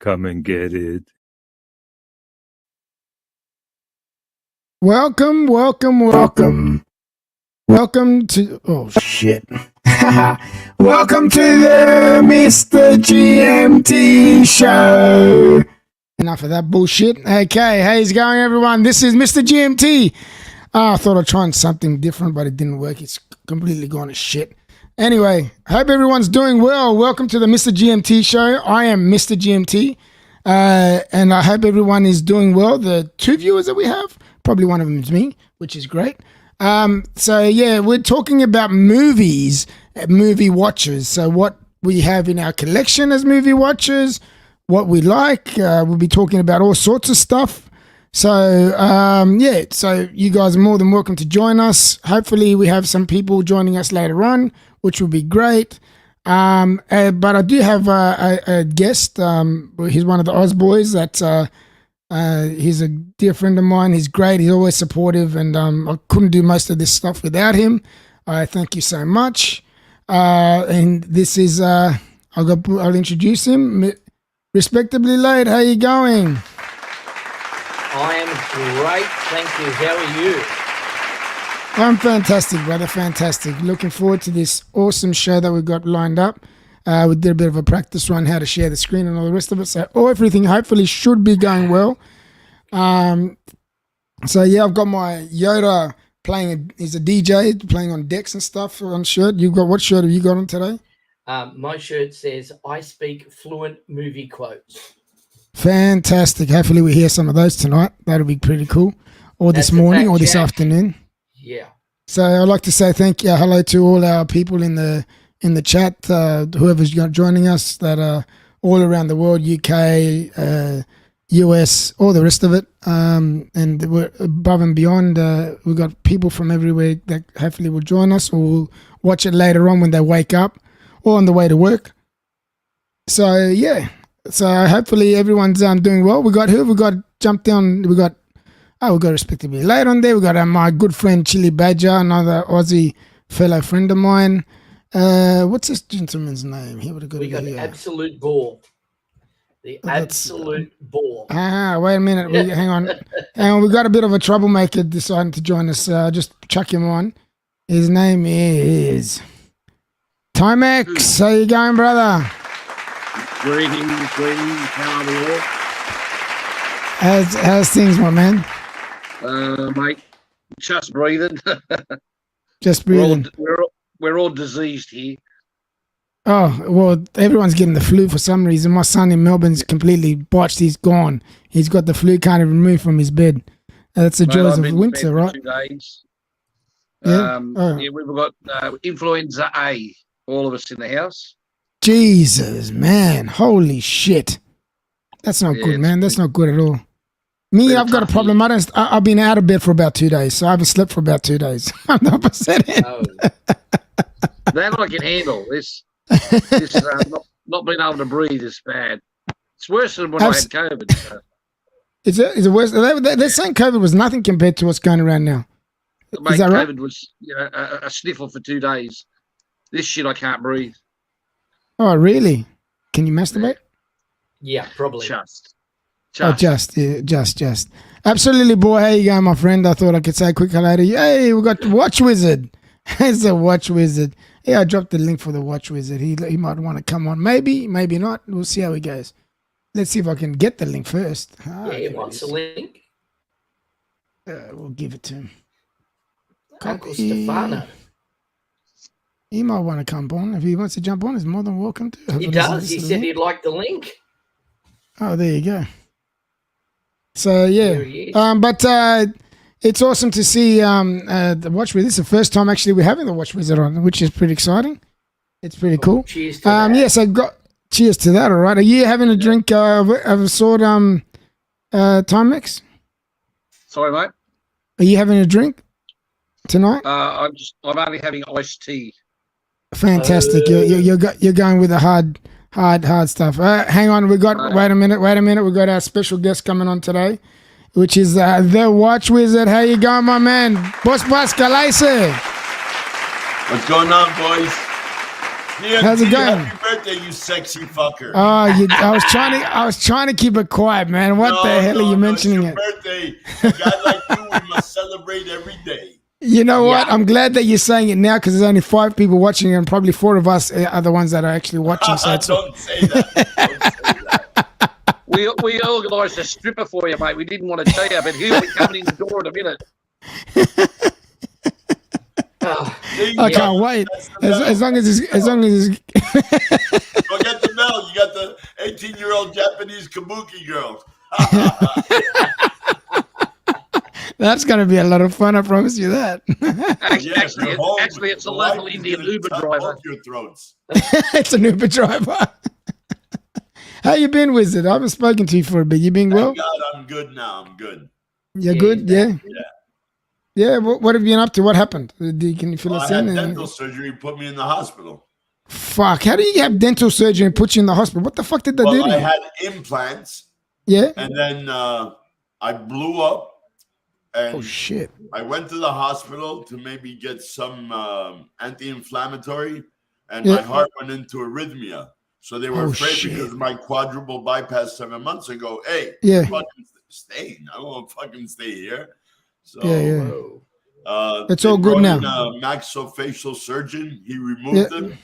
Come and get it. Welcome to, oh shit. Welcome to the Mr. GMT show. Enough of that bullshit. Okay, how's it going, everyone? This is Mr. GMT. I thought I'd try something different, but it didn't work. It's completely gone to shit. Anyway, hope everyone's doing well. Welcome to the Mr. GMT show. I am Mr. GMT, and I hope everyone is doing well. The two viewers that we have, probably one of them is me, which is great. So yeah, we're talking about movies, movie watchers. So what we have in our collection as movie watchers, what we like. We'll be talking about all sorts of stuff. So yeah, so you guys are more than welcome to join us. Hopefully we have some people joining us later on, which will be great. But I do have a guest. He's one of the Oz boys that he's a dear friend of mine. He's great. He's always supportive, and I couldn't do most of this stuff without him. I thank you so much. And this is I'll introduce him. Respectably late. How you going? I am great, thank you. How are you? I'm fantastic, brother. Fantastic. Looking forward to this awesome show that we've got lined up. We did a bit of a practice run, how to share the screen and all the rest of it. So everything hopefully should be going well. So yeah, I've got my Yoda playing. He's a DJ playing on decks and stuff on shirt. What shirt have you got on today? My shirt says, I speak fluent movie quotes. Fantastic. Hopefully we hear some of those tonight. That'll be pretty cool. Or this morning or this afternoon. Yeah. So I'd like to say hello to all our people in the chat, whoever's joining us that are all around the world, UK, US, all the rest of it. And we're above and beyond. We've got people from everywhere that hopefully will join us or will watch it later on when they wake up or on the way to work. So, yeah. So hopefully everyone's doing well. We got jumped down. We got Respectably Late on there. We got my good friend Chili Badger, another Aussie fellow friend of mine. What's this gentleman's name? We got Absolute Bore. The Absolute Bore. Wait a minute. Hang on. We got a bit of a troublemaker deciding to join us. Just chuck him on. His name is Timex. How you going, brother? Greetings. How are we all? How's things, my man? Mate, just breathing. Just breathing. We're all diseased here. Oh, well, everyone's getting the flu for some reason. My son in Melbourne's completely botched. He's gone. He's got the flu, can't even move from his bed. That's the joys of winter, right? 2 days. Yeah? Yeah, we've got influenza A, all of us in the house. Jesus, man. Holy shit. That's not good, man. That's not good at all. Me, I've got a problem. I've been out of bed for about 2 days, so I haven't slept for about 2 days. I'm the opposite end. Oh. That I can handle. This not being able to breathe is bad. It's worse than when I had COVID. So. Is it worse? They're saying COVID was nothing compared to what's going around now. Mate, is that right? COVID was a sniffle for 2 days. This shit, I can't breathe. Oh, really? Can you masturbate? Yeah, probably. Just. Absolutely, boy. How you going, my friend? I thought I could say a quick hello to you. Hey, we got Watch Wizard. It's a Watch Wizard. Yeah, I dropped the link for the Watch Wizard. He might want to come on. Maybe not. We'll see how he goes. Let's see if I can get the link first. He wants a link. We'll give it to him. Uncle Stefano. He might want to come on. If he wants to jump on, he's more than welcome to. He does. He said he'd like the link. Oh, there you go. So, yeah. But it's awesome to see the Watch Wizard. This is the first time, actually, we're having the Watch Wizard on, which is pretty exciting. It's pretty cool. Cheers to that. Yes, cheers to that, all right. Are you having a drink of a sort, Timex? Sorry, mate? Are you having a drink tonight? I'm only having iced tea. Fantastic. You're going with the hard stuff. Hang on, wait a minute. We got our special guest coming on today, which is the Watch Wizard. How you going, my man? Boss Galese. What's going on, boys? How's it going? Happy birthday, you sexy fucker. I was trying to keep it quiet, man. What the hell are you mentioning it's your birthday. A guy like you, we must celebrate every day. You know what? I'm glad that you're saying it now because there's only 5 people watching and probably 4 of us are the ones that are actually watching. So Don't say that. Don't say that. We organised a stripper for you, mate. We didn't want to tell you, but he'll be coming in the door in a minute. I can't wait. As long as Go get the bell. You got the 18-year-old Japanese kabuki girl. That's going to be a lot of fun. I promise you that. Actually, it's a local Indian Uber driver. Your throats. It's an Uber driver. How you been, Wizard? I haven't spoken to you for a bit. You been well? Thank God, I'm good now. I'm good. You're good? Yeah. Yeah. What have you been up to? What happened? Can you fill us in? I had dental surgery. Put me in the hospital. Fuck. How do you have dental surgery and put you in the hospital? What the fuck did they do to you? I had implants. Yeah. And then I blew up. And oh shit! I went to the hospital to maybe get some anti-inflammatory, and my heart went into arrhythmia. So they were afraid because of my quadruple bypass 7 months ago. Hey, fucking stay! I don't want to fucking stay here. So it's all good now. A maxillofacial surgeon. He removed them,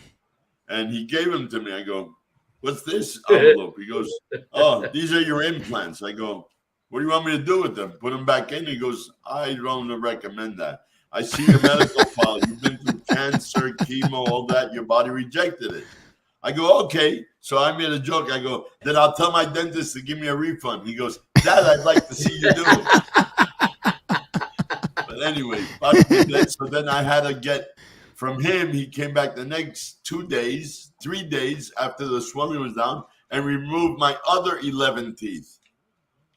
and he gave them to me. I go, "What's this envelope?" He goes, "Oh, these are your implants." I go, "What do you want me to do with them? Put them back in?" He goes, "I don't recommend that. I see your medical file. You've been through cancer, chemo, all that. Your body rejected it." I go, "Okay." So I made a joke. I go, "Then I'll tell my dentist to give me a refund." He goes, "That I'd like to see you do." But anyway, so then I had to get from him. He came back the next 3 days after the swelling was down and removed my other 11 teeth.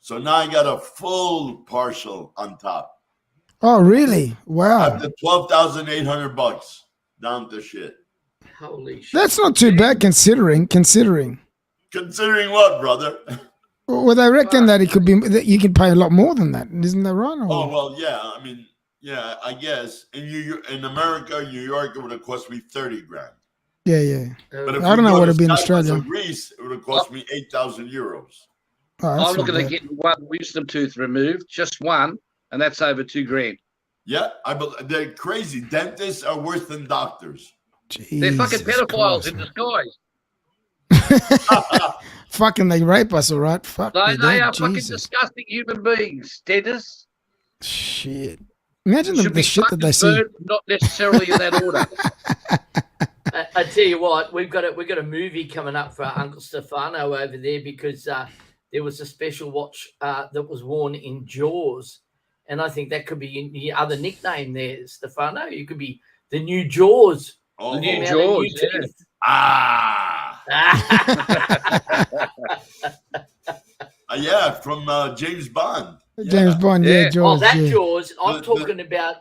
So now I got a full partial on top. Oh, really? Wow. After $12,800 down to shit. Holy shit. That's not too bad considering. Considering what, brother? Well, they reckon that it could be that you can pay a lot more than that. Isn't that right? Oh, well, yeah. I mean, yeah, I guess. In America, New York, it would have cost me 30 grand. Yeah. But if I don't know what it'd be in Australia. Greece, it would have cost me 8,000 euros. Oh, I'm looking at getting one wisdom tooth removed, just one, and that's over $2,000. Yeah, they're crazy. Dentists are worse than doctors. Jesus they're fucking pedophiles in disguise. Fucking, they rape us, all right? Fuck. They are fucking disgusting human beings, dentists. Shit. Imagine the shit that they see. Not necessarily in that order. I tell you what, we've got a movie coming up for Uncle Stefano over there because there was a special watch that was worn in Jaws, and I think that could be the other nickname there, Stefano. You could be the new Jaws. Oh, Jaws, yeah, from James Bond. James Bond, Jaws. Oh, that Jaws. I'm talking about.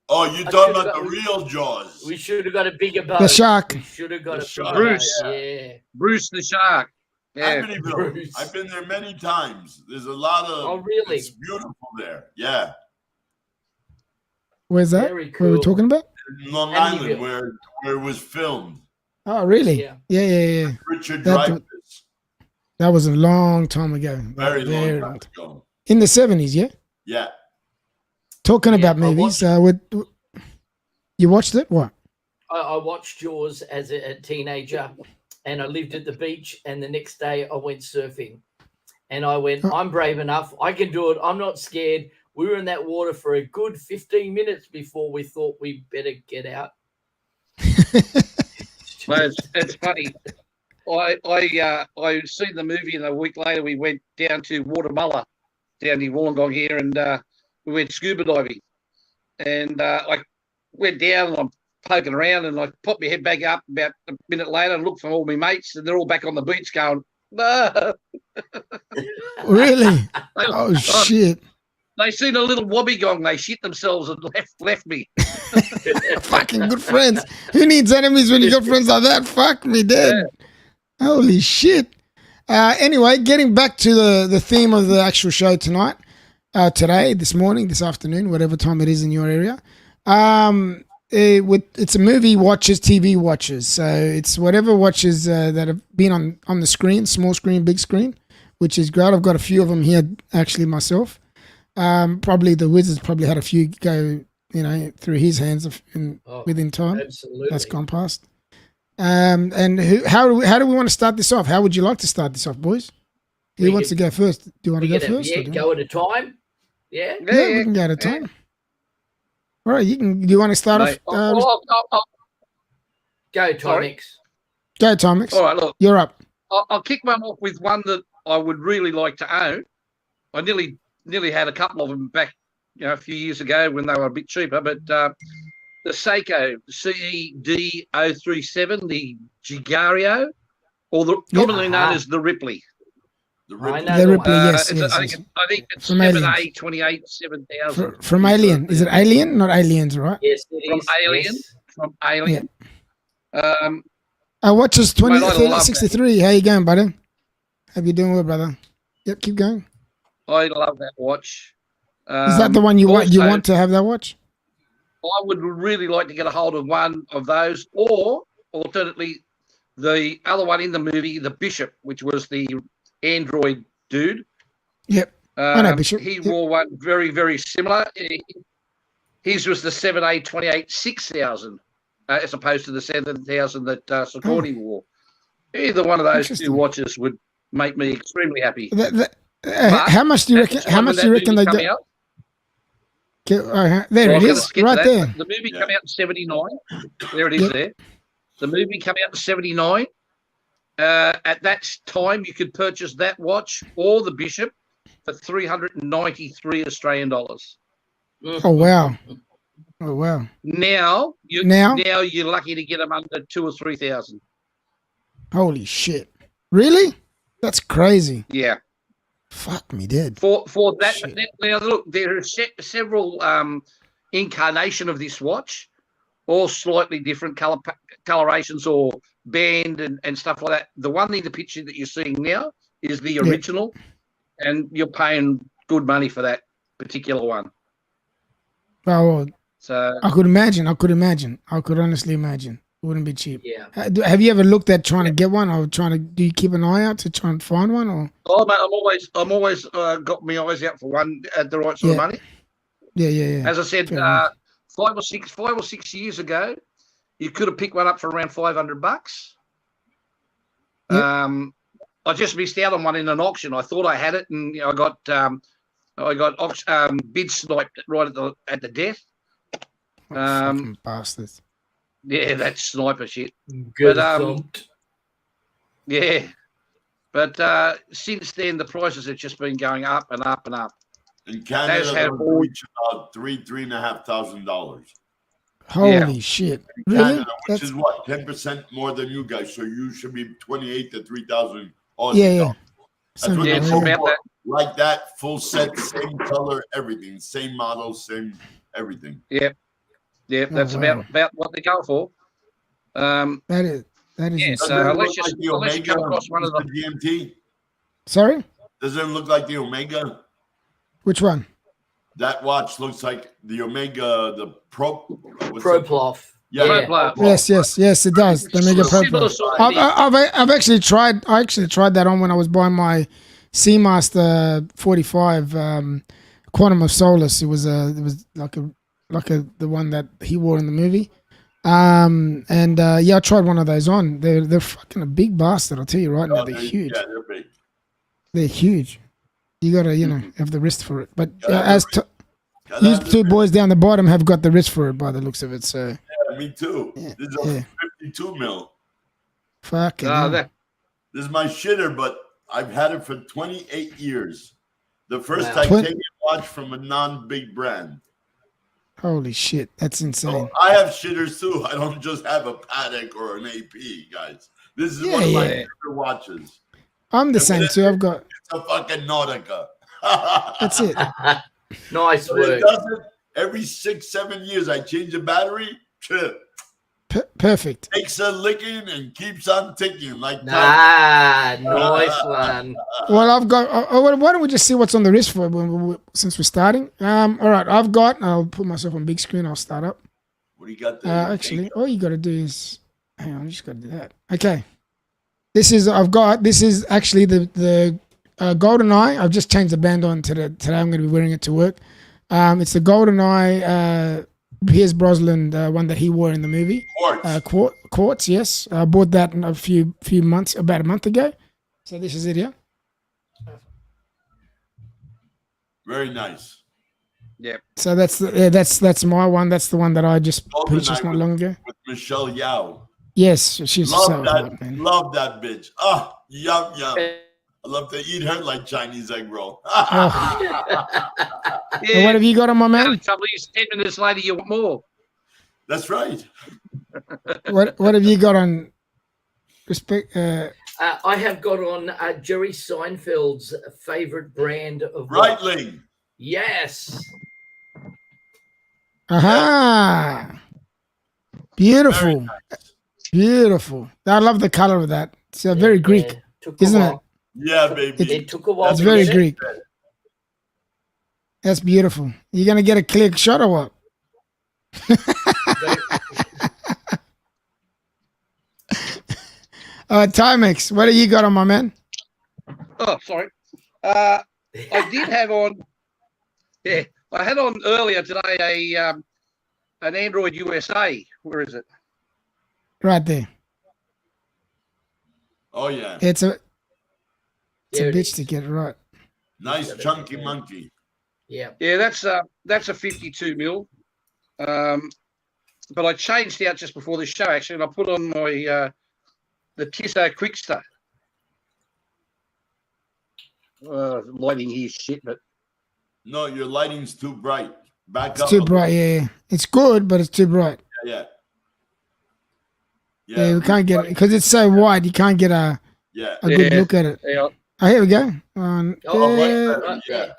Oh, you're talking about the real Jaws. We should have got a bigger boat. The shark. We should have got Bruce. Bruce the shark. Yeah. I've been there many times. There's a lot of. Oh, really? It's beautiful there. Yeah. Where's that? Very cool. What are we talking about? Long Island, where it was filmed. Oh, really? Yeah. Richard Dreyfuss. That was a long time ago. Very long time ago. In the 70s, yeah? Yeah. Talking about movies, you watched it? What? I watched Jaws as a teenager, and I lived at the beach, and the next day I went surfing. And I went, I'm brave enough. I can do it. I'm not scared. We were in that water for a good 15 minutes before we thought we better get out. Well, it's funny. I seen the movie, and a week later we went down to Watermulla, down in Wollongong here, and we went scuba diving. And I went down, and I'm poking around, and I popped my head back up about a minute later and looked for all my mates, and they're all back on the beach going, no. Really? Oh, shit. They seen a little wobbegong. They shit themselves and left me. Fucking good friends. Who needs enemies when you got friends like that? Fuck me dead. Yeah. Holy shit. Anyway, getting back to the theme of the actual show tonight, today, this morning, this afternoon, whatever time it is in your area. it's a movie watches, TV watches. So it's whatever watches that have been on the screen, small screen, big screen, which is great. I've got a few of them here actually myself. Probably the Wizards probably had a few go, through his hands within time. Absolutely. That's gone past. And how do we want to start this off? How would you like to start this off, boys? Who wants to go first? Do you want to go first? Yeah, go at a time. Yeah. Yeah, we can go at a time. All right, do you want to start off? Go, Tomix. Go, Tomix. All right, look, You're up. I'll kick one off with one that I would really like to own. I nearly had a couple of them back, a few years ago when they were a bit cheaper. But the Seiko CED037, the Gigario, or the commonly known as the Ripley. The I Ripley. know The the Ripley, one. yes. I think it's From 7A28 7000. From Alien. Is it Alien? Not Aliens, right? Yes, it From is. Alien. Yes. From Alien. I watch us Mate, I love 2063. How you going, buddy? Hope you're doing well, brother. Yep, keep going. I love that watch. Is that the one you want? You also, want to have that watch? I would really like to get a hold of one of those, or alternately, the other one in the movie, the Bishop, which was the android dude. Yep. I know Bishop. He Yep. wore one very, very similar. His was the 7A28 6000, as opposed to the 7000 that Saucony wore. Either one of those two Interesting. watches would make me extremely happy. How much do you At reckon? the time How when much that do you reckon movie they come get? out, There well, it I'm gonna is, skip right that. there. The movie Yeah. came out in 79. There it is Yep. there. The movie came out in 79. At that time, you could purchase that watch or the Bishop for 393 Australian dollars. Oh wow! Oh wow! Now Now? you're lucky to get them under 2,000 or 3,000. Holy shit! Really? That's crazy. Yeah. Fuck me dead. For that, Shit. now look, there are several incarnation of this watch, all slightly different colorations or band and stuff like that. The one in the picture that you're seeing now is the original, and you're paying good money for that particular one. Oh, So I could imagine. I could honestly imagine. It wouldn't be cheap. Yeah. Have you ever looked at trying to get one, or do you keep an eye out to try and find one, or? oh, mate, I'm always got my eyes out for one at the right sort of money. Yeah. As I said, Fair enough. 5 or 6 years ago, you could have picked one up for around $500. Yep. I just missed out on one in an auction. I thought I had it, and I got bid sniped right at the death. Fucking bastards. Yeah, that's sniper shit. Good. But, Yeah, but since then the prices have just been going up and up and up. In Canada, Those they have would reach about $3,500. Holy shit! Really? Canada, which That's, is what 10% more than you guys. So you should be 28 to 3,000. yeah. That's what Yeah, they it's go about for. that. Like that, full set, same color, everything, same model, same everything. Yeah, that's Oh, wow. about what they go for. That is Yeah, insane. so Doesn't it unless look you come across one of the them. GMT? Sorry, Doesn't it look like the Omega? which one? That watch looks like the Omega, the Pro. what's it? Proploff. Yeah, Yeah. Proploff. Yes, it does. The Mega Similar Pro. sort of I've actually tried. I actually tried that on when I was buying my Seamaster 45 Quantum of Solace. It was like the one that he wore in the movie. I tried one of those on. They're fucking a big bastard. I'll tell you right now, they're huge. Yeah, they're big. They're huge. You gotta have the wrist for it. But Yeah, as Yeah, these that's two the- boys down the bottom have got the wrist for it by the looks of it. So Yeah, me too. Yeah, This is a yeah. 52 mil. fucking. hell. that, This is my shitter, but I've had it for 28 years. The first Wow. titanium watch from a non-big brand. Holy shit, that's insane. So I have shitters too. I don't just have a Patek or an AP, guys. This is one of my Yeah. favorite watches. I'm the same too. I've got. It's a fucking Nautica. That's it. Nice But it work. doesn't. Every 6-7 years, I change the battery. Perfect. Takes a licking and keeps on ticking like Nah, nice one. Well, I've got. Why don't we just see what's on the wrist for since we're starting? All right, I've got. I'll put myself on big screen. I'll start up. What do you got there? Actually, all you got to do is, hang on, I just got to do that. Okay. This is actually the GoldenEye. I've just changed the band on today. I'm going to be wearing it to work. It's the GoldenEye Pierce Brosnan, the one that he wore in the movie. Quartz. Quartz, yes. I bought that a few months, about a month ago. So this is it here. Very nice. Yeah. So that's my one. That's the one that I just purchased not long ago. With Michelle Yao. Yes, she's Love so that. hot, man. Love that bitch. Ah, yum yum. I love to eat her like Chinese egg roll. Oh. Yeah. And what have you got on, my The man? trouble is, 10 minutes later, you want more. That's right. What have you got on? Respect. I have got on Jerry Seinfeld's favorite brand of Breitling. Yes. Aha! Beautiful, Nice. beautiful. I love the color of that. It's very Greek, Yeah, took a isn't it? while. Yeah, baby. It took a while. It's to very get it. Greek. That's beautiful. You gonna get a clear shot or what? Timex, what do you got on, my man? Oh, sorry. I did have on. Yeah, I had on earlier today an Android USA. Where is it? Right there. Oh yeah. It's a There it bitch is. to get it right. Nice chunky monkey. Yeah. Yeah, that's a 52 mil. But I changed out just before this show actually, and I put on my the Tissot Quickster. Lighting here shit, but No, your lighting's too bright. Back It's up. too a bright. Yeah, it's good, but it's too bright. little. Yeah, we can't get it because it's so wide. You can't get a Yeah. good Yeah. look at it. yeah, Oh, here we go. Okay.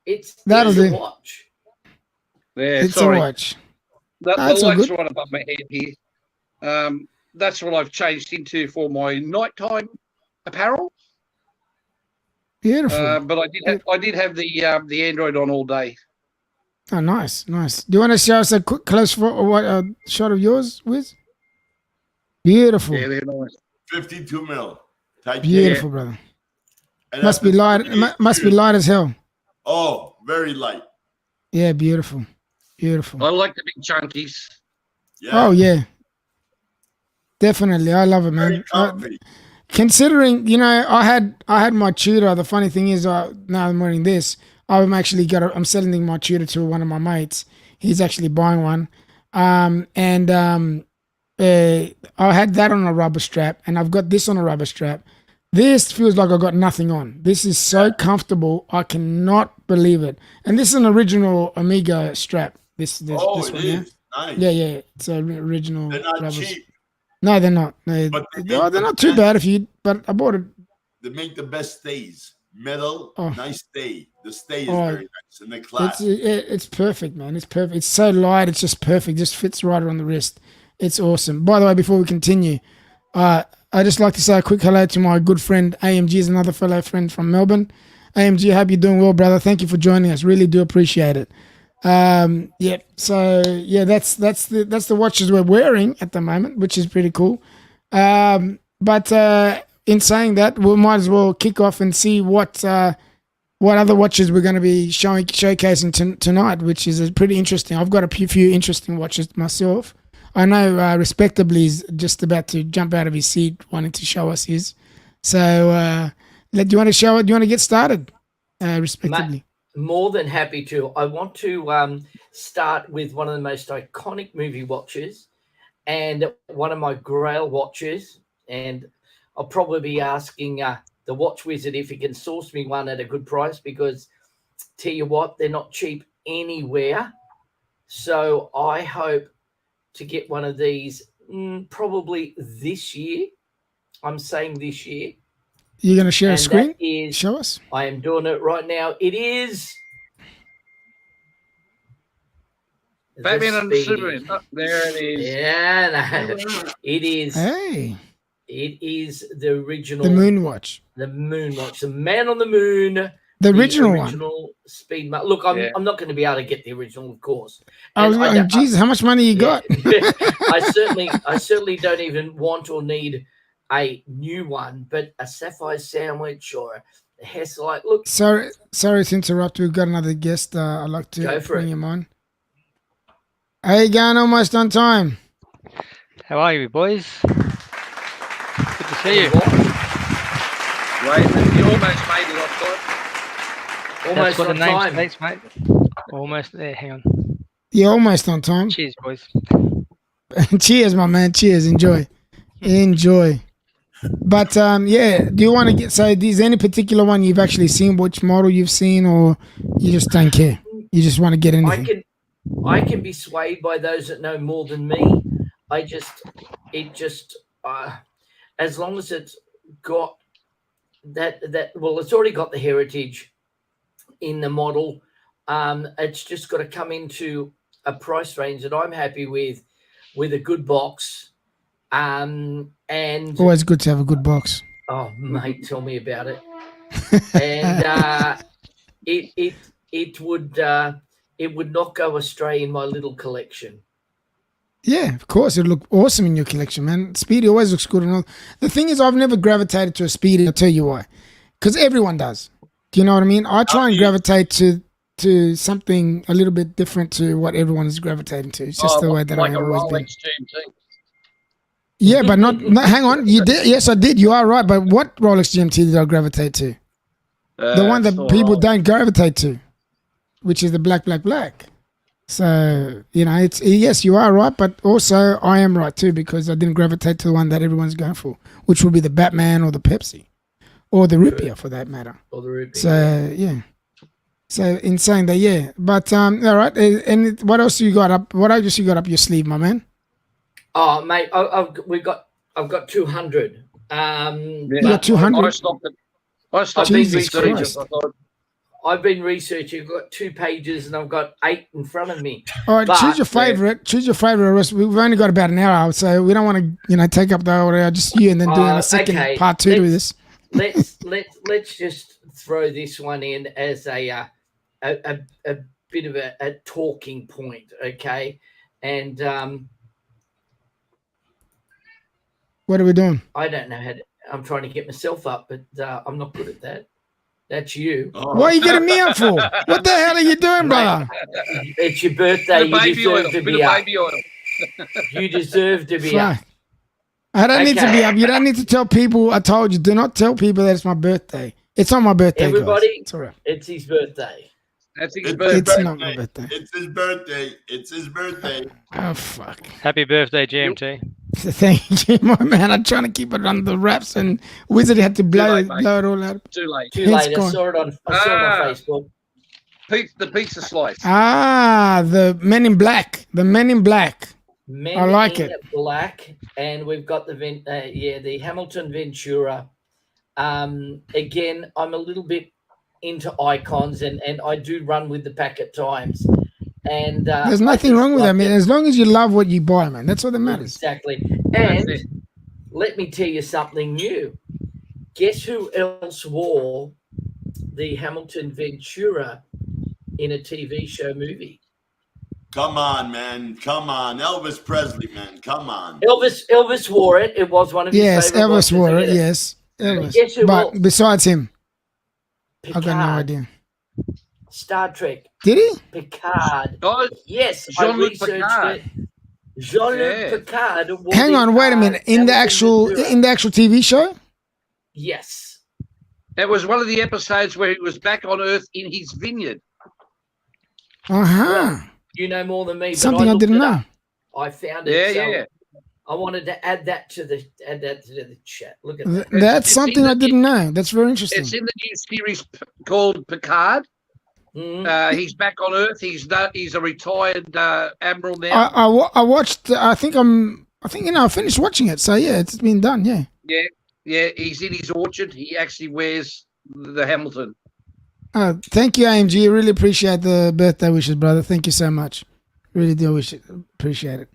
It's That'll it's a do. watch. yeah. It's Sorry, a watch. the That's all light's good. right above my head here. That's what I've changed into for my nighttime apparel. Beautiful. But I did have the Android on all day. Oh, nice, nice. Do you want to show us a quick close shot of yours, Wiz? Beautiful, Yeah, they're nice. 52 mil. Tight beautiful, brother. And Must be that's light. the Must be light as hell. Oh, very light. Yeah, beautiful, beautiful. I like the big chunkies. Yeah. Oh yeah, definitely. I love it, Very man. comfy. Considering, I had my tutor. The funny thing is, now I'm wearing this. I'm selling my tutor to one of my mates. He's actually buying one, I had that on a rubber strap, and I've got this on a rubber strap. This feels like I've got nothing on. This is so comfortable. I cannot believe it. And this is an original Amiga strap. This Oh, this it one here. is. Nice. Yeah. It's an original. They're not rubber cheap. No, they're not. But They're not too bad but I bought it. They make the best stays. Metal, Oh. nice stay. The stay is Oh. very nice. And the class. It's perfect, man. It's perfect. It's so light. It's just perfect. Just fits right on the wrist. It's awesome. By the way, before we continue, I just like to say a quick hello to my good friend AMG, is another fellow friend from Melbourne. AMG, I hope you're doing well, brother. Thank you for joining us. Really do appreciate it. So that's the watches we're wearing at the moment, which is pretty cool. But in saying that, we might as well kick off and see what other watches we're going to be showcasing tonight, which is pretty interesting. I've got a few interesting watches myself. I know Respectably is just about to jump out of his seat wanting to show us his. So do you want to show it? Do you want to get started? Respectably. More than happy to. I want to start with one of the most iconic movie watches and one of my Grail watches. And I'll probably be asking the Watch Wizard if he can source me one at a good price, because tell you what, they're not cheap anywhere. So I hope to get one of these probably this year. I'm saying this year. You're going to share a And screen? that is, Show us. I am doing it right now. It is Batman and Speedy. Superman. Oh, there it is. Yeah, no. It is. Hey, It is the original. the Moon Watch. The Moon Watch. The Man on the Moon The original one. original Speedmaster. Look, I'm not going to be able to get the original, of course. I was going, Jesus, how much money you got? I certainly don't even want or need a new one, but a sapphire sandwich or a Hesselite. Look, Sorry to interrupt. We've got another guest. I'd like to Go for bring it. him on. How you going? Almost on time. How are you, boys? Good to see you. Right, you almost made it off time. almost That's what on the name time. states, mate. Almost there. Hang on. You're almost on time. Cheers, boys. Cheers, my man. Cheers. Enjoy. But yeah, do you want to get? So, is there any particular one you've actually seen? Which model you've seen, or you just don't care? You just want to get anything? I can be swayed by those that know more than me. As long as it's got it's already got the heritage in the model. It's just got to come into a price range that I'm happy with a good box. And Always good to have a good box. oh, mate, tell me about it. And it would not go astray in my little collection. Yeah, of course. It'll look awesome in your collection, man. Speedy always looks good. And all. The thing is, I've never gravitated to a Speedy. I'll tell you why. Because everyone does. Do you know what I mean? I try and gravitate to something a little bit different to what everyone is gravitating to. It's just the way that like I've a always been. Rolex GMT. Yeah, but not hang on. You did. Yes, I did. You are right. But what Rolex GMT did I gravitate to? The one that people don't gravitate to, which is the black. So, it's yes, you are right, but also I am right too, because I didn't gravitate to the one that everyone's going for, which would be the Batman or the Pepsi or the Ripia for that matter. Or the Ruby. So, yeah. So, in saying that, yeah. But, all right. And what else you got up? What else you got up your sleeve, my man? Oh, mate, I've got 200. You got 200? I stopped Jesus researching. Christ. I thought, I've been researching. I've got 2 pages and I've got 8 in front of me. All right, But- choose your favorite. Choose your favorite. We've only got about an hour, so we don't want to, take up the hour. Just you and then doing a second okay. part 2 to this. Let's just throw this one in as a bit of a talking point, okay? And What are we doing? I don't know how to. I'm trying to get myself up, but I'm not good at that. That's you. Oh, What are you getting me up for? What the hell are you doing, brother? It's your birthday. bit of You baby oil. deserve to Bit be of up. baby oil. You deserve to be up. Fuck. I don't need to Okay. be up. You don't need to tell people. I told you, do not tell people that it's my birthday. It's on my birthday, Everybody- guys. It's all right. It's his birthday. That's his It's birthday. It's not my birthday. It's his birthday. It's his birthday. Oh, fuck. Happy birthday, GMT. Thank you, my man. I'm trying to keep it under the wraps, and Wizard had to blow late, it mate. all out. Too late. Too It's late. I gone. saw it on Facebook. The pizza slice. Ah, the Men in Black. The Men in Black. Men I like in it. Black, and we've got the Hamilton Ventura. Again, I'm a little bit into icons, and I do run with the pack at times. And There's I nothing just wrong with like that, man. it. As long as you love what you buy, man. That's what that matters. Exactly. That's And it. let me tell you something new. Guess who else wore the Hamilton Ventura in a TV show movie? Come on, man. Come on. Elvis Presley, man. Come on. Elvis wore it. It was one of his Yes, favorite Elvis watches. I wore it. get Yes, Elvis. Guess who But else? besides him, I Picard. got no idea. Star Trek. Did he? Picard. Oh, Yes, I Jean-Luc researched Picard. it. Jean-Luc Yeah. Picard. wore Hang the, on, wait a minute. In the Hamilton actual Ventura. TV show? Yes. that was one of the episodes where he was back on Earth in his vineyard. Uh-huh. You know more than me. But Something I looked didn't it know. up. I found Yeah, it. So yeah. I wanted to add that to the chat. Look at that. That's It's something in I the- didn't know. That's very interesting. It's in the new series called Picard. Mhm. He's back on Earth. He's a retired admiral now. I watched. I think I finished watching it. So yeah, it's been done. Yeah. Yeah, he's in his orchard. He actually wears the Hamilton. Thank you, AMG. I really appreciate the birthday wishes, brother. Thank you so much. Really do appreciate it.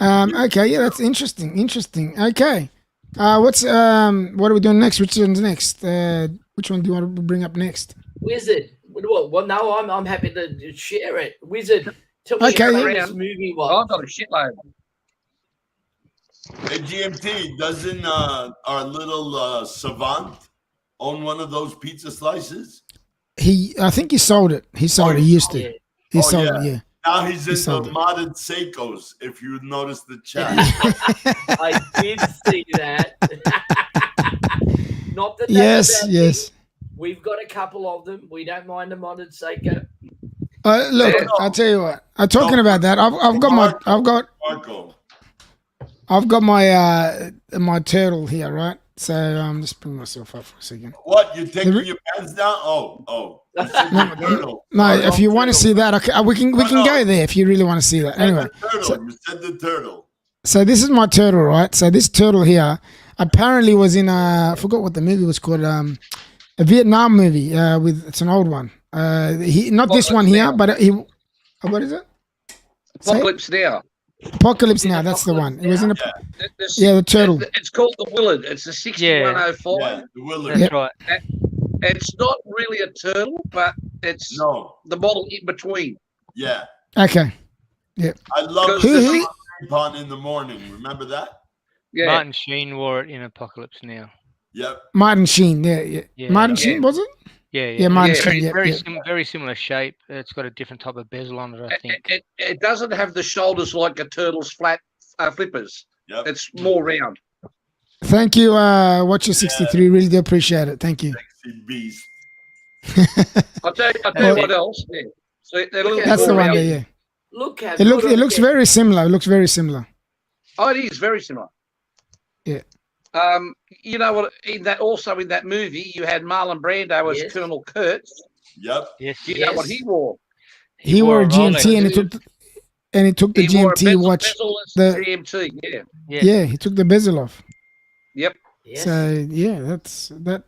Okay, yeah, that's interesting. Okay. What are we doing next? Which one's next? Which one do you want to bring up next? Wizard. Well, no, I'm happy to share it. Wizard, tell me Okay, how yeah. this movie I've was. got a shitload. Hey, GMT, doesn't our little savant own one of those pizza slices? I think he sold it. He sold it. He used to. Yeah. He Oh, sold yeah. it. Yeah. Now he's He in the sold it. modded Seikos, if you notice the chat. I did see that. Not that. Yes. that's a bad Yes. thing. We've got a couple of them. We don't mind the modded Seiko. Look, Yeah. I'll tell you what. I'm talking about that. I've got Marco. my turtle here, right? So just bring myself up for a second. What? You taking The- your pants down? Oh. You said the turtle. No, Oh, if you want to see that, okay, we can No. go there if you really want to see that. You said Anyway, the turtle. You said the turtle. so this is my turtle, right? So this turtle here apparently was in I forgot what the movie was called. A Vietnam movie. It's an old one. Not this one here, but what is it? Say it? Apocalypse Now. Apocalypse Now. That's the one. It was in a This- the turtle. It's called the Willard. It's a 6105. Yeah, the Willard. That's right. It's not really a turtle, but it's No. the model in between. Yeah. Okay. I love Who- the who- pond in the morning. Remember that? Yeah. Martin Sheen wore it in Apocalypse Now. Yep. Martin Sheen. Yeah. Yeah. Martin Yeah. Sheen was it? Yeah, Yeah, Martin Yeah. Sheen. Very, Yeah. very similar shape. It's got a different type of bezel on it, I think. It doesn't have the shoulders like a turtle's flat flippers. Yep. It's more round. Thank you, Watcher 63. Really do appreciate it. Thank you. Sexy beast. I'll tell you what else. Yeah. So they're a little That's bit the more one round. there. Yeah. Look how It looks. good It looks I get. very similar. It looks very similar. Oh, it is very similar. Yeah. You know what? In that movie, you had Marlon Brando as Yes. Colonel Kurtz. Yep. Yes. Do you know what Yes. he wore? He wore a Rolex. GMT and he took the He wore a GMT watch. bezel-less the- GMT. Yeah. Yeah, he took the bezel off. Yep. Yes. So yeah, that's that.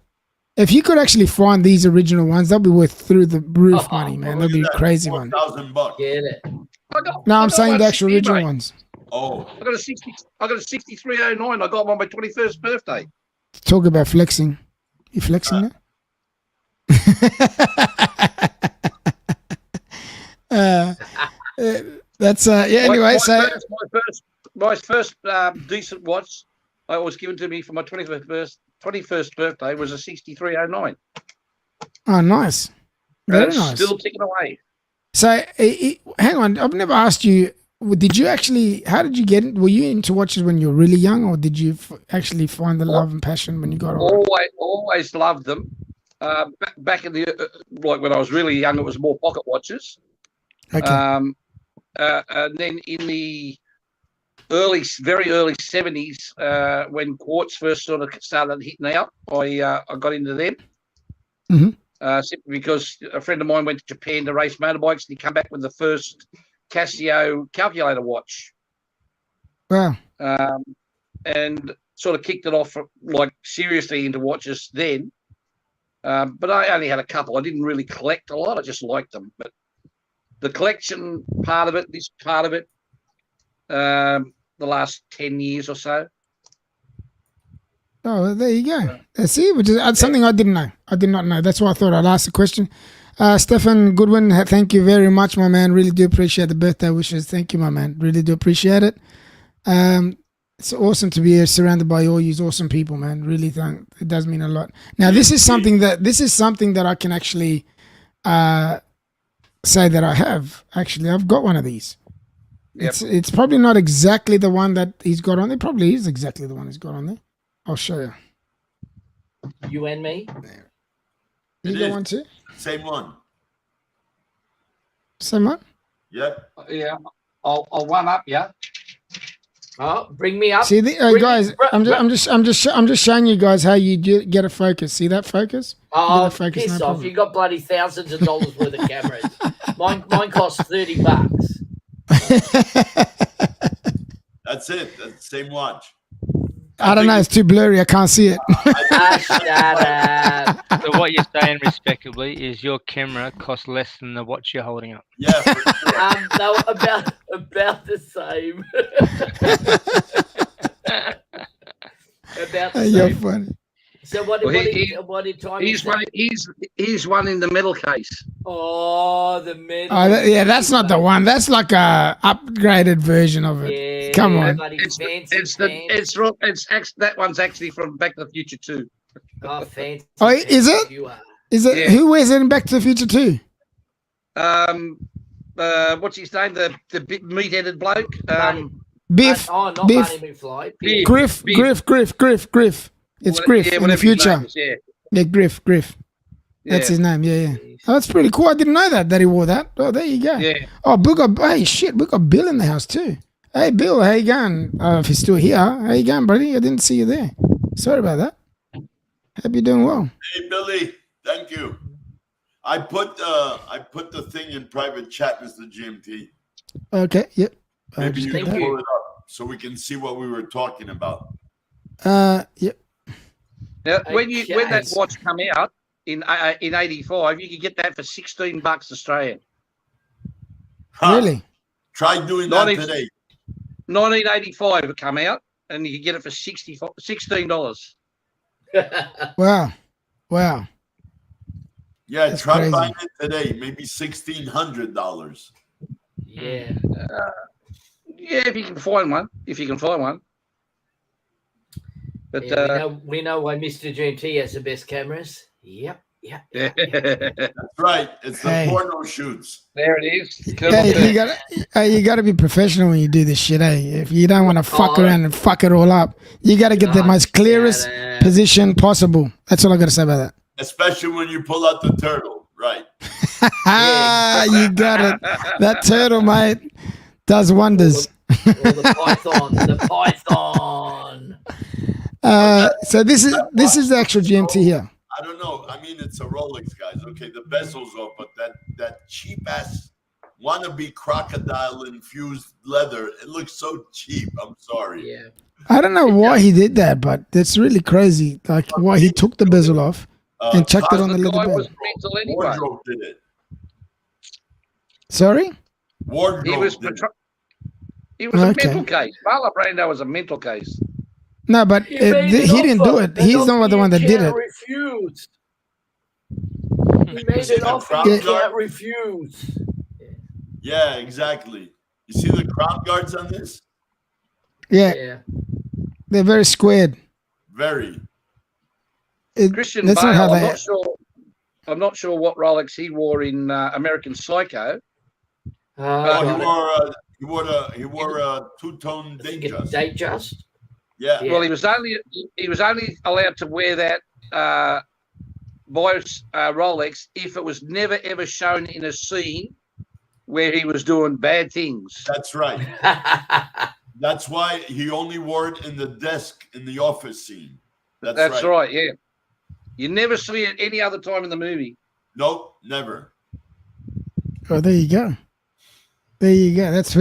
If you could actually find these original ones, they'll be worth through the roof Oh, money, man. Look They'll be at that, crazy one. $4,000. Get it. No, I'm saying one the actual 60, original mate. ones. Oh. I got a 6309. I got one on my 21st birthday. Talk about flexing. You flexing now? That's yeah. Anyway, so my first decent watch I was given to me for my 21st birthday was a 6309. oh, nice, very It's nice. Still ticking away. So hang on, I've never asked you. Did you actually? How did you get it? Were you into watches when you were really young, or did you actually find the love and passion when you got older? Always loved them. Back in the like when I was really young, it was more pocket watches. Okay. And then in the very early 70s, when quartz first sort of started hitting out, I got into them. Mhm. Simply because a friend of mine went to Japan to race motorbikes, and he came back with the first Casio calculator watch, Wow. and sort of kicked it off like seriously into watches then. But I only had a couple. I didn't really collect a lot. I just liked them. But the collection part of it, this part of it, the last 10 years or so. Oh, there you go. See, which is something I didn't know. I did not know. That's why I thought I'd ask the question. Stefan Goodwin, thank you very much, my man. Really do appreciate the birthday wishes. Thank you, my man. Really do appreciate it. It's awesome to be surrounded by all you awesome people, man. Really, it does mean a lot. Now, this is something that I can actually say that I have. Actually, I've got one of these. Yep. It's probably not exactly the one that he's got on there. Probably is exactly the one he's got on there. I'll show you. You and me. You It got is. one too? Same one. Same one? Yep. Yeah, I'll one up you. Oh, bring me up. See, Bring guys, it- I'm just showing you guys how you get a focus. See that focus? Oh, You gotta focus, piss no off! problem. You got bloody thousands of dollars worth of cameras. Mine costs $30. That's it. That's the same watch. I don't know. It's too blurry. I can't see it. Ah, shut up. So what you're saying, respectively, is your camera costs less than the watch you're holding up. Yeah. For sure. No, about the same. about the You're same. funny. So what Well, did Tommy He's say? one. He's one in the metal case. Oh, the medal. Oh, yeah, that's not the one. That's like a upgraded version of it. Yeah, Come on. bloody It's fancy it's that one's actually from Back to the Future 2. Oh, fancy. Oh, is it? You are. Is it Yeah. who wears it in Back to the Future too? What's his name? The big meat-headed bloke. Biff. not Biff. Barney McFly. Biff. Griff. Griff. It's Griff in the whatever his future. name is, yeah. Yeah, Griff. That's his name. Yeah. Oh, that's pretty cool. I didn't know that he wore that. Oh, there you go. Yeah. Oh, we got Bill in the house too. Hey, Bill, how you going? If he's still here, how you going, buddy? I didn't see you there. Sorry about that. Hope you're doing well. Hey, Billy. Thank you. I put the thing in private chat, Mr. GMT. Okay. Yep. Maybe you Thank can you. pull it up so we can see what we were talking about. Yep. Now, when Okay. that watch come out in '85, you could get that for $16 Australian. Huh. Really? Try doing that 90 today. 1985 it come out, and you could get it for $16. Wow. Yeah, That's try crazy. buying it today. Maybe $1,600. Yeah. Yeah, if you can find one. But Yeah, we know why Mr. GMT has the best cameras. Yep. yeah. That's right. It's the Hey. porno shoots. There it is. Hey, you gotta be professional when you do this shit, If you don't want to fuck Oh. around and fuck it all up, you gotta get the Oh, most clearest shut up. position possible. That's all I gotta say about that. Especially when you pull out the turtle. Right. You got it. That turtle, mate, does wonders. Or the python. So this is the actual GMT here. I don't know. I mean, it's a Rolex, guys. Okay, the bezel's off, but that cheap ass wannabe crocodile infused leather, it looks so cheap. I'm sorry. Yeah. I don't know why he did that, but that's really crazy. Like why he took the bezel off and chucked it on the The leather guy was bed. mental anyway. Wardrobe did it. Sorry? Wardrobe He was did it. he was Okay. a mental case. Marlon Brando was a mental case. No, but he didn't do it. He's not the one that did it. Refuse. He made See it the off. crown He guard? can't refuse. Yeah, exactly. You see the crown guards on this? Yeah, Yeah. they're very squared. Very. Christian That's Bale, not how I'm they. not sure. I'm not sure what Rolex he wore in American Psycho. Oh, he wore a two-tone Datejust. Datejust. Yeah. Yeah. Well, he was only allowed to wear that Rolex if it was never ever shown in a scene where he was doing bad things. That's right. That's why he only wore it in the desk in the office scene. That's right. Yeah, you never see it any other time in the movie. Nope, never. Oh, there you go. There you go. That's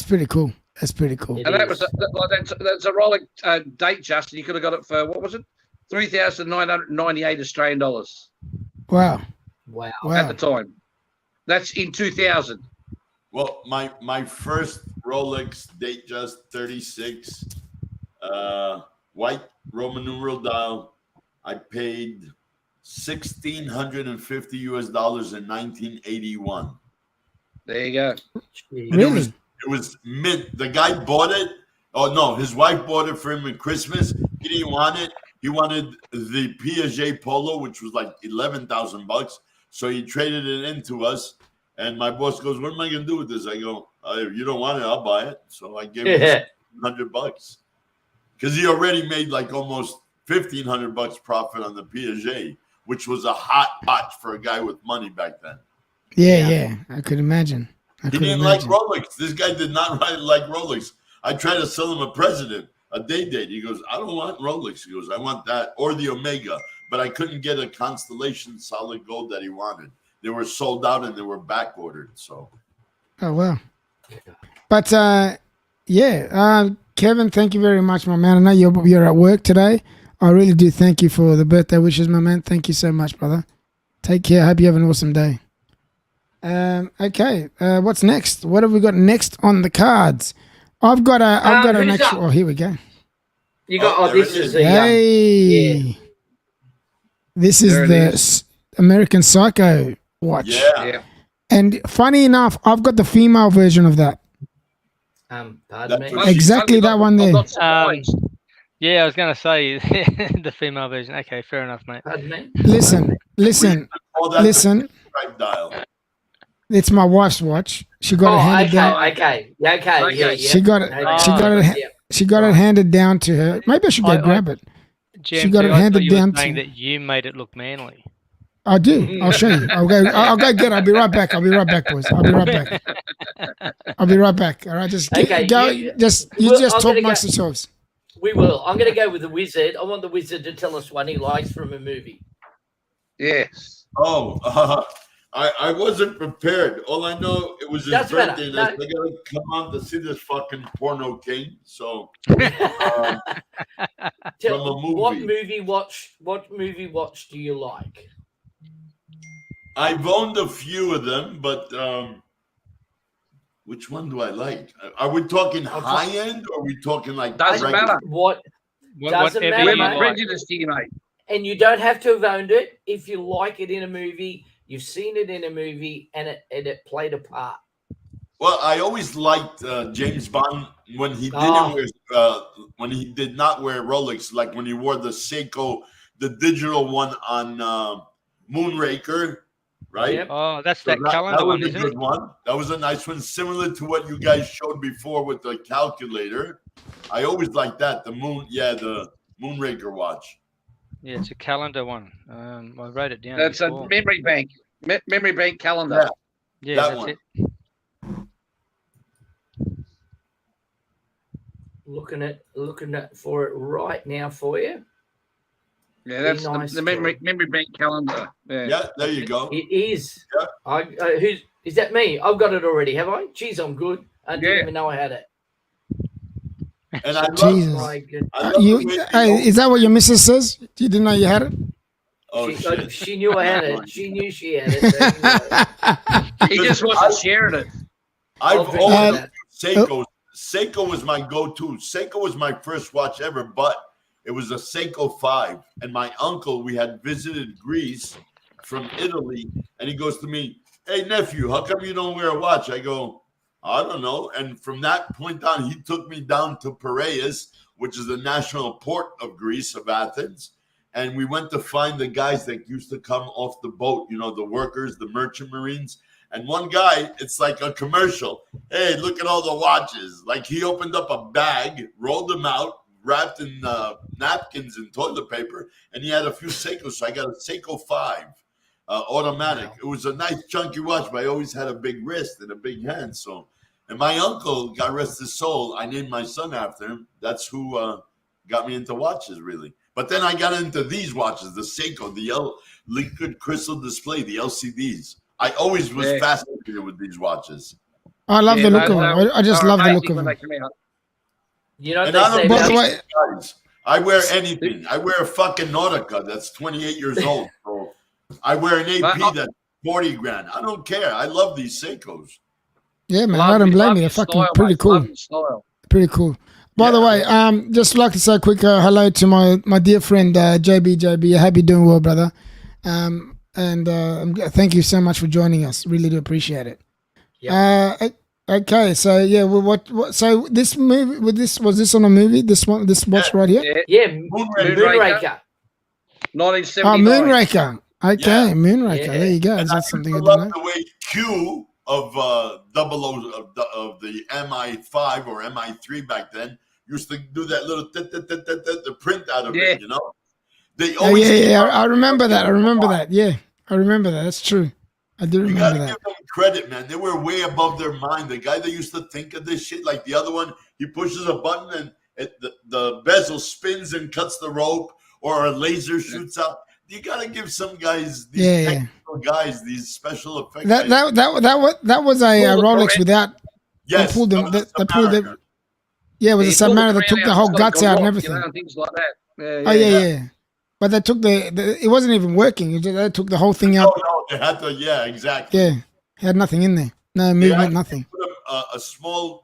pretty cool. That's pretty cool. It And that is. was that's a Rolex Datejust. You could have got it for what was it, $3,998 Australian dollars Wow. Wow. at Wow. the time. That's in 2000. Well, my first Rolex Datejust 36, white Roman numeral dial, I paid $1,650 in 1981. There you go. Gee. Really? It was mint. The guy bought it. Oh no, his wife bought it for him at Christmas. He didn't want it. He wanted the Piaget Polo, which was like $11,000. So he traded it into us. And my boss goes, "What am I going to do with this?" I go, "If you don't want it, I'll buy it." So I gave him $100 because he already made like almost $1,500 profit on the Piaget, which was a hot watch for a guy with money back then. Yeah. I could imagine. He didn't like Rolex. This guy did not like Rolex. I tried to sell him a President, a day date. He goes, "I don't want Rolex." He goes, "I want that or the Omega," but I couldn't get a Constellation solid gold that he wanted. They were sold out and they were back ordered. So Oh wow. But Kevin, thank you very much, my man. I know you're at work today. I really do thank you for the birthday wishes, my man. Thank you so much, brother. Take care. Hope you have an awesome day. Okay. What's next? What have we got next on the cards? I've got an who's actual. up? Oh, here we go. You got. Oh, Oh, there this it is is. a. Hey. This is There it the is. American Psycho watch. Yeah. Yeah. And funny enough, I've got the female version of that. Pardon That's me. what Exactly that one there. I'm not surprised. Yeah, I was going to say the female version. Okay, fair enough, mate. Pardon me. Listen. All that Listen. Stripe dial. It's my wife's watch. She got it Oh, handed down. okay. Yeah, yeah. She got it. Okay. She got it. Yeah. She got it handed down to her. Maybe I should go I- grab it. GMT, got it I thought handed you were down saying to- that you made it look manly. I do. I'll show you. I'll go get it. I'll be right back. Boys. I'll be right back. All right. Just Okay, go. you- Just Well, I'm talk gonna amongst go- yourselves. We will. I'm going to go with the wizard. I want the wizard to tell us one he likes from a movie. Yes. Oh, I wasn't prepared. All I know, it was his Doesn't matter. birthday, and No. I said, I gotta come on to see this fucking porno king. So, Tell, From a movie. What movie watch do you like? I've owned a few of them, but which one do I like? Are we talking high end, or are we talking like Doesn't regular? matter. Doesn't Whatever matter, you mate. We're like. prejudiced here, mate. And you don't have to have owned it. If you like it in a movie, you've seen it in a movie, and it played a part. Well, I always liked James Bond when he didn't Oh. wear, when he did not wear Rolex, like when he wore the Seiko, the digital one on Moonraker, right? Yep. Oh, that's So that calendar was one, a isn't good it? one. That was a nice one, similar to what you guys showed before with the calculator. I always liked that. The Moonraker watch. Yeah, it's a calendar one. I wrote it down. That's a before. memory bank. Memory bank calendar. Yeah. Yeah, that that's one. it. Looking at for it right now for you. Yeah, that's nice, the memory bank calendar. Yeah. Yeah, there you go. It is. Yeah. Who's is that? Me? I've got it already. Have I? Jeez, I'm good. I didn't Yeah. even know I had it. And I love, Jesus. My goodness. I love the way Is that what your missus says? You didn't know you had it? oh, shit. She knew I had it. She knew she had it. So, you know. He just wasn't sharing it. I've I'll drink always that. Seiko. Seiko was my go-to. Seiko was my first watch ever, but it was a Seiko 5. And my uncle, we had visited Greece from Italy, and he goes to me, "Hey nephew, how come you don't wear a watch?" I go, "I don't know." And from that point on, he took me down to Piraeus, which is the national port of Greece, of Athens. And we went to find the guys that used to come off the boat, you know, the workers, the merchant marines. And one guy, it's like a commercial. "Hey, look at all the watches." Like he opened up a bag, rolled them out, wrapped in napkins and toilet paper, and he had a few Seikos. So I got a Seiko 5 automatic. Wow. It was a nice chunky watch, but I always had a big wrist and a big hand. So, and my uncle, God rest his soul, I named my son after him. That's who got me into watches, really. But then I got into these watches, the Seiko, the liquid crystal display, the LCDs. I always was Yeah. fascinated with these watches. I love the look of them. I just love the look of when them. they come out. You know what And they I don't say By about the way, Guys, I wear anything. I wear a fucking Nautica that's 28 years old. So I wear an AP But- that's 40 grand. I don't care. I love these Seikos. yeah, man, Love I don't your- blame love you. They're your fucking style, pretty mate. cool. Love your style. Pretty cool. By the way, just like to say a quick hello to my dear friend JB. I hope you're doing well, brother. Thank you so much for joining us. Really do appreciate it. Okay, so yeah, well, so this movie was this on a movie? This watch right here? Yeah. yeah, Moonraker. Moonraker. 1979. Oh, Moonraker. Okay, Yeah. Moonraker. Yeah. There you go. And That's something I I didn't love know. the way Q of of the MI5 or MI3 back then used to do that little the print out of Yeah. it, you know. They Oh, always yeah. I remember that. Yeah, I remember that. That's true. I do You remember gotta that. give them credit, man. They were way above their mind. The guy that used to think of this shit, like the other one, he pushes a button and the bezel spins and cuts the rope, or a laser shoots out. You gotta give some guys, these Yeah. technical guys, these special effects. That guys. that was a Pull the Rolex correct- without. yes, pulled them- that was they pulled them- Submariner. Yeah, it was Yeah, a pull the Submariner that took crown the out, whole it's got guts out and rock, everything. You know, things like that. Oh yeah. But they took it wasn't even working. They took the whole thing out. No, they had to. Yeah, exactly. Yeah, had nothing in there. No movement, nothing. Put a small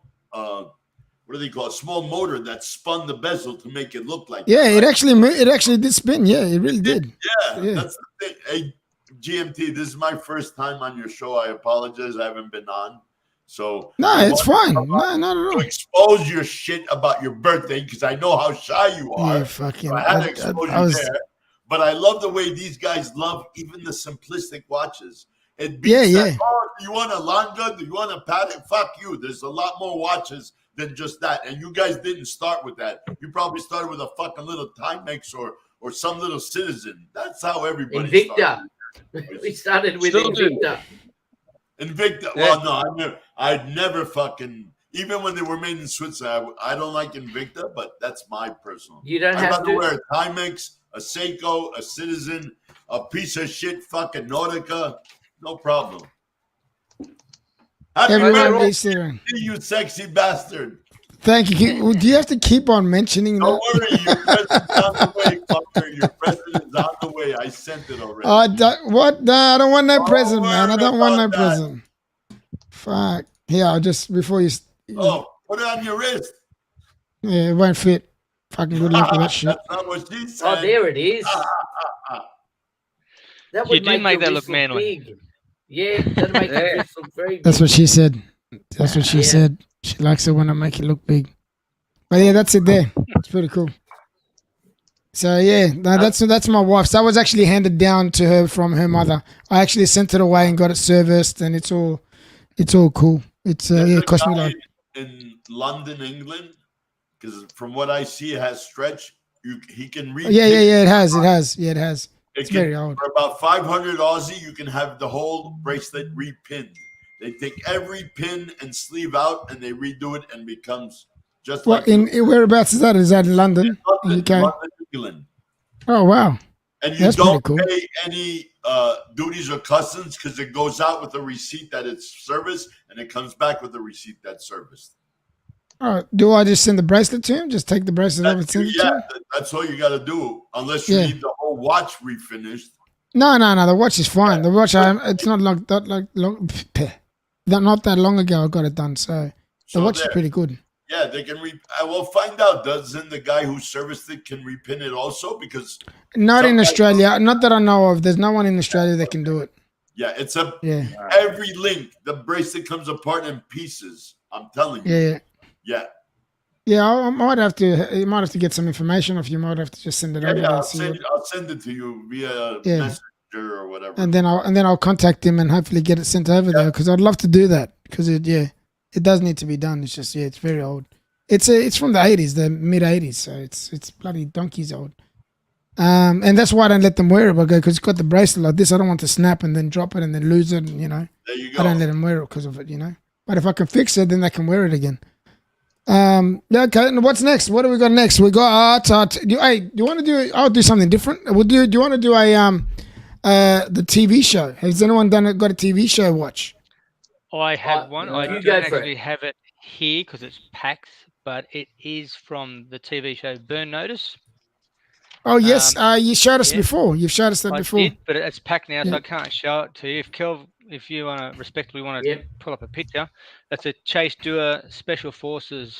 what do they call it? A small motor that spun the bezel to make it look like. Yeah, that, right? it actually did spin. Yeah, it really did. Yeah, that's the thing. Hey, GMT, this is my first time on your show. I apologize. I haven't been on. So No, it's fine. No, not at to all. expose your shit about your birthday because I know how shy you are. Yeah, fucking. So I had to expose you there. But I love the way these guys love even the simplistic watches. It beats that, oh, do you want a Lange? Do you want a Patek? Fuck you. There's a lot more watches than just that. And you guys didn't start with that. You probably started with a fucking little Timex or some little Citizen. That's how everybody Invicta. We started with Still do. Invicta. Invicta. Yeah. Well, no, I'd never fucking, even when they were made in Switzerland, I don't like Invicta, but that's my personal. You don't I'd have rather to. wear a Timex, a Seiko, a Citizen, a piece of shit fucking Nautica. No problem. Happy Everyone birthday, be serious. you sexy bastard. Thank you. Do you have to keep on mentioning Don't that? worry, your present's on the way, fucker. Your present is on the way. I sent it already. What? No, I don't want no Don't present, man. I worry don't want no about that. present. Fuck. Here, I'll just before you. Oh, put it on your wrist. Yeah, it won't fit. Fucking good luck with that shit. That's not what she said. Oh, there it is. That would You do make the that look wrist manly. big. Yeah, that'd make the wrist look very big. That's what she said. That's what she Yeah. said. She likes it when I make it look big. But yeah, that's it there. It's pretty cool. So yeah, no, that's my wife's. That was actually handed down to her from her mother. I actually sent it away and got it serviced, and it's all cool. It's it cost me like in London, England, because from what I see, it has stretch. He can read. yeah. It has. Yeah, it has. It's can, very old. For about 500 Aussie, you can have the whole bracelet repinned. They take every pin and sleeve out, and they redo it, and becomes just What like in whereabouts is that? Is that in London? London, UK? London, England. Oh wow. And you That's don't pretty cool. pay any duties or customs because it goes out with a receipt that it's serviced, and it comes back with a receipt that's serviced. Oh, do I just send the bracelet to him? Just take the bracelet over and send it to him? That's all you got to do, unless you Yeah. need the whole watch refinished. No. The watch is fine. The watch, it's not not that long ago I got it done. So the watch is pretty good. Yeah, they can. I will find out. Doesn't the guy who serviced it can repin it also? Because Not in sometimes- Australia. Not that I know of. There's no one in Australia that can do it. Yeah, it's Yeah. every link. The bracelet comes apart in pieces. I'm telling you. Yeah. Yeah. I might have to. You might have to get some information, or if you might have to just send it over. Yeah, and I'll see send, what- I'll send it to you via Yeah. messenger or whatever. and then I'll contact him and hopefully get it sent over there because I'd love to do that because it does need to be done. It's just it's very old. It's from the 80s, the mid 80s, so it's bloody donkey's old. And that's why I don't let them wear it because it's got the bracelet like this. I don't want to snap and then drop it and then lose it. And, There you go. I don't let them wear it because of it. But if I can fix it, then they can wear it again. Yeah, okay. And what's next? What do we got next? We got do you want to do? I'll do something different. Do you want to do the TV show? Has anyone got a TV show watch? I have one. I you don't go for it. actually have it here because it's PAX, but it is from the TV show Burn Notice. Oh yes, you showed us yeah. before. You've showed us that I before. did, but it's packed now, so Yeah. I can't show it to you. If you want to respectfully want to Yep. pull up a picture, that's a Chase Dua Special Forces.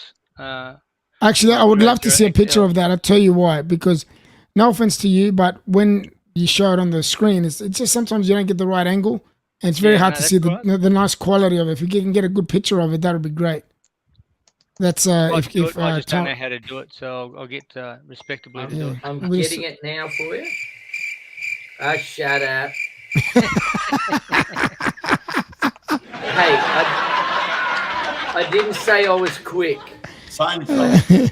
Actually, I would love to see a picture XL. of that. I'll tell you why. Because, no offense to you, but when you show it on the screen, it's just sometimes you don't get the right angle, and it's very Yeah, hard no, to see that's the nice quality of it. If you can get a good picture of it, that would be great. That's I if just don't Tom- know how to do it, so I'll get respectably to do yeah. it. I'm We'll getting it now for you. Shut up. Hey, I didn't say I was quick. Seinfeld.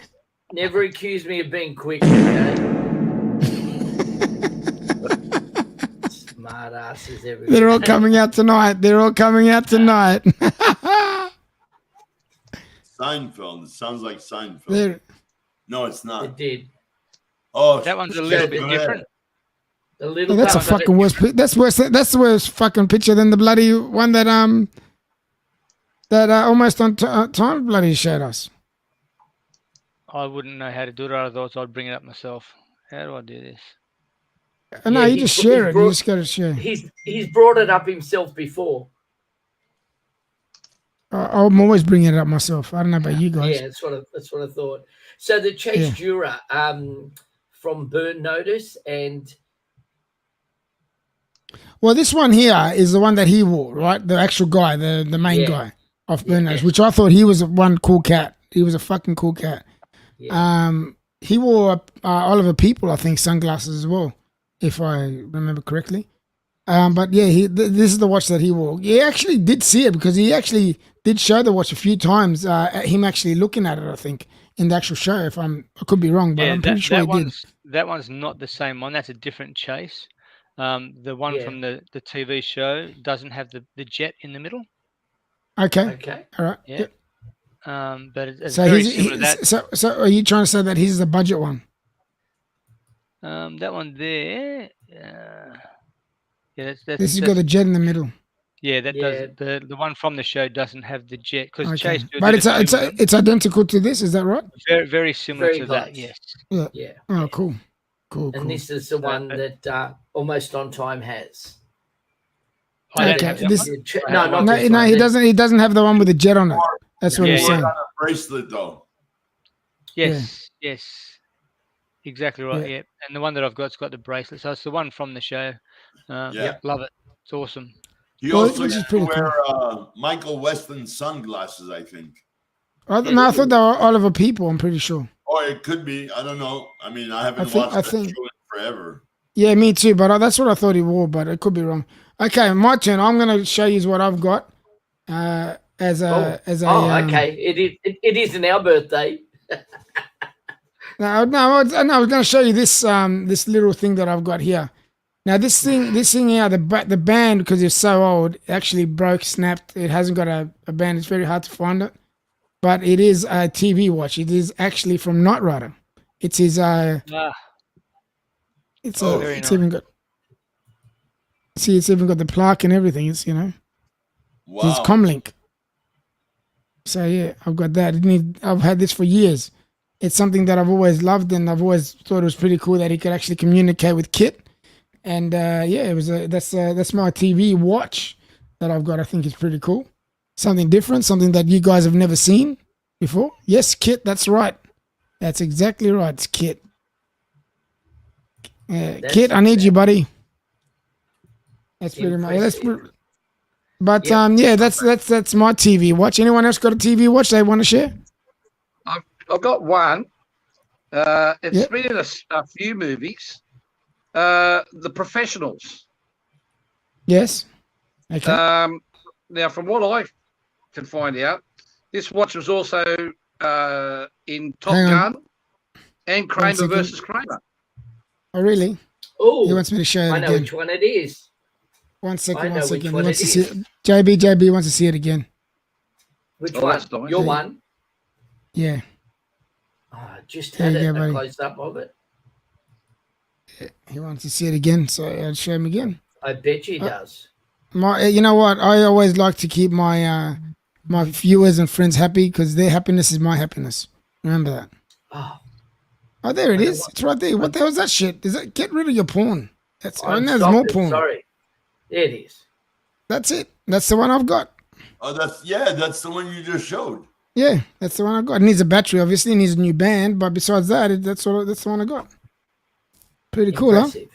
Never accuse me of being quick, okay? Smart asses everywhere. They're all coming out tonight. Seinfeld. It sounds like Seinfeld. They're- No, it's It not. did. Oh, That one's a shit, little bit go ahead. different. The little that's a part of fucking it- worse. That's worse. That's the worst fucking picture than the bloody one that almost on time bloody showed us. I wouldn't know how to do it, otherwise I'd bring it up myself. How do I do this? No, Yeah, you he's- just share he's it. brought- You just got to share. He's brought it up himself before. I'm always bringing it up myself. I don't know about you guys. Yeah, that's what I thought. So the Chase Yeah. Jura from Burn Notice, and Well, this one here is the one that he wore, right? The actual guy, the main Yeah. guy of Burn Notice, Yeah. which I thought he was one cool cat. He was a fucking cool cat. yeah, He wore Oliver People, I think, sunglasses as well, if I remember correctly. But yeah, this is the watch that he wore. He actually did see it because he actually did show the watch a few times. Him actually looking at it, I think, in the actual show. I could be wrong, but I'm pretty sure he did. That one's not the same one. That's a different Chase. The one Yeah. from the TV show doesn't have the jet in the middle. Okay, okay. all right. Yeah. But it's So very similar to that. So are you trying to say that he's the budget one? That one there. Yeah, This has got the jet in the middle. Yeah, that Yeah. does the one from the show doesn't have the jet because Okay, Chase. but it's identical to this. Is that right? very similar Very to that. close. Yes. Yeah. Oh, cool. And this is the one that Almost On Time has. I don't Okay, have that this- one. No, not No, this no, one. he doesn't. He doesn't have the one with the jet on it. That's what Yeah, I'm yeah. saying. On a bracelet though. Yes. Exactly right. Yeah. Yeah. And the one that I've got's got the bracelet. So it's the one from the show. Yeah. Love it. It's awesome. He Well, also which is used to pretty wear Michael Weston sunglasses, I think. No, I thought they were Oliver People. I'm pretty sure. Or it could be. I don't know. I mean, I haven't think- watched I that think- show in forever. Yeah, me too. But that's what I thought he wore. But it could be wrong. Okay, my turn. I'm gonna show you what I've got. As a okay. It is in our birthday. No, I was going to show you this this little thing that I've got here. Now this thing here, the band, because it's so old, actually broke, snapped. It hasn't got a band. It's very hard to find it, but it is a TV watch. It is actually from Knight Rider. It's his. Ah, It's very it's nice. even got. See, it's even got the plaque and everything. It's It's Wow. Comlink. So yeah, I've got that. I've had this for years. It's something that I've always loved, and I've always thought it was pretty cool that he could actually communicate with Kit. And yeah, it was that's my TV watch that I've got. I think it's pretty cool. Something different, something that you guys have never seen before. Yes, Kit, that's right. That's exactly right. It's Kit. Kit, I need you, buddy. That's pretty much. But yeah, that's my TV watch. Anyone else got a TV watch they want to share? I've got one. It's Yep. been in a few movies. The Professionals. Yes. Okay. Now, from what I can find out, this watch was also in Top Hang on. Gun and Kramer second. versus Kramer. Oh, really? Oh, He wants me to show it I know again. which one it is. 1 I second. know 1 which second. He one wants it to see is. it. JB wants to see it again. Which Oh, one? that's nice. Your Yeah. one? Yeah. I just There had you it go, a buddy. close up of it. He wants to see it again, so I'll show him again. I bet you he does. You know what? I always like to keep my my viewers and friends happy because their happiness is my happiness. Remember that. Oh, Oh, there it I know is. what- It's right there. What the hell is that shit? Is it? Get rid of your porn. That's. I I'm know there's more stopped it, porn. Sorry. There it is. That's it. That's the one I've got. Oh, that's the one you just showed. Yeah, that's the one I got. It needs a battery, obviously. It needs a new band, but besides that, that's the one I got. Pretty cool, huh? Impressive.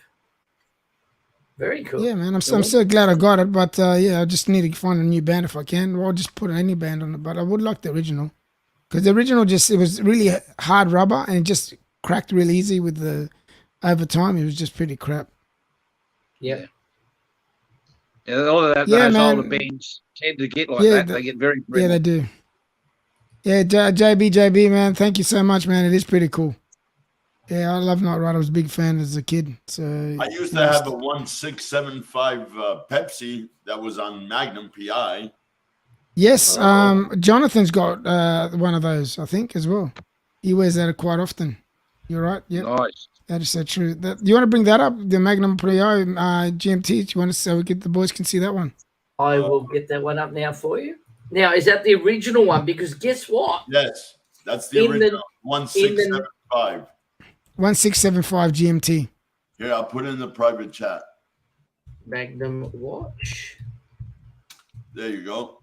Very cool. Yeah, man. I'm so glad I got it, but yeah, I just need to find a new band if I can, or I'll just put any band on it. But I would like the original, because the original it was really hard rubber and it just cracked real easy with the over time. It was just pretty crap. Yeah. Yeah, a lot of that, Yeah, those man. older bands tend to get like Yeah, that. They get very Yeah, they do. Yeah, JB, man. Thank you so much, man. It is pretty cool. Yeah, I love Knight Rider. I was a big fan as a kid. So I used to have a 1675 Pepsi that was on Magnum PI. yes, Jonathan's got one of those, I think, as well. He wears that quite often. You're right. Yeah, nice. that is so true. You want to bring that up? The Magnum Pro GMT. Do you want to so the boys can see that one? I will get that one up now for you. Now, is that the original one? Because guess what? Yes, that's the In the- original 1675. 1675 GMT. Here, I'll put it in the private chat. Magnum watch. There you go.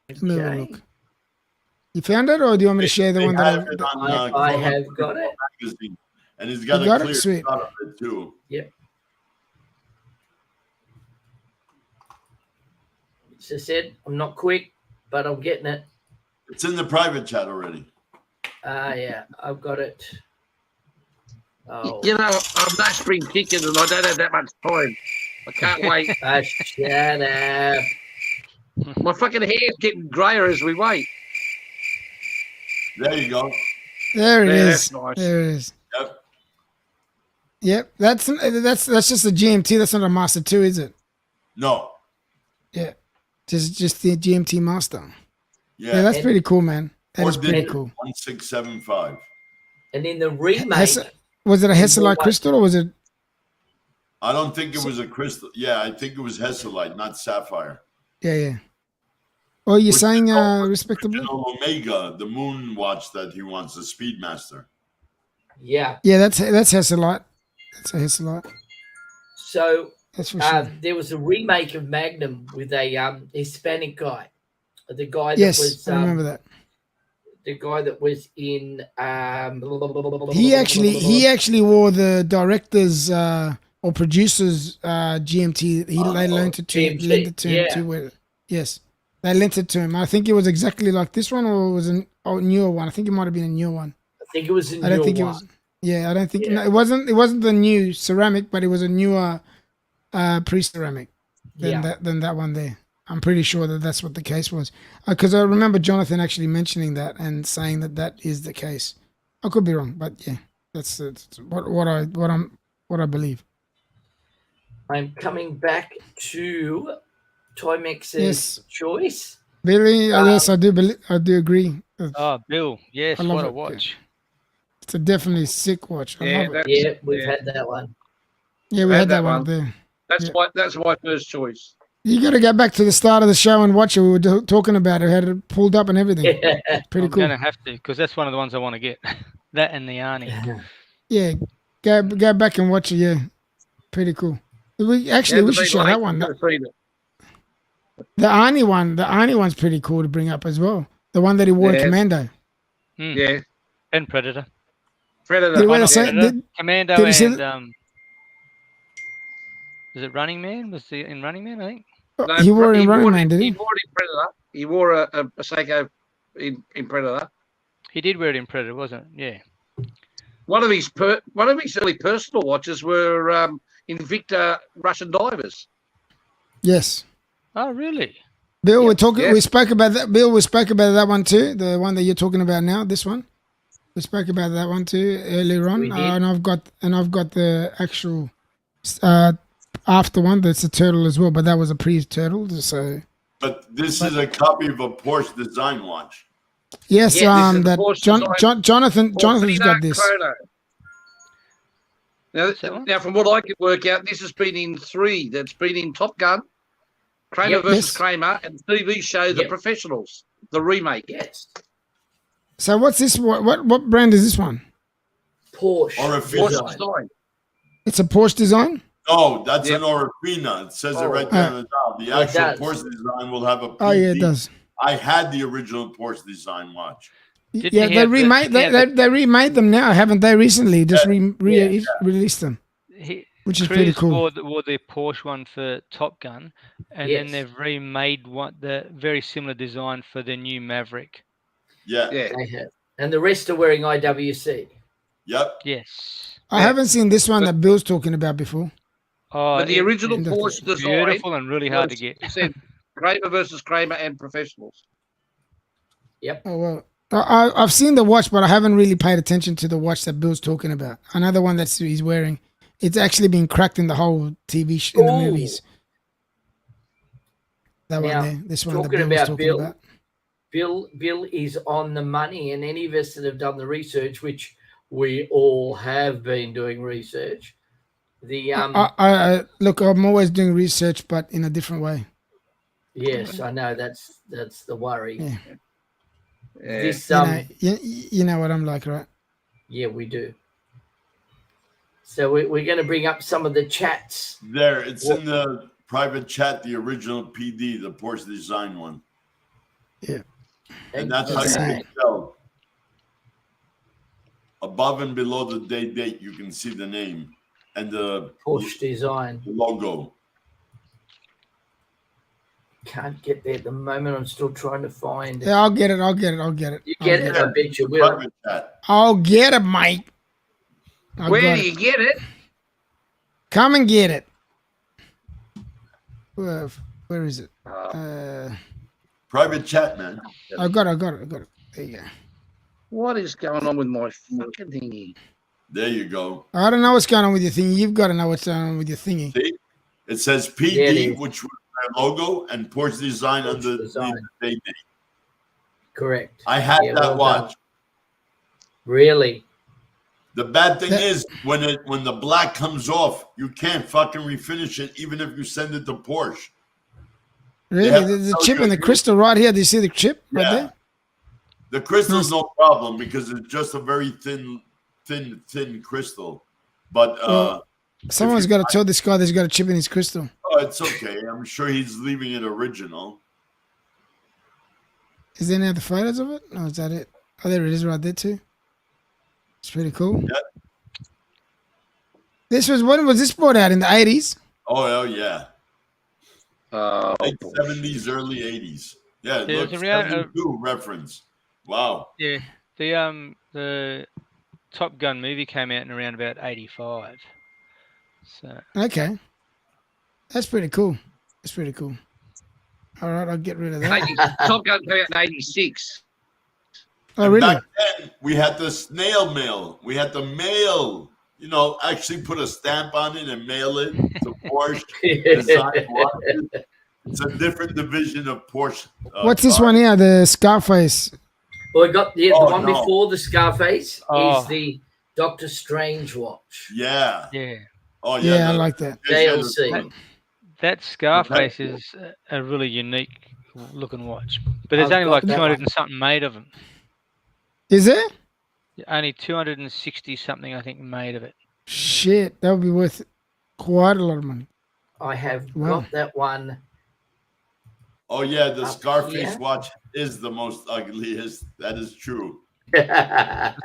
Let me have a Okay. look. You found it, or do you want me to share the They one that have it on, I Chrome have got it. magazine, and it's got You a got it? clear Sweet. shot of it too. As I said, I'm not quick, but I'm getting it. It's in the private chat already. Yeah, I've got it. Oh, You know, I'm no spring chicken and I don't have that much time. I can't wait. shut up. My fucking hair's getting greyer as we wait. There you go. There it Yeah, is. that's nice. There it is. Yep. Yep, that's just a GMT. That's not a Master 2, is it? No. Yeah, just the GMT Master. Yeah. Yeah, that's And- pretty cool, man. That Or is pretty digit, cool. 1675. And in the remake, Was it a More Hesselite like- crystal, or was it? I don't think it was a crystal. Yeah, I think it was Hesselite, not sapphire. Yeah, yeah. Oh, you're Which saying is also respectably? original Omega, the moon watch that he wants, the Speedmaster. yeah. Yeah, that's Hesselite. That's a Hesselite. So That's for sure. there was a remake of Magnum with a Hispanic guy, the guy that Yes, was I remember that. the guy that was in He actually wore the director's or producer's GMT. They lent it to GMT, lent it to him yeah. to wear. Yes, they lent it to him. I think it was exactly like this one, or it was a newer one. I think it might have been a newer one. I think it was a I don't new think it one. was. Yeah, I don't think Yeah. no, it wasn't. It wasn't the new ceramic, but it was a newer pre-ceramic than that one there. I'm pretty sure that that's what the case was, because I remember Jonathan actually mentioning that and saying that that is the case. I could be wrong, but yeah, that's what I believe. I'm coming back to Timex's Yes. choice. Billy, yes, I do agree. Oh, Bill, yes, I love what a it, yeah. watch. It's a definitely sick watch. I Yeah, love it. that's, Yeah, we've had that one. Yeah, we had had that that one one. there. Yeah. that's my first choice. You got to go back to the start of the show and watch it. We were talking about it. Had it pulled up and everything. Pretty I'm cool. going to have to, because that's one of the ones I want to get. That and the Arnie. Yeah, go back and watch it. Yeah, pretty cool. We should show that one. The Arnie one's pretty cool to bring up as well. The one that he wore in Yeah. Commando. Mm. Yeah, And Predator. Predator. Did he wear the Final same? Predator. Commando did he see and is it Running Man? Was he in Running Man, I think? No, he wore it in Running wore Man, did He he? wore it in Predator. He wore a Seiko in Predator. He did wear it in Predator, wasn't it? Yeah. One of his early personal watches were Invicta Russian divers. Yes. Oh, really? Bill, Yes, yes. we spoke about that. Bill, we spoke about that one too. The one that you're talking about now, this one. We spoke about that one too earlier on. We did. And I've got the actual after one that's a turtle as well, but that was a pre-turtle. So But this is a copy of a Porsche design watch. yes, Yeah, this is the that Porsche design. Jonathan's Porfino got this. Chrono. Is that one? Now, from what I could work out, this has been in 3. That's been in Top Gun, Kramer Yep. versus Yes. Kramer, and the TV show The Yep. Professionals, the remake. Yes. So what's this? What brand is this one? Porsche. Or a Porsche design. design. It's a Porsche design. No, that's Yep. an Orifina. It says it Oh. right there on the top. The It actual does. Porsche design will have a PD. Oh yeah, it does. I had the original Porsche design watch. Didn't Yeah, he they have the- remade didn't he have they remade them now, haven't they? Recently, just Yeah. released them, He, which is pretty Cruise cool. wore the Porsche one for Top Gun, and then Yes. they've remade the very similar design for the new Maverick. Yeah. Yeah. They have. And the rest are wearing IWC. Yep. Yes. I haven't seen this one that Bill's talking about before. Oh, But the it- original it's Porsche design beautiful and really hard to was- get. it said Kramer versus Kramer and Professionals. Oh well, I've seen the watch, but I haven't really paid attention to the watch that Bill's talking about. Another one that he's wearing. It's actually been cracked in the whole TV in the Ooh. movies. That Now, one there. This one that talking Bill was about talking Bill, about. Bill is on the money, and any of us that have done the research, which we all have been doing research, the I look. I'm always doing research, but in a different way. yes, I know that's the worry. Yeah. Yeah. This You know what I'm like, right? yeah, we do. So we're going to bring up some of the chats. There. It's in the private chat, the original PD, the Porsche design one. And that's how you can tell. Above and below the date, you can see the name and the Porsche design. logo. Can't get there at the moment. I'm still trying to find. Yeah, I'll get it. You get it? I bet you will. Private chat. I'll get it, mate. I Where got do it. you get it? Come and get it. Where is it? Private chat, man. I got it. There you go. What is going on with my fucking thingy? There you go. I don't know what's going on with your thingy. You've got to know what's going on with your thingy. See? It says Yeah, PD, it is. which was their logo, and Porsche Design Porsche under Design. the date. Correct. I had Yeah, that well watch. done. Really? The bad thing That- is when the black comes off, you can't fucking refinish it, even if you send it to Porsche. Really? Yeah. The chip and the crystal right here. Do you see the chip right Yeah. there? The crystal's Nice. no problem because it's just a very thin crystal. But Well- Someone's got to tell this guy there's got a chip in his crystal. it's okay. I'm sure he's leaving it original. Is there any other photos of it? No, is that it? Oh, there it is right there too. It's pretty cool. Yeah. When was this brought out? In the 80s? Oh hell yeah. Oh, Late 70s, early 80s. Yeah, Yeah, look, it's around, 72 reference. Wow. Yeah, the Top Gun movie came out in around about 85. So Okay. That's pretty cool. That's pretty cool. All right, I'll get rid of that. 80, Top Gun came out in 86. Oh, And really? back then, we had the snail mail. We had to mail, actually put a stamp on it and mail it to Porsche. Design watches. It's a different division of Porsche. What's this cars. one here? The Scarface. Well, we got the Oh, one no. before the Scarface Oh. is the Doctor Strange watch. Yeah. yeah, Oh, yeah. Yeah, I like that. DLC. that Scarface is a really unique looking watch. But there's I've only got like that 200 one. and something made of them. Is there? Only 260 something, I think, made of it. Shit, that would be worth quite a lot of money. I have Wow. got that one. Oh, yeah. The Up Scarface here. watch is the most ugliest. That is true.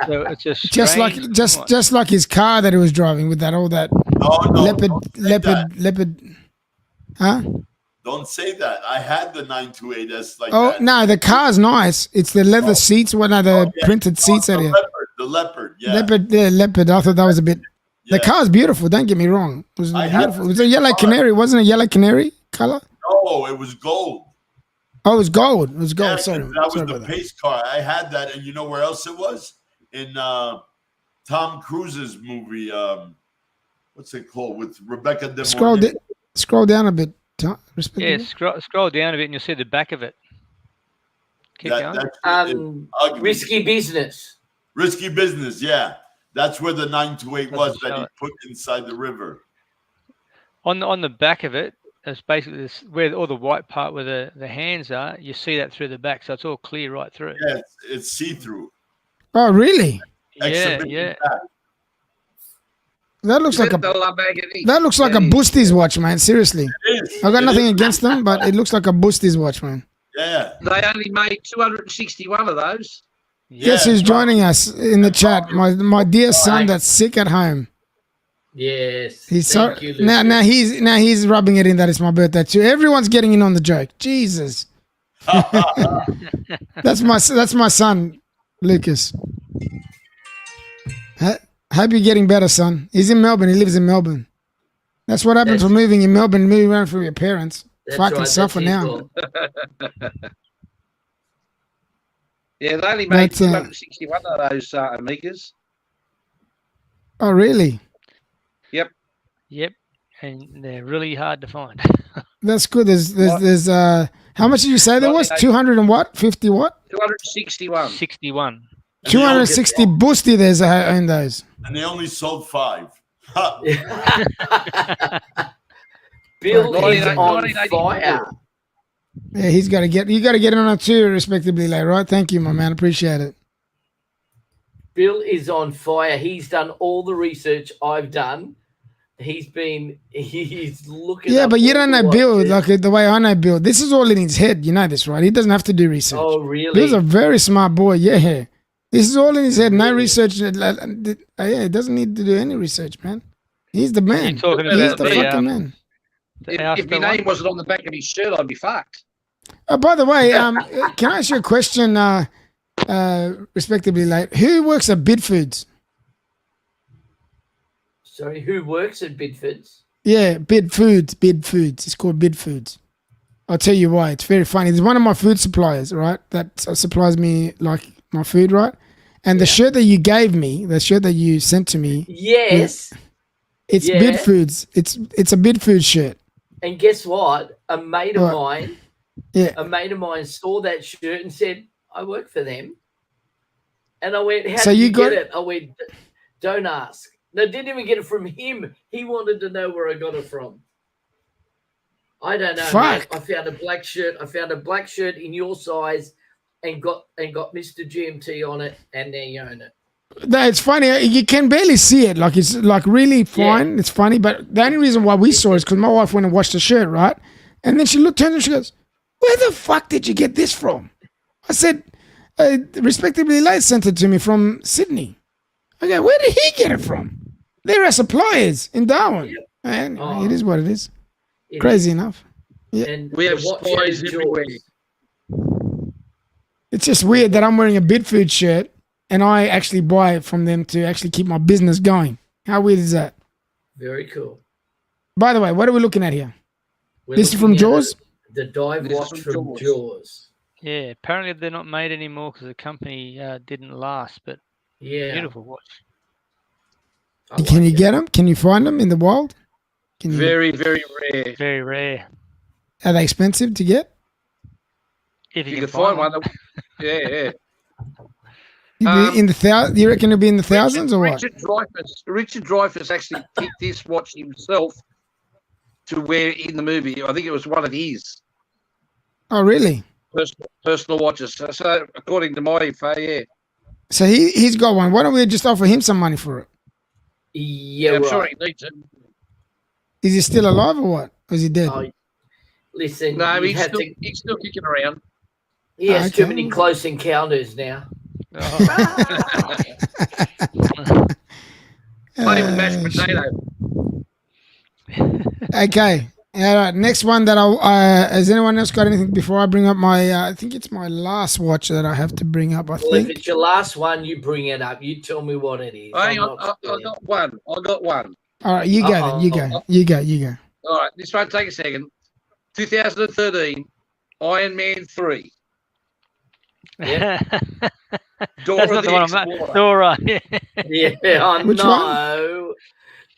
So it's a Just like strange just watch. just like his car that he was driving with that all that No, leopard don't say that. leopard. Huh? Don't say that. I had the 928S like Oh that. no, the car's nice. It's the leather Oh. seats. What are the Oh, yeah. printed seats the out here? leopard, yeah. Leopard. I thought that was a bit. yeah. The car's beautiful. Don't get me wrong. It was I had beautiful. It was a yellow canary. Wasn't it a yellow canary color? No, it was gold. Oh, it was gold. It was Yeah, gold. 'cause Sorry. that was Sorry the about that. pace car. I had that, and you know where else it was? In Tom Cruise's movie. What's it called? With Rebecca De Scroll Mornay. scroll down a bit. Yeah, Respectable. scroll down a bit and you'll see the back of it. Keep going. That's ugly. Risky business. Risky business, yeah. That's where the 928 was Doesn't that show he it. put inside the river. On the back of it, it's basically where all the white part where the hands are. You see that through the back, so it's all clear right through. Yeah, it's see-through. Oh, really? Yeah, Exhibition yeah. back. That looks like a That that looks like a Boosties watch, man. Seriously, It is. I got It nothing is. against them, but it looks like a Boosties watch, man. Yeah. They only made 261 of those. Guess Yeah, who's right. joining us in the chat? My dear son that's sick at home. Yes. He's Thank so you, now Lucas. he's rubbing it in that it's my birthday too. Everyone's getting in on the joke. Jesus, that's my son, Lucas. Hope you're getting better, son. He's in Melbourne. He lives in Melbourne. That's what happens That's- for moving in Melbourne, moving around from your parents. That's Fucking right, suffer that's his now. fault. Yeah, they only made That's, 261 of those Amigas. Oh, really? Yep, and they're really hard to find. That's good. There's how much did you say there was? 200 and what? 50 what? 261. 61. And they only- 260 boosty there's in those. And they only sold 5. Ha. Bill is on 1984. fire. Yeah, you got to get it on a two respectively later, right? Thank you, my man. Appreciate it. Bill is on fire. He's done all the research I've done he's looking. Yeah, up but you all don't the know Bill watches. like the way I know Bill. This is all in his head. You know this, right? He doesn't have to do research. Oh, really? Bill's a very smart boy. Yeah. This is all in his head. No Really? research. Yeah, he doesn't need to do any research, man. He's the man. You're talking He's about the the, fucking man. the If Aston my one? name wasn't on the back of his shirt, I'd be fucked. Oh, by the way, can I ask you a question, respectively, like, who works at Bidfoods? Sorry, who works at Bidford's? Yeah, Bidfoods. It's called Bidfoods. I'll tell you why. It's very funny. There's one of my food suppliers, right, that supplies me, like, my food, right? And the shirt that you gave me, the shirt that you sent to me, Yes. it's Yeah. Bidfoods. It's a Bidfoods shirt. And guess what? A mate of What? mine, Yeah. saw that shirt and said, "I work for them." And I went, "How So did you you got- get it?" I went, "Don't ask." No, didn't even get it from him. He wanted to know where I got it from. I don't know. Fuck. Mate. I found a black shirt. I found a black shirt in your size, and got Mr. GMT on it, and there you own it. No, it's funny. You can barely see it. Like, it's like really fine. It's funny. But the only reason why we saw it is because my wife went and washed the shirt, right? And then she turns and she goes, "Where the fuck did you get this from?" I said, respectively, Lay sent it to me from Sydney. I go, "Where did he get it from?" They're our suppliers in Darwin. Yep. And Oh. it is what it is. It Crazy is. enough. Yeah. And We have the watch spies has everywhere. Jaws. It's just weird that I'm wearing a Bidfood shirt and I actually buy it from them to actually keep my business going. How weird is that? Very cool. By the way, what are we looking at here? We're This is looking from at Jaws? The dive This is watch from from Jaws. Jaws. Yeah, apparently they're not made anymore because the company didn't last, but Yeah. beautiful watch. I Can like you it. get them? Can you find them in the wild? Can you, Very, very rare. Very rare. are they expensive to get? If you, You can can find one. Yeah. In the you reckon it'll be in the thousands or what? Richard Dreyfuss actually picked this watch himself to wear in the movie. I think it was one of his Oh, really? personal watches. So according to my info, yeah. So he's got one. Why don't we just offer him some money for it? Yeah, I'm right. sure he needs it. Is he still alive or what? Or is he dead? Oh, listen, No, you he's had still, to, he's still kicking around. he has too okay. many close encounters now. Oh, Playing with mashed shit. potato. Okay. All right. Next one that has anyone else got anything before I bring up my? I think it's my last watch that I have to bring up. I Well, if think. it's your last one, you bring it up. You tell me what it is. Hang I'm on, not I scared. got one. I got one. All right. You go then. You go. You go. You go. All right, this won't take a second. 2013, Iron Man 3. Yeah. Dora That's not the the one I'm at. Explorer. Dora. Yeah. Yeah, I Which know.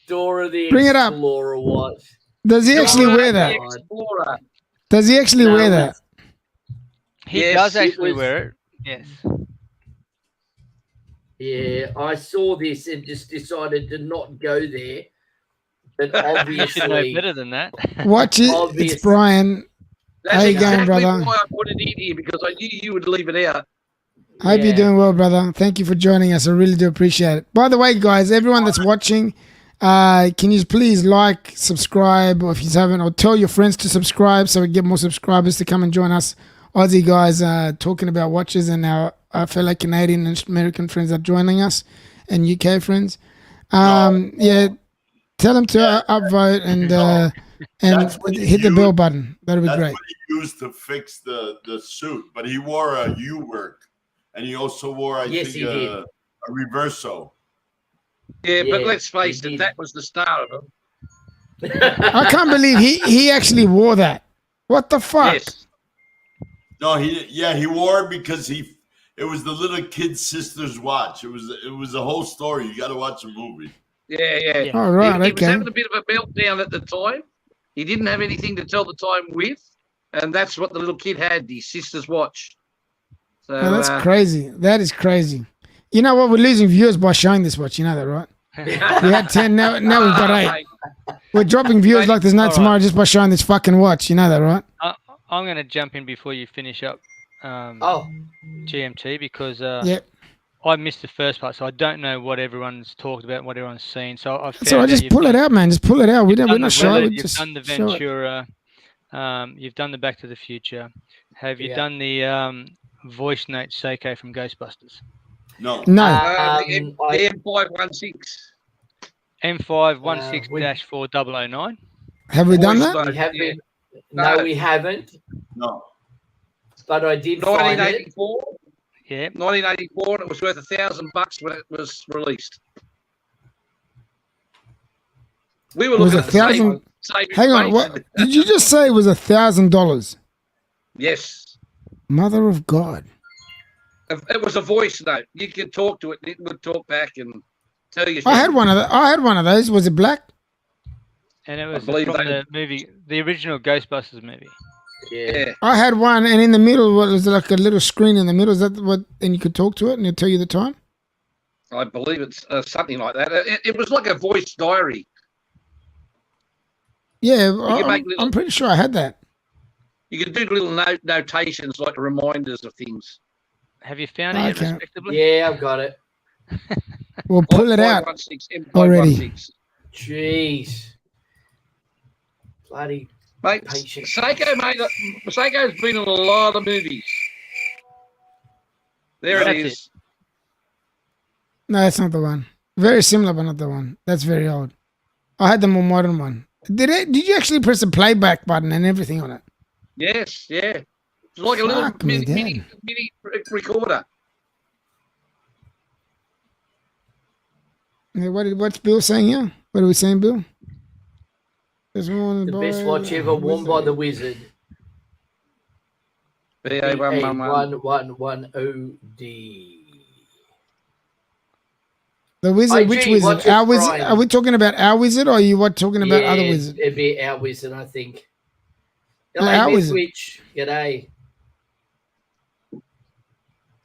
Dora the Bring it up. Explorer watch. Does he actually Dora wear the that? Explorer. Does he actually No, wear that? He Yes, does it actually was- wear it. Yes. Yeah, I saw this and just decided to not go there. But You should know obviously, better than that. Watch it. Obvious. It's Brian. That's How you going, exactly brother? why I put it in here, because I knew you would leave it out. Hope you're Yeah. doing well, brother. Thank you for joining us. I really do appreciate it. By the way, guys, everyone that's watching, can you please like, subscribe, or if you haven't, or tell your friends to subscribe so we get more subscribers to come and join us. Aussie guys talking about watches, and our fellow Canadian and American friends are joining us, and UK friends. Yeah, tell them to upvote and That's what he hit the bell used. button. That'll be That's great. what he used to fix the suit. But he wore a U-work, and he also wore, I Yes, think, he did. a Reverso. Yeah, but Yeah, let's face he it, did. that was the start of it. I can't believe he actually wore that. What the fuck? Yes. No, he wore it because it was the little kid's sister's watch. It was a whole story. You got to watch the movie. Yeah. Yeah. All right, He was okay. having a bit of a meltdown at the time. He didn't have anything to tell the time with, and that's what the little kid had, his sister's watch. So Oh, that's crazy. That is crazy. You know what? We're losing viewers by showing this watch. You know that, right? We had 10. Now we've got 8. mate, We're dropping viewers like there's no All right. tomorrow just by showing this fucking watch. You know that, right? I'm going to jump in before you finish up Oh, GMT because Yep. I missed the first part, so I don't know what everyone's talked about, and what everyone's seen. So I So I found just you've pull it done- out, man. Just pull it out. We're done not the shy. Relic, We you've just done the show it. Ventura. You've done the Back to the Future. Have you Yeah. done the voice note Seiko from Ghostbusters? No. No. The I- M516. M516-4009. Have we done Voice that? note, we have yeah. been. No, No. we haven't. No. But I did find it. 1984. Yeah. 1984, and it was worth $1,000 when it was released. We were It was looking at $1,000. Hang on. What did you just say? It was $1,000? Yes. Mother of God. It was a voice note. You could talk to it. It would talk back and tell you. I had one of those. Was it black? And it was believe from they- the movie, the original Ghostbusters movie. Yeah. Yeah. I had one, and in the middle was like a little screen in the middle. Is that what? And you could talk to it, and it'll tell you the time. I believe it's something like that. It was like a voice diary. Yeah, can make little- I'm pretty sure I had that. You could do little notations like reminders of things. Have you found it yet, Okay. respectively? Yeah, I've got it. Well, pull it out. M516. already. Jeez. Bloody. Mate, Patient. Seiko's been in a lot of movies. There That's it is. No, that's not the one. Very similar, but not the one. That's very old. I had the more modern one. Did you actually press the playback button and everything on it? Yes, yeah. It's like a little Fuck me, mini recorder. Yeah, what's Bill saying here? What are we saying, Bill? There's one The best watch ever worn by the Wizard. BA111. BA111OD. The wizard. IG, Which wizard? what's Our his wizard. prime? Are we talking about our wizard, or are you talking about other Yeah, wizard? It'd be our Wizard, I think. No, our Hello, Miss Wizard. Witch. G'day.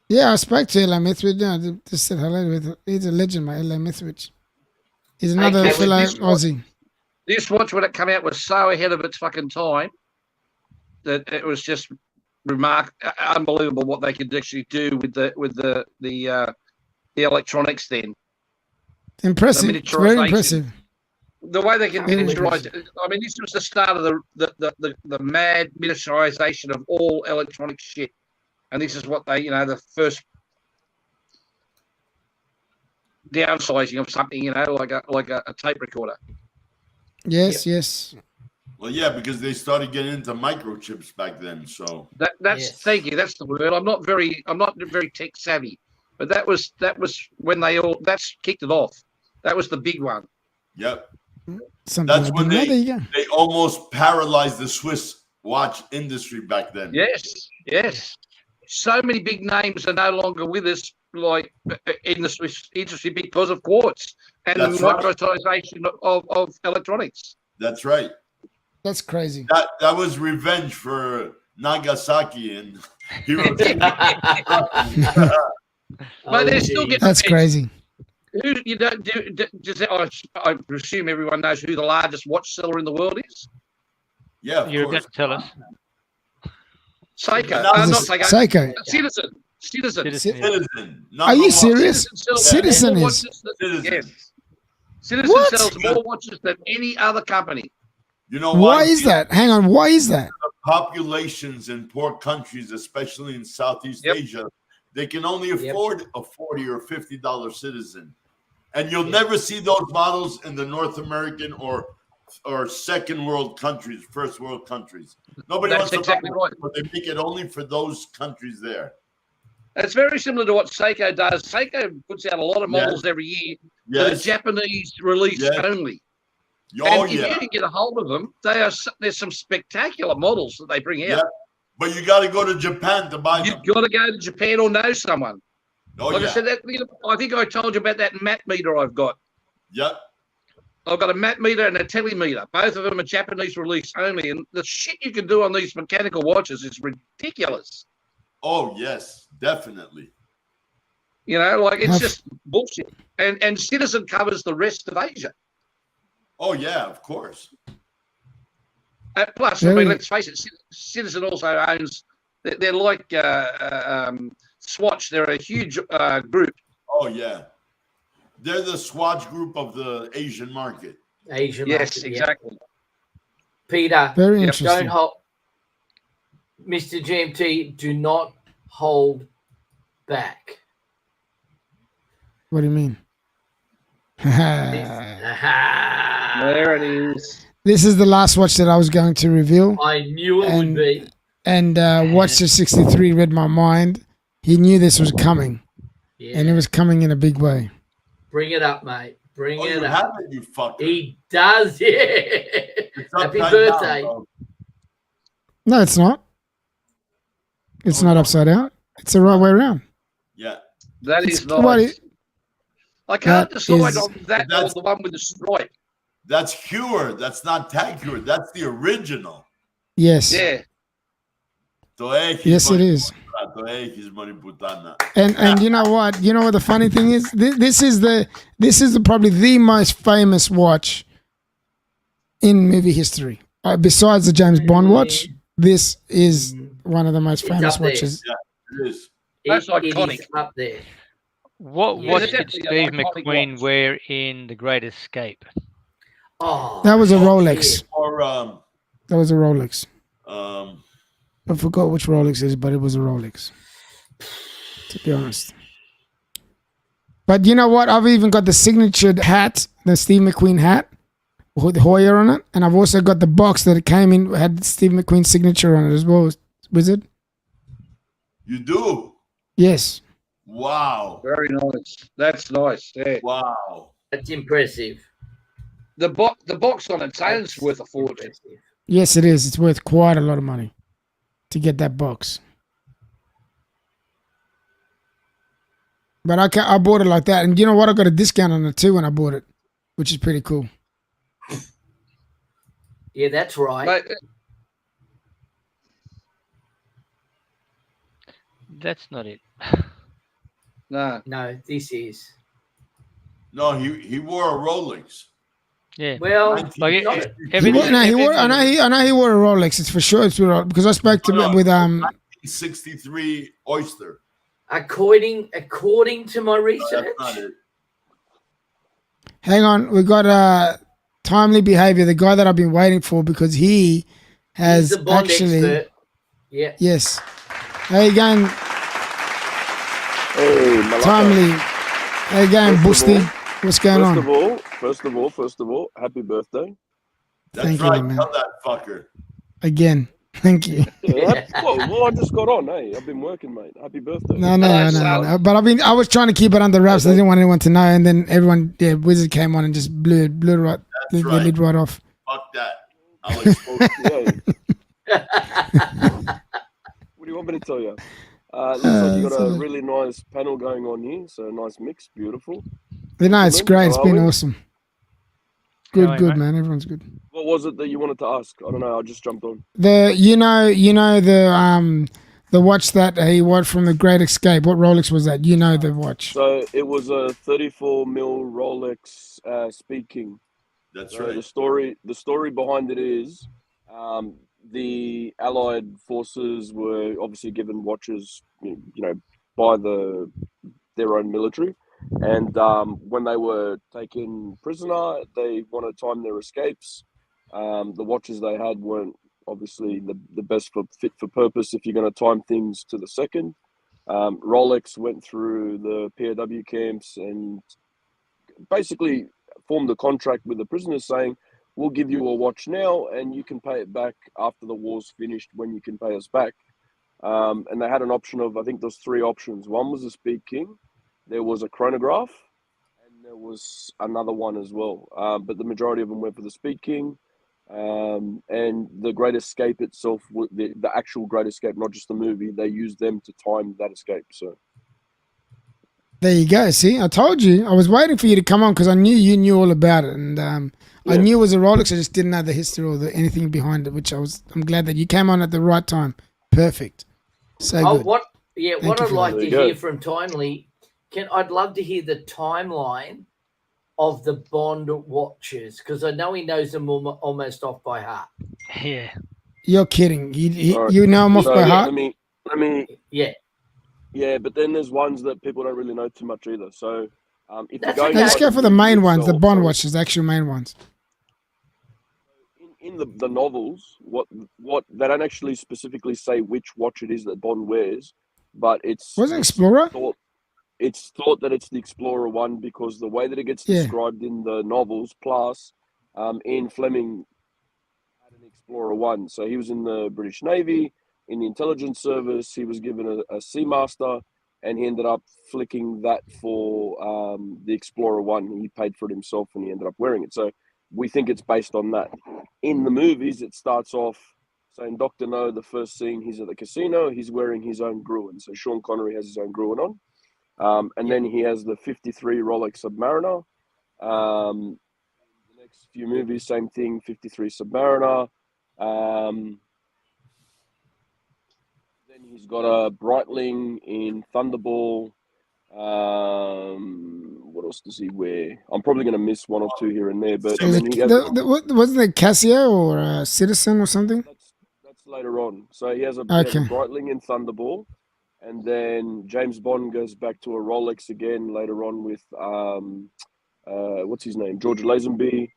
Yeah, I spoke to Ella Mithridge. No, just said hello with her. He's a legend, mate. Ella Mithridge. He's another Okay, fellow with this one- Aussie. This watch, when it came out, was so ahead of its fucking time that it was just unbelievable what they could actually do with the electronics then. Impressive. The It's very miniaturisation. impressive. The way they can Very miniaturize it. I mean, this was the start of the mad miniaturization of all electronic shit. And this is what they, the first downsizing of something, like a tape recorder. Yes, yes. Well, yeah, because they started getting into microchips back then. So That's Yes. Thank you. That's the word. I'm not very tech savvy, but that was when that's kicked it off. That was the big one. yep, Something That's I when didn't know. There you go. they almost paralyzed the Swiss watch industry back then. Yes. So many big names are no longer with us, like in the Swiss industry, because of quartz and That's the right. microtization of electronics. That's right. That's crazy. That was revenge for Nagasaki and Hiroshima. But they're still getting That's revenge. crazy. Who you don't do? I presume everyone knows who the largest watch seller in the world is. Yeah, of You're course. about to tell us. Seiko. That Not was Seiko. Psycho. Citizen. Citizen, yeah. Citizen. Are you serious? sells Citizen more is- watches than- Citizen. Yes. Citizen What? sells more watches than any other company. You know Why is that? Hang on. Why is that? Populations in poor countries, especially in Southeast Yep. Asia, they can only Yep. afford a $40 or $50 Citizen, and you'll never see those models in the North American or second world countries, first world countries. Nobody That's wants to exactly buy right. them, but they make it only for those countries there. It's very similar to what Seiko does. Seiko puts out a lot of models every year that are Yes. Japanese release Yes. only. Oh, and if yeah. you can get a hold of them, there's some spectacular models that they bring out. Yeah. But you got to go to Japan to buy them. You've got to go to Japan or know someone. Oh, Like yeah. I said, I think I told you about that matte meter I've got. Yep. I've got a matte meter and a telemeter. Both of them are Japanese release only. And the shit you can do on these mechanical watches is ridiculous. Oh, yes, definitely. It's Have- just bullshit. And Citizen covers the rest of Asia. Oh, yeah, of course. Plus, Very- let's face it, Citizen also owns. They're like Swatch. They're a huge group Oh yeah, they're the Swatch group of the Asian market. Asian Yes, market, yeah. exactly. Peter, Very Yep, interesting. don't hold. Mr. GMT, do not hold back. What do you mean? There it is. This is the last watch that I was going to reveal. I knew it would be. And Watcher 63 read my mind. He knew this was coming. Yeah. And it was coming in a big way. Bring it up, mate. Bring Oh, it you up. have it, you fucker. He does, yeah. It's Happy upside birthday. down, bro. No, it's not. It's not upside down. It's the right way around. Yeah. That It's is what nice. I can't that decide is- on that or That's- the one with the stripe. That's Heuer. That's not Tag Heuer. That's the original. Yes. Yeah. Yes, it is. And you know what? You know what the funny thing is? This is probably the most famous watch in movie history. Besides the James Bond watch, this is one of the most It's famous up there. watches. It is. That's It iconic. is up there. What Yeah, watch it's did definitely an Steve iconic McQueen watch. wear in The Great Escape? Oh, That was a Rolex. Or That was a Rolex. um, I forgot which Rolex it is, but it was a Rolex. To be honest. But you know what? I've even got the signature hat, the Steve McQueen hat, with Hoyer on it. And I've also got the box that it came in, had Steve McQueen's signature on it as well. Wizard? you do. Yes. Wow. Very nice. That's nice. Yeah. Wow. that's impressive. The box on its own is worth a fortune. Impressive. Yes, it is. It's worth quite a lot of money to get that box. But I bought it like that. And you know what? I got a discount on it too when I bought it, which is pretty cool. Yeah, that's right. Mate, That's not it. no. No, this is. No, he wore a Rolex. Yeah. Well, Like it, not- it- He everything- wore, no, he wore. I know he wore a Rolex. It's for sure. It's because I spoke to him with 63 Oyster. according to my No, research, that's not it. Hang on, we got Timely Behavior, the guy that I've been waiting for because he has he's the Bond actually. expert. Yeah. Yes. How you going, Hey, Malaka. Timely? How you going, First of Busty? all- What's going on? First of all, happy birthday. That's Thank you, right. man. Tell that fucker. Again. Thank you. Yeah, well, I just got on. Hey, I've been working, mate. Happy birthday. No. But I was trying to keep it under wraps. I didn't want anyone to know, and then everyone, Wizard came on and just blew the That's right. lid right off. Fuck that. I'll expose you. Yeah. What do you want me to tell you? Looks like you got a so- really nice panel going on here. So nice mix, beautiful. No, it's great. It's How been are we? awesome. Good, Going, good, mate. man. Everyone's good. What was it that you wanted to ask? I don't know. I just jumped on. You know the watch that he wore from the Great Escape. What Rolex was that? You know the watch. So it was a 34 mil Rolex Speed King. That's So right. the story behind it is, the Allied forces were obviously given watches, you know, by their own military, and when they were taken prisoner, they wanted to time their escapes. The watches they had weren't obviously the best fit for purpose if you're going to time things to the second. Rolex went through the POW camps and basically formed a contract with the prisoners saying, we'll give you a watch now and you can pay it back after the war's finished when you can pay us back. And they had an option of, I think there's 3 options. One was a Speed King, there was a chronograph, and there was another one as well. But the majority of them went for the Speed King. And the Great Escape itself, the actual Great Escape, not just the movie, they used them to time that escape. So There you go. See, I told you. I was waiting for you to come on because I knew you knew all about it, and I Yeah. knew it was a Rolex. I just didn't know the history or anything behind it. Which I'm glad that you came on at the right time. Perfect. So Oh, good. what you I'd for like that. to There you hear go. from Timely, I'd love to hear the timeline of the Bond watches because I know he knows them almost off by heart. Yeah. You're kidding. All right. You know him off So, by yeah, heart. let me Yeah. Yeah, but then there's ones that people don't really know too much either. So if That's you're going, okay. Let's by go for the movie main ones, the itself, Bond so watches, the actual main ones. in the novels, what they don't actually specifically say which watch it is that Bond wears, but Was it Explorer? thought that it's the Explorer one because the way that it gets Yeah. described in the novels, plus Ian Fleming had an Explorer one, so he was in the British Navy, in the intelligence service. He was given a Seamaster, and he ended up flicking that for the Explorer one. He paid for it himself, and he ended up wearing it. So we think it's based on that. In the movies, it starts off saying Dr. No, the first scene, he's at the casino, he's wearing his own Gruen. So Sean Connery has his own Gruen on. And then he has the 53 Rolex Submariner. The next few movies, same thing, 53 Submariner. Then he's got a Breitling in Thunderball. What else does he wear? I'm probably going to miss one or two here and there, but Was then it, he has, wasn't it Casio or Citizen or something? that's later on. So he has a Okay. Breitling in Thunderball, and then James Bond goes back to a Rolex again later on with what's his name, George Lazenby.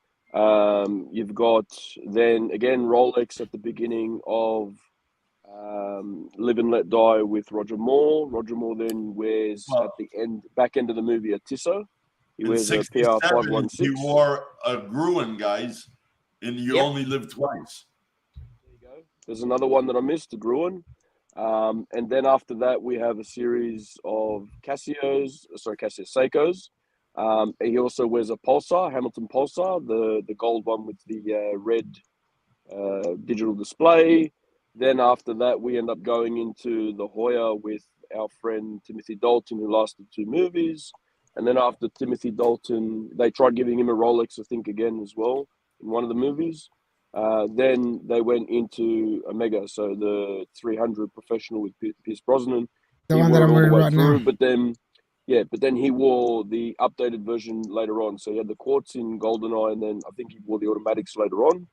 You've got then again Rolex at the beginning of Live and Let Die with Roger Moore. Roger Moore then wears at the back end of the movie a Tissot. He In wears a PR 67, 516. he wore a Gruen, guys, and You Yep. Only Live Twice. There you go. There's another one that I missed, the Gruen. And then after that, we have a series of Seikos. He also wears a Pulsar, Hamilton Pulsar, the gold one with the red digital display. Then after that, we end up going into the Hoya with our friend Timothy Dalton, who lasted 2 movies. And then after Timothy Dalton, they tried giving him a Rolex, I think, again as well in one of the movies. Then they went into Omega, so the 300 professional with Pierce Brosnan. The He one that wore it I'm all the wearing way right through, now. but then he wore the updated version later on. So he had the quartz in GoldenEye, and then I think he wore the automatics later on.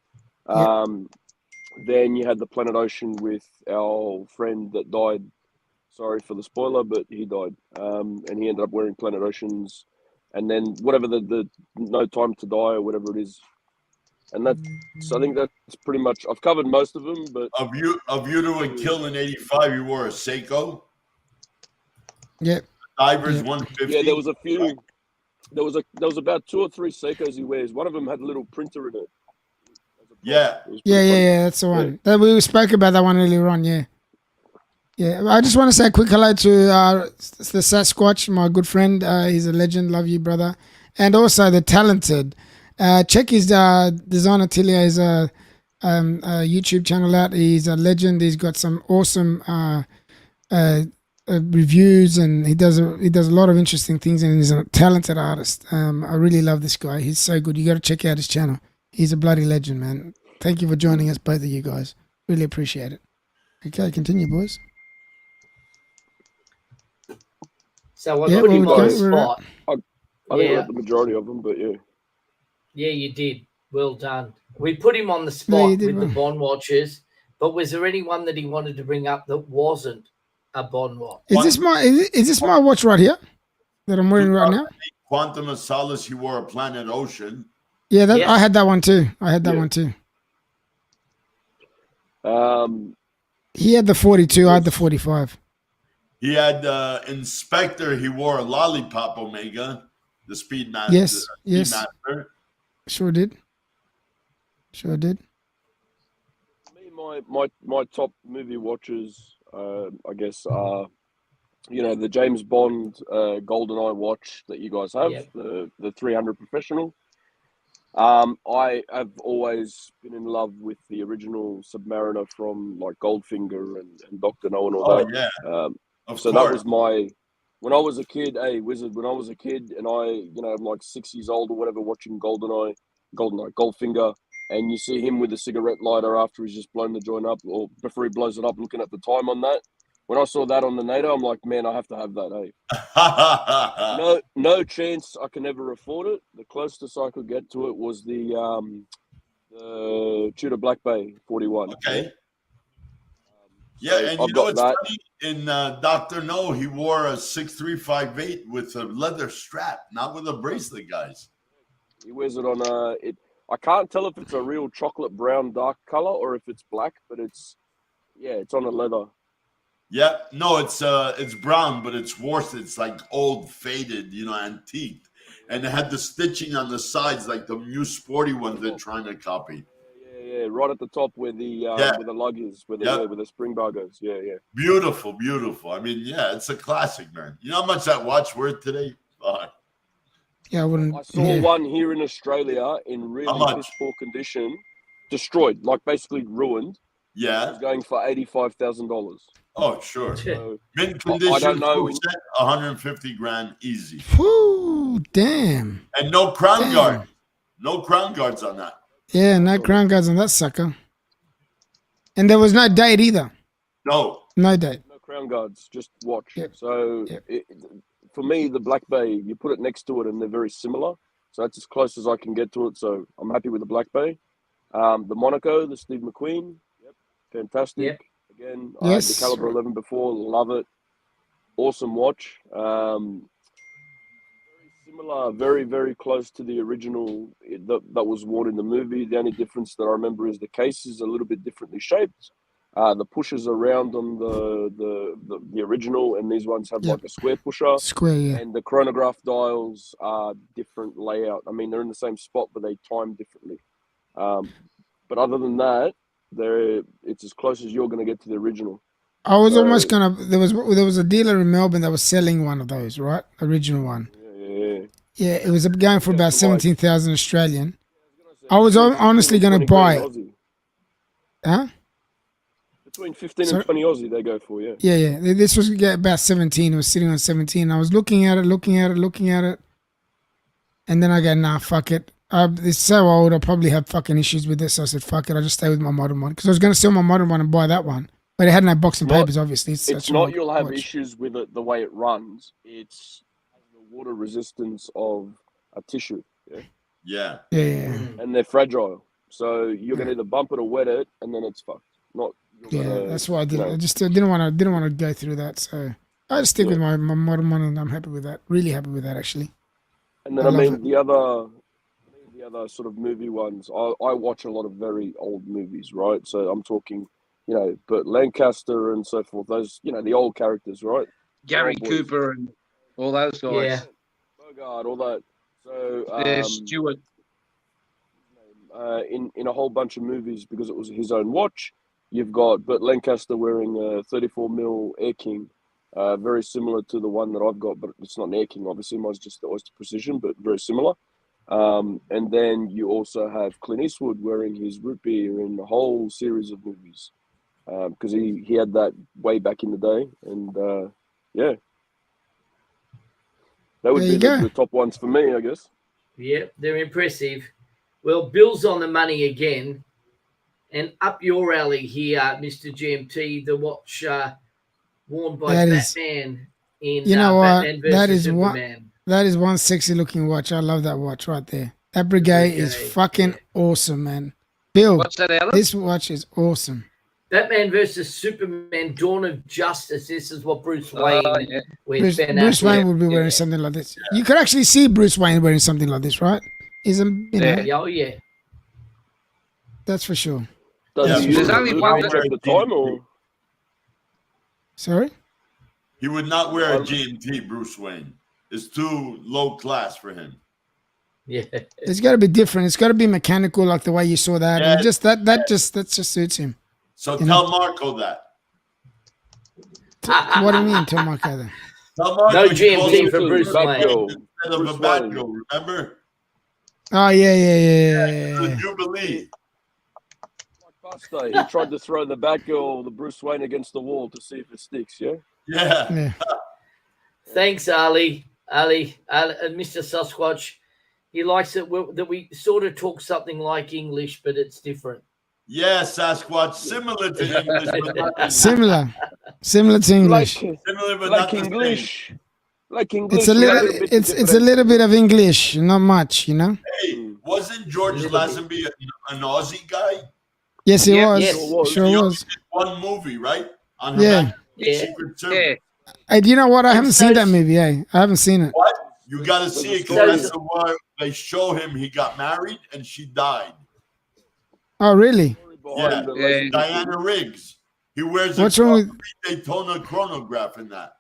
Then you had the Planet Ocean with our friend that died. Sorry for the spoiler, but he died. And he ended up wearing Planet Oceans. And then whatever the No Time to Die or whatever it is. And I think that's pretty much, I've covered most of them, but Of you to a kill in 85, you wore a Seiko. Yep. Divers Yeah. 150. yeah, there was a few. There was about 2 or 3 Seikos he wears. One of them had a little printer in it. Yeah. It was Yeah, pretty funny. that's the one. We spoke about that one earlier on, yeah. Yeah, I just want to say a quick hello to the Sasquatch, my good friend. He's a legend. Love you, brother. And also the Talented. Check his Design Atelier, his YouTube channel out. He's a legend. He's got some awesome reviews, and he does a lot of interesting things, and he's a talented artist. I really love this guy. He's so good. You got to check out his channel. He's a bloody legend, man. Thank you for joining us, both of you guys. Really appreciate it. Okay, continue, boys. So I Yeah, put him well, on the we're- spot. I think I Yeah. got the majority of them, but yeah. Yeah, you did. Well done. We put him on the Yeah, spot you did with the well. Bond watches, but was there anyone that he wanted to bring up that wasn't a Bond watch? Is this my watch right here that I'm wearing right now? Quantum of Solace, he wore a Planet Ocean. Yeah, Yes. I had that one too. Yeah. One too. Um, He had the 42. I had the 45. He had Inspector, he wore a Lollipop Omega, the Speedmaster. Yes, yes. Speedmaster. Sure did. me, my top movie watches, I guess, are the James Bond GoldenEye watch that you guys have, Yep. the 300 Professional. I have always been in love with the original Submariner from like Goldfinger and Dr. No and all Oh, that. yeah. Of So course. that was when I was a kid, Wizard, when I was a kid and I'm like 6 years old or whatever, watching Goldfinger, and you see him with a cigarette lighter after he's just blown the joint up or before he blows it up, looking at the time on that. When I saw that on the NATO, I'm like, man, I have to have that, No chance I can ever afford it. The closest I could get to it was the Tudor Black Bay 41. Okay. Yeah, So and I've you know got what's that. funny? In Dr. No, he wore a 6358 with a leather strap, not with a bracelet, guys. He wears it on it. I can't tell if it's a real chocolate brown dark color or if it's black, but it's on a leather. Yeah, no, it's brown, but it's worsted. It's like old, faded, antique. And it had the stitching on the sides, like the new sporty ones they're trying to copy. Yeah, right at the top where the where the lug is, where the spring bar goes. Yeah. Beautiful, beautiful. I mean, yeah, it's a classic, man. You know how much that watch worth today? Fuck. Yeah, I wouldn't. I saw one here in Australia in How really much? piss poor condition, destroyed, like basically ruined. It Yeah. was going for $85,000. Oh, sure. So Mint I condition, don't know. full set, 150 grand easy. Whew, damn. And no crown Damn. guard. No crown guards on that. Yeah, no crown guards on that sucker. And there was no date either. No. No date. No crown guards, just watch. Yep. So Yep. for me, the Black Bay, you put it next to it and they're very similar. So that's as close as I can get to it. So I'm happy with the Black Bay. The Monaco, the Steve McQueen, fantastic. Yep. Again, I had Yes. the Caliber 11 before, love it. Awesome watch. Very similar, very, very close to the original that was worn in the movie. The only difference that I remember is the case is a little bit differently shaped. The pushers are round on the original, and these ones have Yep. like a square pusher. Square, yeah. And the chronograph dials are different layout. I mean, they're in the same spot, but they time differently. But other than that, it's as close as you're going to get to the original. I was almost So- gonna. There was a dealer in Melbourne that was selling one of those, right? Original one. Yeah. Yeah, it was going for about Yeah, for like- 17,000 Australian. I was honestly Between gonna 15 buy and it. 20 Aussie. Huh? Between 15 Sorry? and 20 Aussie, they go for, yeah. Yeah. This was about 17. It was sitting on 17. I was looking at it. And then I go, nah, fuck it. It's so old. I'll probably have fucking issues with this. So I said, fuck it. I'll just stay with my modern one. Because I was going to sell my modern one and buy that one. But it had no boxing Not- papers, obviously. It's such an not old you'll have watch. issues with it the way it runs. It's the water resistance of a tissue, Yeah. Yeah. and they're fragile. So you're going to either bump it or wet it, and then it's fucked. Not you're Yeah, gonna, that's why I did you it. know, I just didn't want to go through that. So I just stick with my modern one, and I'm happy with that. Really happy with that, actually. And then I I love mean it. the other sort of movie ones. I watch a lot of very old movies, right? So I'm talking, Burt Lancaster and so forth. Those, the old characters, right? Gary boys. Cooper and all those guys. Yeah. Bogart, all that. So Yeah, Stewart. in a whole bunch of movies, because it was his own watch, you've got Burt Lancaster wearing a 34mm Air King, very similar to the one that I've got, but it's not an Air King, obviously. Mine's just the Oyster Precision, but very similar. And then you also have Clint Eastwood wearing his root beer in a whole series of movies, because he had that way back in the day. And yeah, that would There be you go. the top ones for me, I guess. Yep, they're impressive. Well, Bill's on the money again. And up your alley here, Mr. GMT, the watch worn by That is- Batman in You know what? Batman That versus is one- Superman. That is one sexy looking watch. I love that watch right there. That Brigade is Brigade, fucking yeah. awesome, man. Bill, What's that, Alan? this watch is awesome. Batman versus Superman, Dawn of Justice. This is what Bruce Wayne Yeah. wears. Bruce Ben Wayne Affleck. would be wearing Yeah. something like this. You could actually see Bruce Wayne wearing something like this, right? Yeah, oh, yeah. That's for sure. Does Yeah, he use there's it only at one the time, or Sorry? He would not wear a GMT, Bruce Wayne. It's too low class for him. Yeah. It's got to be different. It's got to be mechanical, like the way you saw that. Yeah. And just that just suits him. So You tell Marco that. What do you mean, Tom Marco? Tell Marco No he calls GMT it for Bruce Batgirl. Wayne. instead of Bruce a bad Wayne. girl, remember? Oh yeah. The Jubilee. Buster, he tried to throw the Batgirl, the Bruce Wayne, against the wall to see if it sticks. Yeah. Yeah. Yeah. Thanks, Ali, Mr. Sasquatch. He likes it that we sort of talk something like English, but it's different. Yeah, Sasquatch. Similar to English, but not the Similar to English. similar, but Like not the same. English. Like English. It's a little bit it's a different. little bit of English, not much, you know? Hey, wasn't George Lazenby an Aussie guy? Yes, it Yeah, was. yes. Sure He only was. did one movie, right? on her Yeah. back. Yeah. Secret Service. Yeah. Hey, do you know what? I And haven't seen that so- movie. I haven't seen it. What? You got to see it So- because that's the why they show him he got married and she died. Oh, really? Behind the Yeah. laser- Diana Riggs. He wears What's a wrong with? Daytona chronograph in that.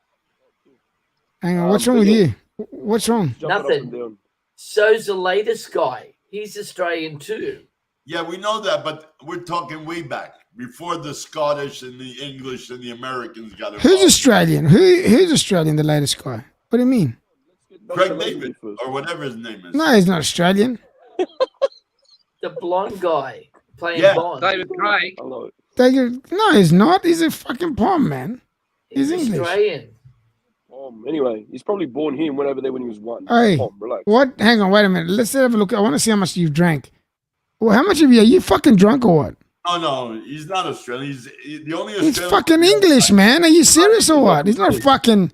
Hang on. What's wrong with you? What's wrong? jumping up Nothing. and down. So's the latest guy. He's Australian too. Yeah, we know that, but we're talking way back before the Scottish and the English and the Americans got involved. Who's Australian? Who's Australian? The latest guy. What do you mean? Let's get back Craig to Lazenby David first. or whatever his name is. No, he's not Australian. The blonde guy playing Yeah. Bond. David Craig. Hello. No, he's not. He's a fucking palm man. He's English. Australian. Anyway, he's probably born here and went over there when he was 1. Hey. Relax. What? Hang on. Wait a minute. Let's have a look. I want to see how much you've drank. Well, how much of you? Are you fucking drunk or what? Oh no, he's not Australian. He's the only Australian. He's fucking English, man. Are you serious or what? He's not fucking.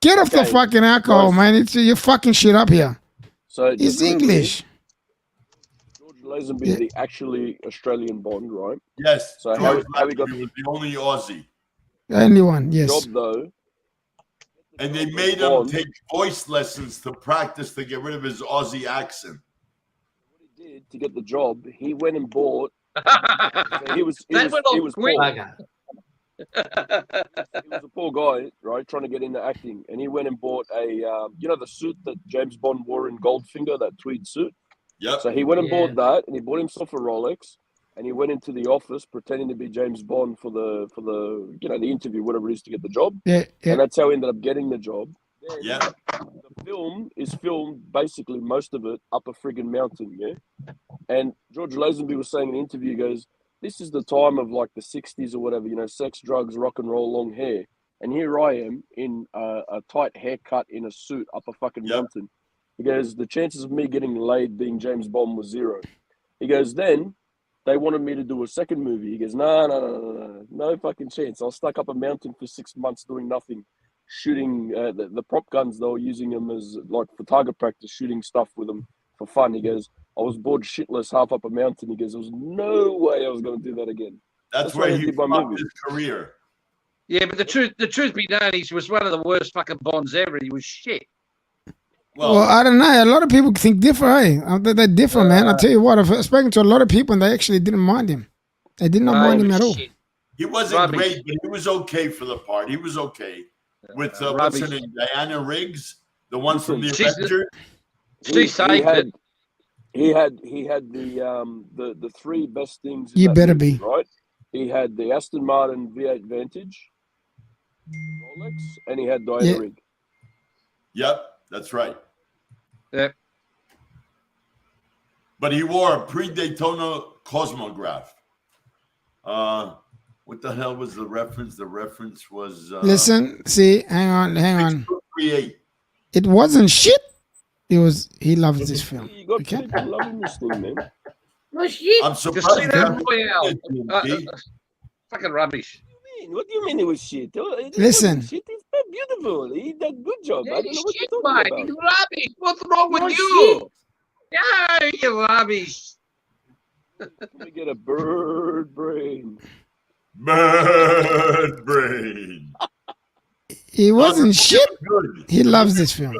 Get off the Okay. fucking alcohol, Guys. man. You're fucking shit up here. So He's just quickly, English. George Lazenby is the actually Australian Bond, right? Yes. So George how we got Lazenby was the only Aussie, The only one. Yes. job though? and they made him Bond. take voice lessons to practice to get rid of his Aussie accent. What he did to get the job, he went and bought. So he was That went on quick. poor. Okay. He was a poor guy, right, trying to get into acting, and he went and bought a, you know, the suit that James Bond wore in Goldfinger, that tweed suit. Yep. So he went and Yeah. bought that, and he bought himself a Rolex, and he went into the office pretending to be James Bond for the you know, the interview, whatever it is, to get the job, Yeah. Yeah. and that's how he ended up getting the job. Then Yeah. the film is filmed basically most of it up a friggin' mountain, yeah. And George Lazenby was saying in an interview, he goes, "This is the time of like the '60s or whatever, you know, sex, drugs, rock and roll, long hair, and here I am in a tight haircut in a suit up a fucking Yep. mountain." He goes, "The chances of me getting laid being James Bond was 0." He goes, "Then they wanted me to do a second movie." He goes, no fucking chance. I was stuck up a mountain for 6 months doing nothing, shooting the prop guns. They were using them as like for target practice, shooting stuff with them for fun." He goes, "I was bored shitless half up a mountain." He goes, "There was no way I was going to do that again." That's why where I he did my fucked movie. his career. Yeah, but the truth be known, he was one of the worst fucking Bonds ever. He was shit. Well, I don't know. A lot of people think different. Hey, they're different, man. I'll tell you what. I've spoken to a lot of people, and they actually didn't mind him. They did not No, mind he him was at all. shit. he wasn't Rubbish. great, but he was okay for the part. He was okay with what's her Rubbish. name, Diana Riggs, the one from the She's- Avengers. She saved it. He had the three best things. In You that better movie, be. right. He had the Aston Martin V8 Vantage, Rolex, and he had Diana Yeah. Rigg. Yep, that's right. Yeah. But he wore a pre-Daytona Cosmograph. What the hell was the reference? The reference was Listen, see, hang on. 638. It wasn't shit. It was. He loves this film. You got Okay. people loving this thing, man. No shit. I'm Just surprised. see you that haven't boy out. seen it, G. Fucking rubbish. What do you mean it was shit? It Listen. wasn't shit. It's beautiful. He did a good job. I don't know what shit, you're mate. talking He's about. rubbish. What's wrong with No you? Yeah, you're rubbish. Let me get a bird brain. Bird brain. He wasn't shit. Good. He loves this film.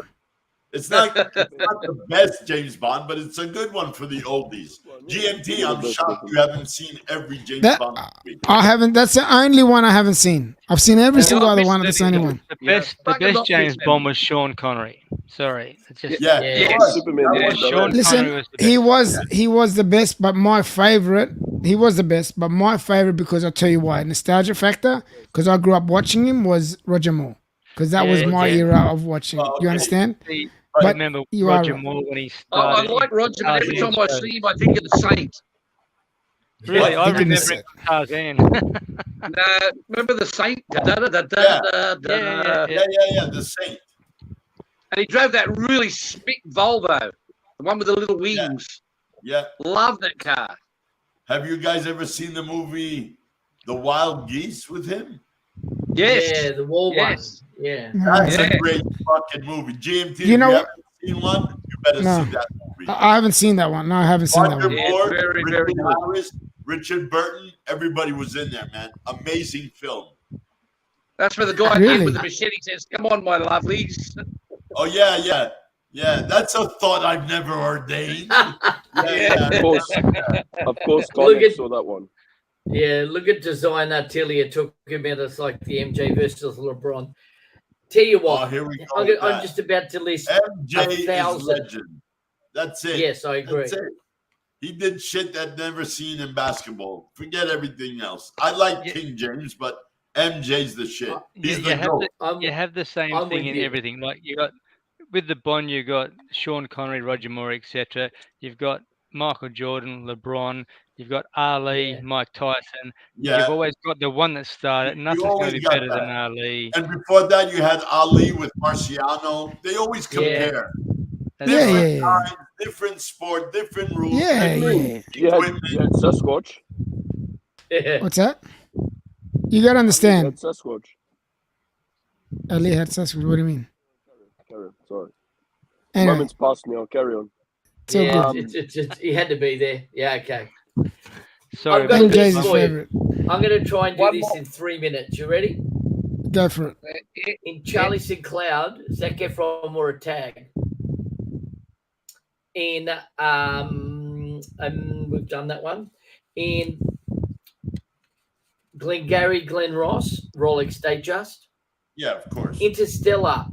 It's not the best James Bond, but it's a good one for the oldies. GMT, I'm shocked you haven't seen every James That- Bond movie. I haven't. That's the only one I haven't seen. I've seen every single other one. That's the only one. The Yeah, best, fucking not James missed Bond was Sean Connery. Sorry, it's just Yeah, Yeah. it Yeah. was. Superman. That Yeah, was Sean Connery. Listen, Connery was the best. he was the best, but my favorite. He was the best, but my favorite, because I'll tell you why. Nostalgia factor, because I grew up watching him, was Roger Moore, because that was Yeah, my yeah. era of watching. Oh, You okay. understand? I But remember you are Roger right. Moore when he I started. like Roger, but every time I see him, I think of the Saint. Really, I Thinking remember the it from Tarzan. Remember the Saint? Yeah. Yeah, the Saint. And he drove that really spick Volvo, the one with the little Yeah. wings. Yeah. Love that car. Have you guys ever seen the movie The Wild Geese with him? Yes. Yeah, the war Yes. one. Yeah. That's Yeah. a great fucking movie. GMT, You know if you what? haven't seen one, you better No. see that movie. I haven't seen that one. No, I haven't seen that Roger one. Yeah, Moore, very, Richard very good. Harris, Richard Burton, everybody was in there, man. Amazing film. That's where the guy Really? with the machete says, "Come on, my lovelies." Oh yeah. That's a thought I've never ordained. Yeah. Of course, Look Kanye at- saw that one. Yeah, look at designer Tilly talking about us like the MJ versus LeBron. Tell you Oh, what, here we go. I'm with that. just about to list. MJ is 1,000. legend. That's it. Yes, I agree. That's it. He did shit that never seen in basketball. Forget everything else. I like Yeah. King James, but MJ's the shit. You, He's you the have GOAT. the, you have the same I'm thing with in you. everything. Like you got with the Bond, you got Sean Connery, Roger Moore, etc. You've got Michael Jordan, LeBron. You've got Ali, Yeah. Mike Tyson. Yeah. You've always got the one that started. You Nothing's going always to be got better than that. Ali. And before that, you had Ali with Marciano. They always compare. That's Yeah, right. yeah. Time, different sport, different rules. Yeah, different yeah. You had Sasquatch. Yeah. What's that? You gotta You understand. had Sasquatch. Ali had Sasquatch. What do you mean? Carry on. Sorry. Anyway, Moment's past me. I'll carry on. so Yeah, good. he had to be there. Yeah, okay. Sorry I've got about a MJ's list his for you. favorite. I'm going to try and do One this more. in 3 minutes. You ready? Go for it. In Charlie St. Cloud, Zac Efron wore a tag. In we've done that one. In Glengarry Glen Ross, Rolex Datejust. Yeah, of course. Interstellar,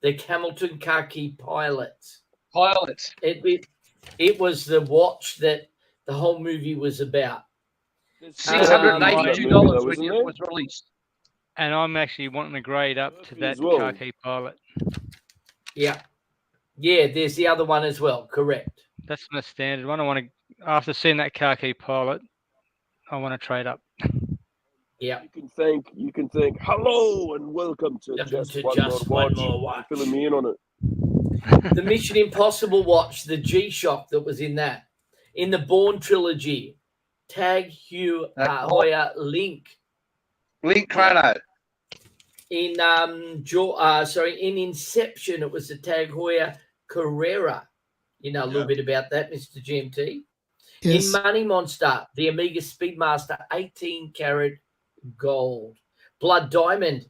the Hamilton Khaki Pilots. Pilots. It was the watch that the whole movie was about. $682 though, when isn't it there? was released. And I'm actually wanting to grade up to Murphy that as well. Khaki Pilot. Yeah. Yeah, there's the other one as well. Correct. That's my standard one. I want to, after seeing that Khaki Pilot, I want to trade up. Yeah. You can thank hello and welcome to Welcome just, to one, Just more One watch. More Watch. Filling me in on it. The Mission Impossible watch, the G-Shock that was in that. In the Bourne trilogy, Tag Heuer Link. Link Chrono. In in Inception, it was the Tag Heuer Carrera. You know a little bit about that, Mr. GMT. Yes. In Money Monster, the Amiga Speedmaster 18 karat gold. Blood Diamond,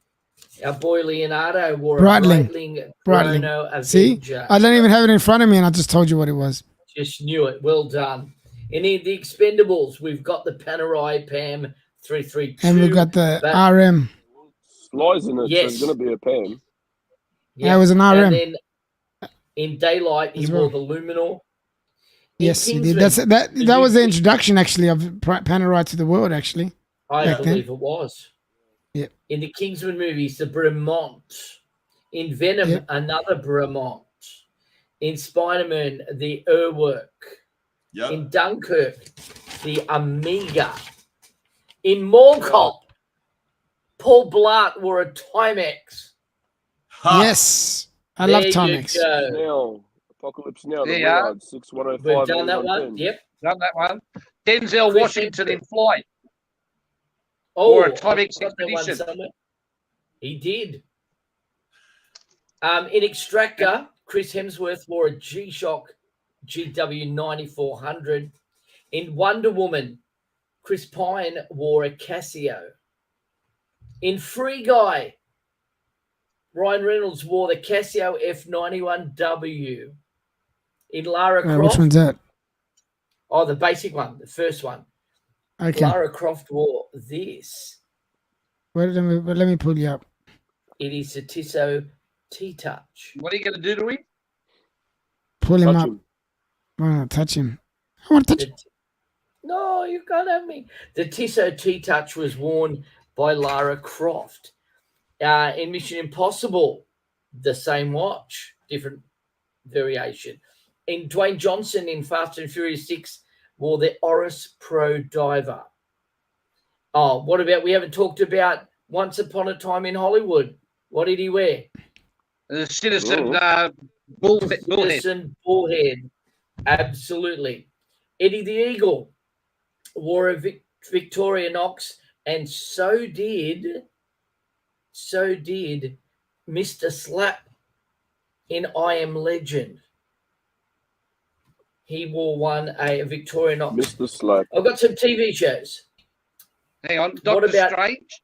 our boy Leonardo wore Breitling. a Breitling Breitling. Chrono See? Avenger. I don't even have it in front of me, and I just told you what it was. Just knew it. Well done. And in the Expendables, we've got the Panerai Pam 332. And we've got the But- RM. Slides in it, Yes. so it's going to be a Pam. Yeah, it was an RM. And then in Daylight, he As wore well. the Luminor. In Yes, he did. Kingsman, That was the introduction, actually, of Panerai to the world, actually. I back then. believe it was. Yep. In the Kingsman movies, the Bremont. In Venom, Yep. another Bremont. In Spider-Man, the Urwerk. Yep. In Dunkirk, the Amiga. In Mall Cop, Paul Blart wore a Timex. Ha! Yes. I love There you Timex. go. Now, Apocalypse Now. There The you are. Willard, 6105. We've done that one. 8110. Yep. Done that one. Denzel Chris Washington in Hemsworth. Flight. Oh, Or a Timex I've got that one Expedition. somewhere. He did. In Extractor, Chris Hemsworth wore a G-Shock GW 9400. In Wonder Woman, Chris Pine wore a Casio. In Free Guy, Ryan Reynolds wore the Casio F91W. In Lara Which Croft, one's that? oh, the basic one, the first one. Okay. Lara Croft wore this. Let me pull you up. It is a Tissot T-Touch. What are you going to do to him? Pull him Touch up. him. I want to touch him. I want to touch him. No, you can't have me. The Tissot T-Touch was worn by Lara Croft. In Mission Impossible, the same watch, different variation. In Dwayne Johnson in Fast and Furious 6 wore the Oris Pro Diver. Oh, what about, we haven't talked about Once Upon a Time in Hollywood. What did he wear? The Citizen Oh. Bullhead. Citizen Bullhead. Absolutely. Eddie the Eagle wore a Victorinox, and so did Mr. Slap in I Am Legend. He wore a Victorinox. Mr. Slap. I've got some TV shows. Hang on. What Doctor about- Strange.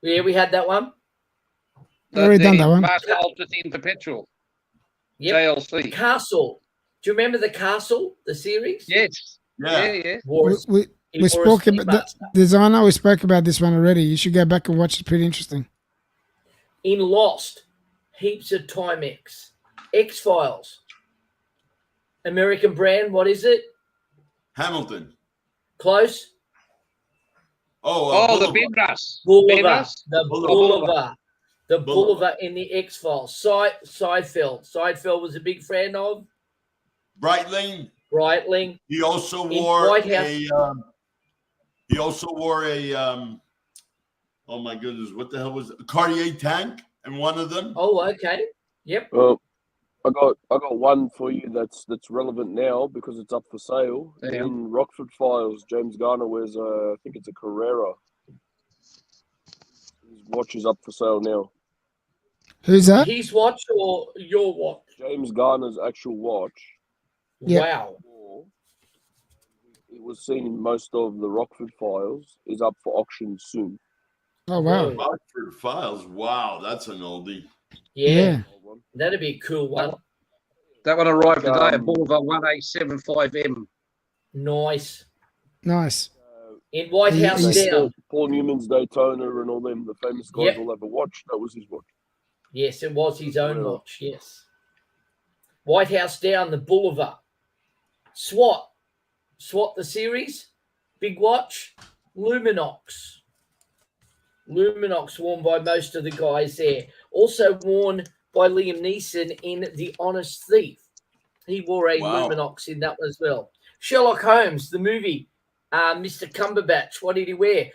Yeah, we had that one. Already done that one. Master Ultimate in Perpetual. Yep. JLC. Castle. Do you remember the Castle, the series? Yes. Yeah. Yeah. Wore a- We he wore a spoke ski about the mask. designer. We spoke about this one already. You should go back and watch it. Pretty interesting. In Lost, heaps of Timex. X-Files. American brand, what is it? Hamilton. Close? Oh, the Boulevard. Benras. Boulevard. Benras? The Boulevard. Boulevard. The Boulevard. Boulevard in the X-Files. Seinfeld. Seinfeld was a big fan of. Breitling. Breitling. He also In wore White House. he also wore a oh my goodness, what the hell was it? A Cartier tank in one of them. Oh, okay. Yep. I got one for you that's relevant now because it's up for sale. Yeah. In Rockford Files, James Garner wears I think it's a Carrera. His watch is up for sale now. Who's that? His watch or your watch? James Garner's actual watch. Yeah. Wow. It was seen in most of the Rockford Files. Is up for auction soon. Oh wow. Whoa. Rockford Files. Wow, that's an oldie. Yeah. That'd be a cool one. That one arrived today at Boulevard 1875M. Nice. Nice. In White Yeah, House yeah. Down. Paul Newman's Daytona and all them, the famous guys Yep. will have a watch. That was his watch. Yes, it was his own Wow. watch. Yes. White House Down, the Boulevard. SWAT. SWAT the series. Big watch. Luminox. Luminox worn by most of the guys there. Also worn by Liam Neeson in The Honest Thief. He wore a Wow. Luminox in that one as well. Sherlock Holmes, the movie. Mr. Cumberbatch, what did he wear?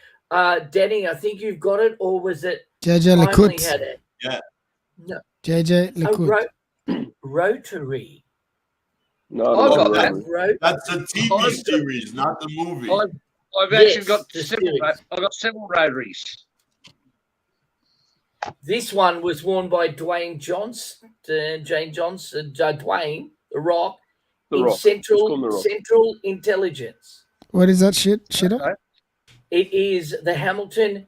Danny, I think you've got it, or was it JJ Timely Lecout. had it? Yeah. No, JJ a Lecout. Rotary. No, I've not got really. that. That's a TV series, not the movie. I've Yes, actually got the several. series. I've got several rotaries. This one was worn by Dwayne Johnson, Dwayne The Rock, The in Rock. Just call him The Rock. Central Intelligence. What is that shit? Shit up? Okay. It is the Hamilton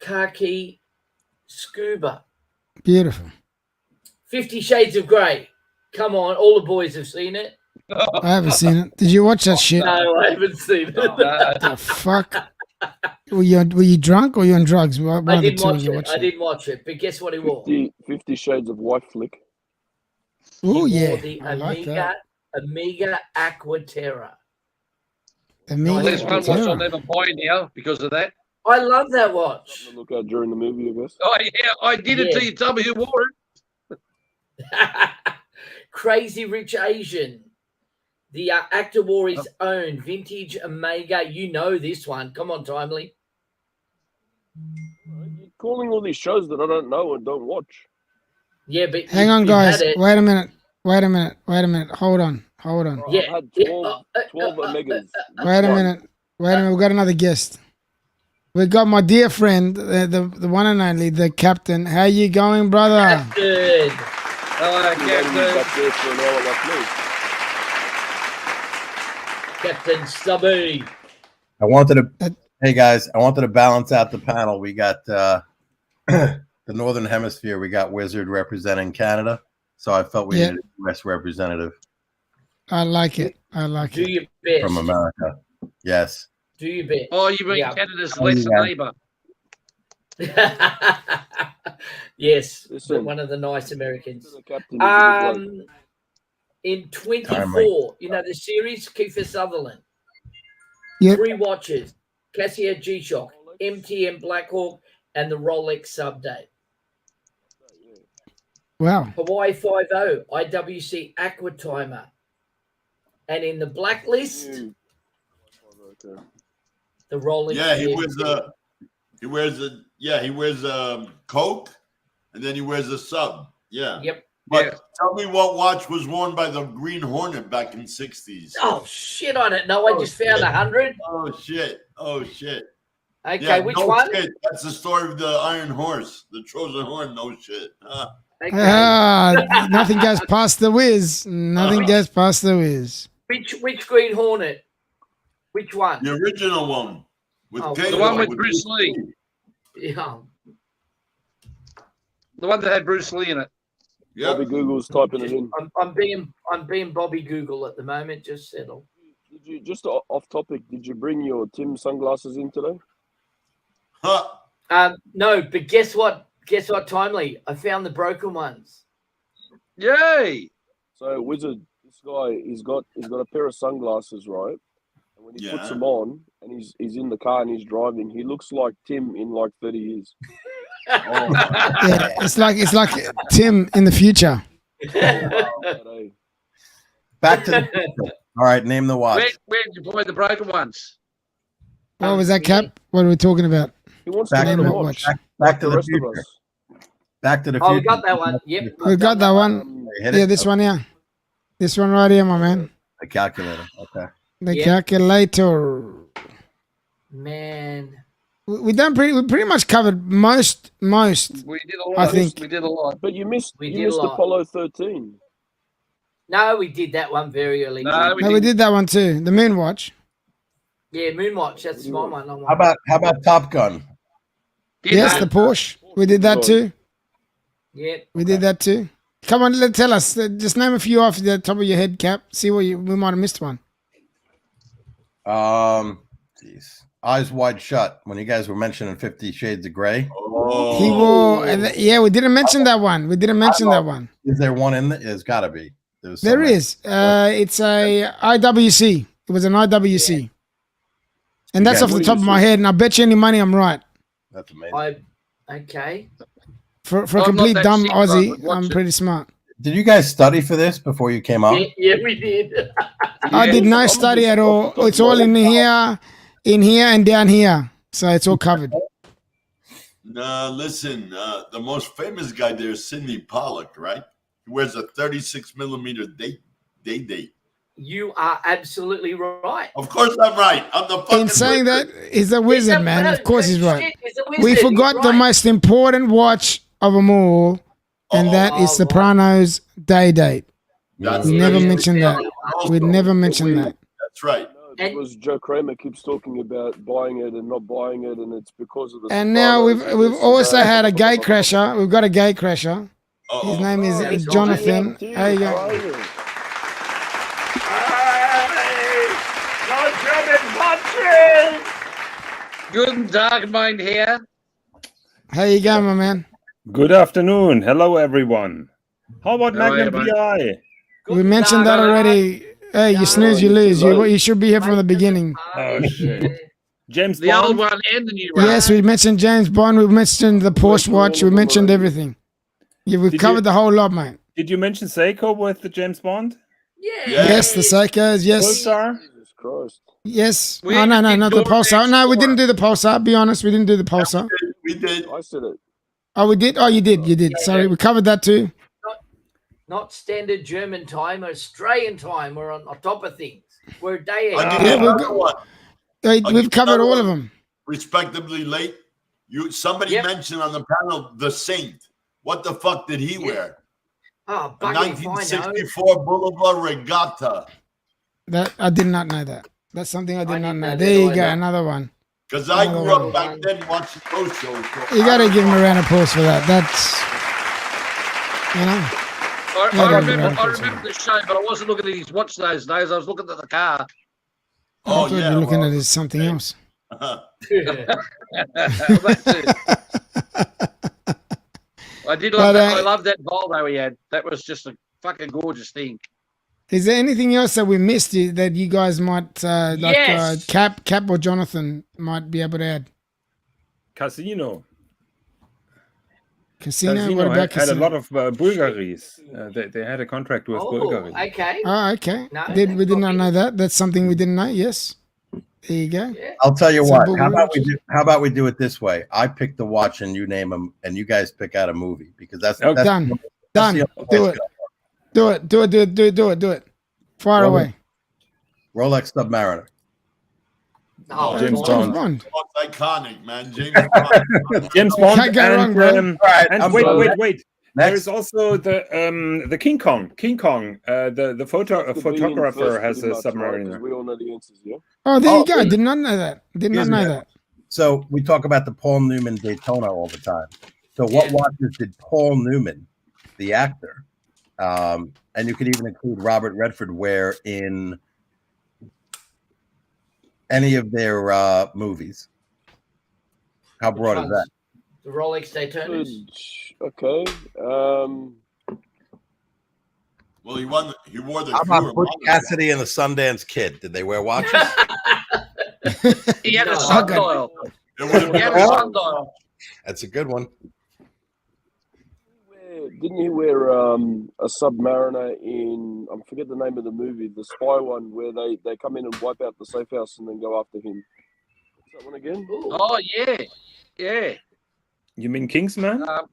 Khaki Scuba. Beautiful. 50 Shades of Grey. Come on, all the boys have seen it. I haven't seen it. Did you watch that shit? No, I haven't seen it. The fuck? Were you drunk or you on drugs? One I of the didn't two watch you it. watched I didn't watch it. But guess what he wore? 50 Shades of White flick. Oh He yeah, wore the I like that. Amiga Aquaterra. Amiga There's one watch I'll Aquaterra. never buy now because of that. I love that watch. Something to look at during the movie, I guess. Oh yeah, I did it Yeah. till you tell me who wore it. Crazy Rich Asian. The actor wore his own vintage Omega. You know this one. Come on, Timely. You're calling all these shows that I don't know and don't watch. Yeah, but Hang on, you had guys. it. Wait a minute. Hold on. Yeah. I've had yeah, 12 Omegas. Wait a minute. We got another guest. We got my dear friend, the one and only, the captain. How you going, brother? Good. Hello, Captain. Captain. Back there for an hour like me. Captain Stubby. I wanted to, That- hey guys, I wanted to balance out the panel. We got the Northern Hemisphere. We got Wizard representing Canada, so I felt we Yeah. needed a US representative I like it. Do your best. from America. Yes. Do your best. Oh, you mean Yeah. Canada's Oh, lesser yeah. neighbour? Yes, Listen. one of the nice Americans. The captain is a good bloke. In 24, you know the series, Kiefer Sutherland. Yep. 3 watches, Casio G-Shock, MTM Blackhawk, and the Rolex Subdate. Wow. Hawaii 50, IWC Aqua Timer. And in the blacklist, Okay. the Rolex. Yeah, he Air. wears a Coke, and then he wears a sub. Yeah. Yep. But Yeah. tell me what watch was worn by the Green Hornet back in '60s. Oh, shit, I don't know. I just found 100. Oh shit! Oh shit! Okay, Yeah, which no one? shit. That's the story of the Iron Horse, the Trojan Horn. No shit. Okay. Nothing goes past the whiz. Nothing goes past the whiz. Which Green Hornet? Which one? The original one with Oh, Kato, the one with Bruce Lee. Yeah. The one that had Bruce Lee in it. Yeah. Bobby Google's typing it in. I'm being Bobby Google at the moment. Just settle. Did you just off topic? Did you bring your Tim sunglasses in today? Huh. No, but guess what? Guess what, Timely? I found the broken ones. Yay! So Wizard, this guy, he's got a pair of sunglasses, right? And when he puts Yeah. them on and he's in the car and he's driving, he looks like Tim in like 30 years. Oh, my. Yeah, it's like Tim in the future. But, Back to the all right, name the watch. Where did you buy the broken ones? What was that, Cap? What are we talking about? he wants Back to to know the the watch. Back to the the rest of future. us. Back to the Oh, future. we got that one. Yep. We got that one. Hit Yeah, it. this one here. This one right here, my man. The calculator. Okay. The Yeah. calculator. Man. We pretty much covered most. We did a lot. I think. We did a lot. But you missed We did a lot. Apollo 13. No, we did that one very early. No, No, we did that one too. The moon watch. Yeah, Moonwatch. That's my one. How about Top Gun? Did Yes, that. the Porsche. We did that too. Yeah. We did that too. Come on, tell us. Just name a few off the top of your head, Cap. See what we might have missed one. Jeez. Eyes Wide Shut. When you guys were mentioning 50 Shades of Grey, Oh. He wore. Yeah, we didn't mention that one. We didn't mention that one. is there one in there? There's got to be. There somewhere. is. It's a IWC. It was an IWC. And that's Yeah, off the what top do of you my see? head, and I bet you any money I'm right. That's amazing. Okay. For a I'm not complete that dumb sick, but I Aussie, would watch I'm it. pretty smart. Did you guys study for this before you came out? Yeah, we did. I did no I'm study just at off all. the top It's of my all in here, and down here. So it's all covered. No, listen, the most famous guy there is Sidney Pollock, right? He wears a 36 millimeter date. You are absolutely right. Of course I'm right. I'm the fucking In saying that, wizard. he's a wizard, man. Of course he's right. Shit, he's a wizard. We He's forgot the right. most important watch of them all, and that is right. Sopranos Day Date. That's We never right. mentioned that. We'd never mentioned that. That's right. No, because Joe Kramer keeps talking about buying it and not buying it, and it's because of the. And now Sopranos we've and this also and that. had a gate crasher. We've got a gate crasher. Uh-oh. His name Oh, is it's Jonathan. GMT. There you How go. are you? Good Tag, mein Herr. How you going, my man? Good afternoon. Hello, everyone. How about How are you, Magnum PI? We mentioned that already. Hey, you snooze, you lose. You should be here from the beginning. Oh, shit. James The old Bond? one and the new one. Yes, we mentioned James Bond. We mentioned the Porsche watch. We mentioned everything. Yeah, we've Did covered you- the whole lot, mate. Did you mention Seiko with the James Bond? Yeah. Yeah. Yes, the Psychos. Yes, Pulsar? Jesus Christ. yes. We Oh, no, did not the Gore Pulsar. Tex No, we Gore. didn't do the Pulsar. Be honest, we didn't do the Pulsar. We did. I said it. Oh, we did. Oh, you did. You did. Sorry, we covered that too. Not standard German time, Australian time. We're on top of things. We're a day I'll ahead. give you Yeah, we've another got- one. We've covered all of them. Respectably late. Somebody Yep. mentioned on the panel the Saint. What the fuck did he wear? Oh, A bugger if I know. 1964 Boulevard Regatta. That I did not know that. That's something I did I not didn't know. know There you that go, either. another one. Because I Oh. grew up back then watching those shows. So You got to I give him don't a know. round of applause for that. That's, you know. I Yeah, remember the show, but I wasn't looking at his watch those days. I was looking at the car. I Oh, thought you yeah. were looking well, at it as something else. That too. I did love But, that. I uh, love that Volvo he had. That was just a fucking gorgeous thing. Is there anything else that we missed that you guys might, Yes. Cap or Jonathan might be able to add? Casino. Casino? Casino What about had a Casino? lot of Bulgaris. They had a contract with Oh, Bulgari. okay. Oh, okay. No, we that's did not not know that. That's something we didn't know. Yes. There you go. Yeah. I'll tell you So what. Bulgari How about we do it this way? I pick the watch and you name them, and you guys pick out a movie because that's Okay. Done. that's Done. the only way Do it's it. gonna work. Do it. Far Roll away. Rolex Submariner. Oh, James James Bond. Bond. It's iconic, man. James Bond. James Bond Can't go wrong, and, bro. All right. and I'm wait, sorry. wait. There Next. is also the King Kong. King Kong. The photographer First, has pretty a much, right? 'Cause submariner. We all know the answers, yeah? Oh, there Oh, you go. wait. Did not know that. Did not Excuse know me. that. So we talk about the Paul Newman Daytona all the time. So what Yeah. watches did Paul Newman, the actor, and you could even include Robert Redford wear in any of their movies? How broad is that? The Rolex Daytonas. Okay. Well, he wore the How crew about of Butch Monaco. Cassidy and the Sundance Kid? Did they wear watches? He had No. a sundial. It would have He had been a sundial. That's a good one. Didn't he wear a Submariner in, I forget the name of the movie, the spy one, where they come in and wipe out the safe house and then go after him? What's that one again? Ooh. Oh yeah, yeah. You mean Kingsman? No.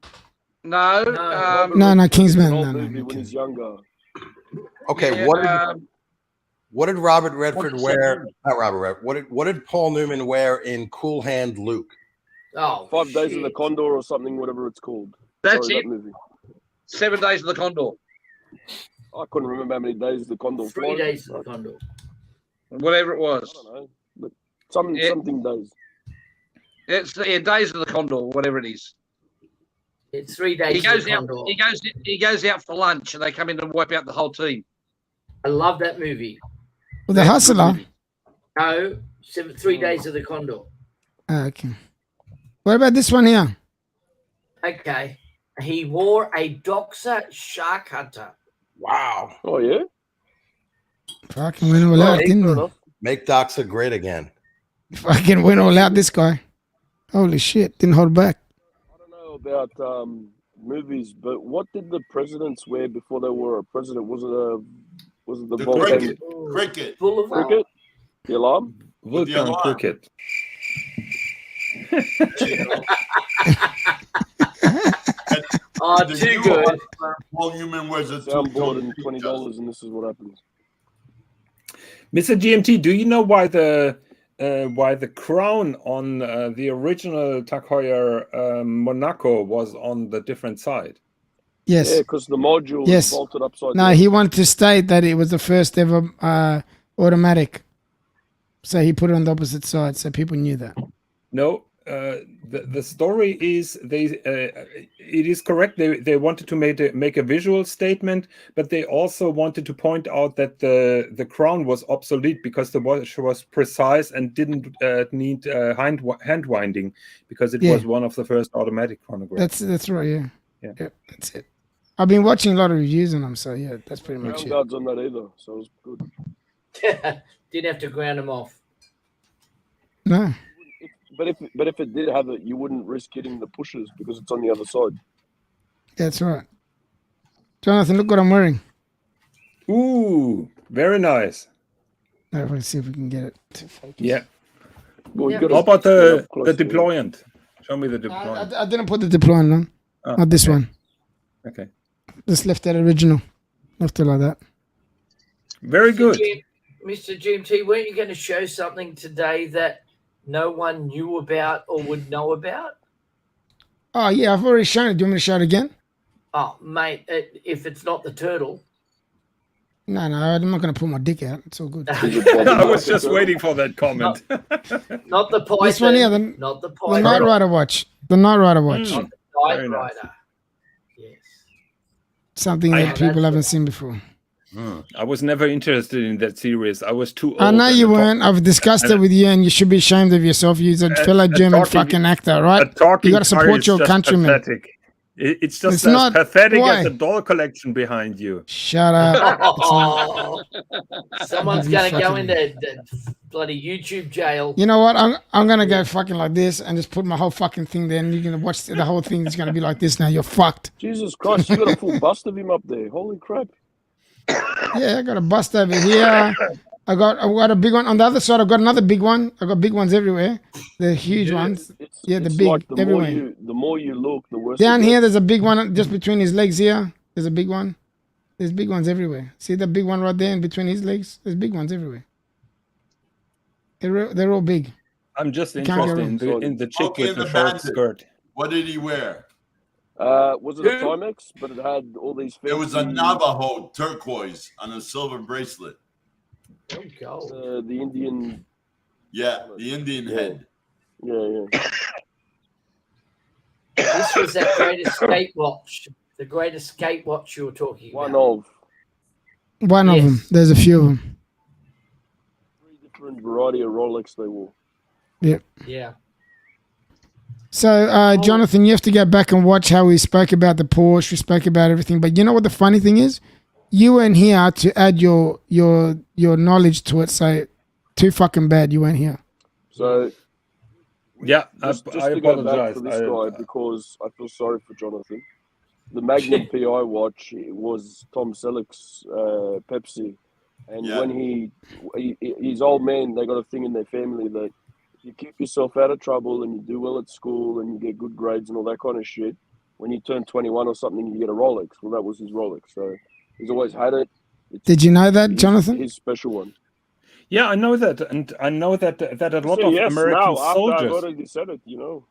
No, No, Kingsman. An old No, movie no, when he's Kingsman. younger. Okay, yeah, what did Robert Redford what's wear? that? Not Robert Redford. What did Paul Newman wear in Cool Hand Luke? Oh, 5 Days of the shit. Condor or something, whatever it's called. That's Sorry, it. that movie. 7 Days of the Condor. I couldn't remember how many days the Condor 3 flies. days of the Condor. Whatever it I was. don't know, but Yeah. something days. It's Days of the Condor, whatever it is. It's 3 days He goes of the out. Condor. He goes out for lunch, and they come in and wipe out the whole team. I love that movie. Well, the Hustler. No, 3 days of the Condor. Okay. What about this one here? Okay. He wore a Doxa Shark Hunter. Wow. Oh, yeah? Fucking went all out, Fair didn't he? enough. Make Doxa great again. Fucking went all out, this guy. Holy shit. Didn't hold back. I don't know about movies, but what did the presidents wear before they were a president? Was it the The volcano cricket. Cricket. Boulevard. cricket? The alarm? With the Vulcan alarm. cricket. Oh, The too new good. one, Paul Newman wears a Soundboard and two-tone $20, and this is what happens. Mr. GMT, do you know why the crown on the original Tag Heuer Monaco was on the different side? Yes. Yeah, because the module Yes. is bolted upside No, down. he wanted to state that it was the first ever automatic. So he put it on the opposite side so people knew that. No, the story is it is correct. They wanted to make a visual statement, but they also wanted to point out that the crown was obsolete because the watch was precise and didn't need hand winding because it Yeah. was one of the first automatic chronographs. That's right, yeah. Yeah. Yeah, that's it. I've been watching a lot of reviews on them, so yeah, that's pretty much Ground it. guards on that either, so it was good. Didn't have to ground him off. No. But if it did have it, you wouldn't risk hitting the pushers because it's on the other side. That's right. Jonathan, look what I'm wearing. Ooh, very nice. Let's see if we can get it to focus. Yeah. Well, Yeah. you How gotta about get the up close to it. deployant? Show me the No, deployant. I didn't put the deployment on. Oh, Not this okay. one. Okay. Just left that original. Left it like that. Very good. Mr. GMT, weren't you going to show something today that no one knew about or would know about? Oh, yeah, I've already shown it. Do you want me to show it again? Oh, mate, if it's not the turtle. No, I'm not going to pull my dick out. It's all good. I was just waiting for that comment. Not the python. This one here, not the The python. Knight Rider watch. The Knight Rider watch. Not the Knight Very nice. Rider. Yes. Something I- that people that's haven't right. seen before. I was never interested in that series. I was too old. I know and you the weren't. I've discussed it with you, and you should be ashamed of yourself. You're a fellow German talking- fucking actor, right? A talking You got to car support is your just countrymen. pathetic. It's just It's as not- pathetic why? as the doll collection behind you. Shut up. It's not. Oh, someone's You going to go fucking- into the bloody YouTube jail. You know what? I'm gonna go fucking like this and just put my whole fucking thing there, and you're gonna watch the whole thing. It's gonna be like this now. You're fucked. Jesus Christ, you got a full bust of him up there. Holy crap. Yeah, I got a bust over here. I got a big one on the other side. I've got another big one. I got big ones everywhere. The huge ones. Yeah, the It's big like everywhere. the more you look, the worse. Down it here, gets. there's a big one just between his legs here. There's a big one. There's big ones everywhere. See the big one right there in between his legs? There's big ones everywhere. They're all big. I'm just Can't go interested wrong. in the chick Okay, with the the short bandit. skirt. What did he wear? Was it a Who? Timex? But it had all these. It was a fancy, Navajo turquoise on a silver bracelet. Oh, gold. the Indian. Yeah, the Indian Yeah. head. Yeah, yeah. This was that Great Escape watch. The Great Escape watch you were talking about. One of them. There's a few of them. 3 different variety of Rolex they wore. Yep. Yeah. So, Jonathan, you have to go back and watch how we spoke about the Porsche. We spoke about everything. But you know what the funny thing is? You weren't here to add your knowledge to it. So, too fucking bad you weren't here. So, yeah, just I to go back apologize. for this guy, because I feel sorry for Jonathan. The Magnum PI watch was Tom Selleck's Pepsi. And when his old man, they got a thing in their family that you keep yourself out of trouble and you do well at school and you get good grades and all that kind of shit. When you turn 21 or something, you get a Rolex. Well, that was his Rolex. So he's always had it. Did you know that, Jonathan? His special one. Yeah, I know that, and I know that a lot of American now, soldiers. After I already said it, you know.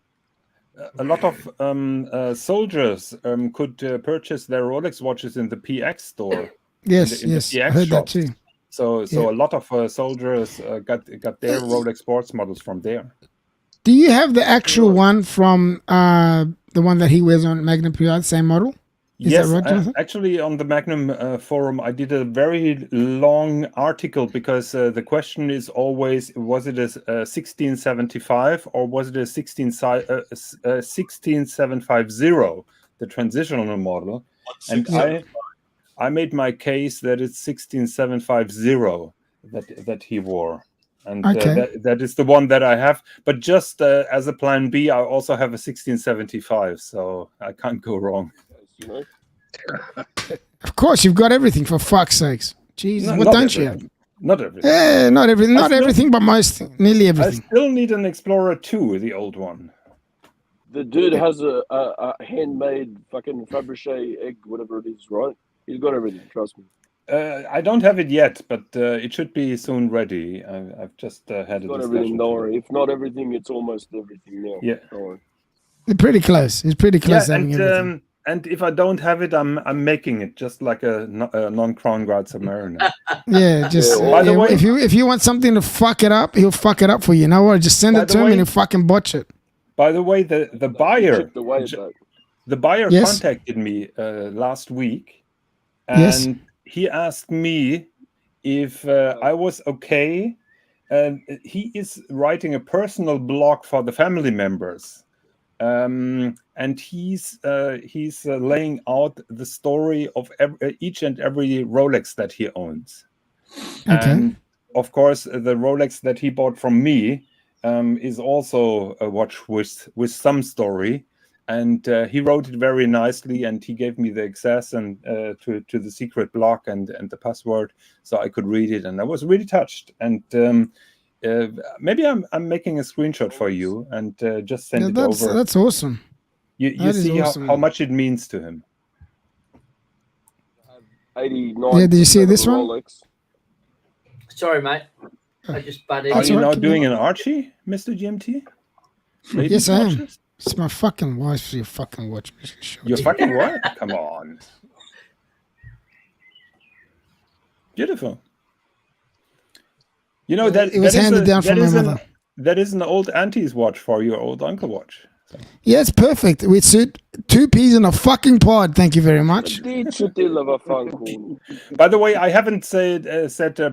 A lot of soldiers could purchase their Rolex watches in the PX store. Yes, in the yes, PX I heard shop. that too. So a lot of soldiers got their Rolex sports models from there. Do you have the actual one from the one that he wears on Magnum PI, the same model? Is Yes, that right, Jonathan? actually on the Magnum forum, I did a very long article because the question is always, was it a 1675 or was it a 16750, the transitional model? And I made my case that it's 16750 that he wore. And Okay. that is the one that I have. But just as a plan B, I also have a 1675, so I can't go wrong. You know? Of course, you've got everything, for fuck's sakes. Jesus, No, what not don't you have? everything. Not everything. Yeah, not everything, not everything, but most, nearly I everything. still need an Explorer 2, the old one. The dude has a handmade fucking Fabergé egg, whatever it is, right? He's got everything, trust me. I don't have it yet, but it should be soon ready. I've just had a He's got discussion. everything, don't worry. If not everything, it's almost everything now. Yeah. Don't worry. They're pretty close. It's pretty close to having everything. And if I don't have it, I'm making it just like a non-Crown Guard Submariner. Yeah, just By the way- if you want something to fuck it up, he'll fuck it up for you. You know what? Just send By it the to him way- and he'll fucking botch it. By the way, the buyer Chipped away at that. the buyer Yes. contacted me last week, Yes. and he asked me if I was okay. And he is writing a personal blog for the family members. And he's laying out the story of each and every Rolex that he owns. Okay. And of course, the Rolex that he bought from me is also a watch with some story. And he wrote it very nicely, and he gave me the access and to the secret block and the password, so I could read it. And I was really touched. And maybe I'm making a screenshot for you and just send Yeah, it that's over. that's awesome. You that is see awesome. how much it means to him. 89. Yeah, did you see this one? Rolex. Sorry, mate. I just butted Are That's you all right, now keep doing going. an Archie, Mr. GMT? Yes, I am. watches? It's my fucking wife's your fucking watch. You're fucking what? Come on. Beautiful. You know that It was that is handed down from my is mother. That is an old auntie's watch for your old uncle watch. So. Yeah, it's perfect. We suit 2 peas in a fucking pod. Thank you very much. By the way, I haven't said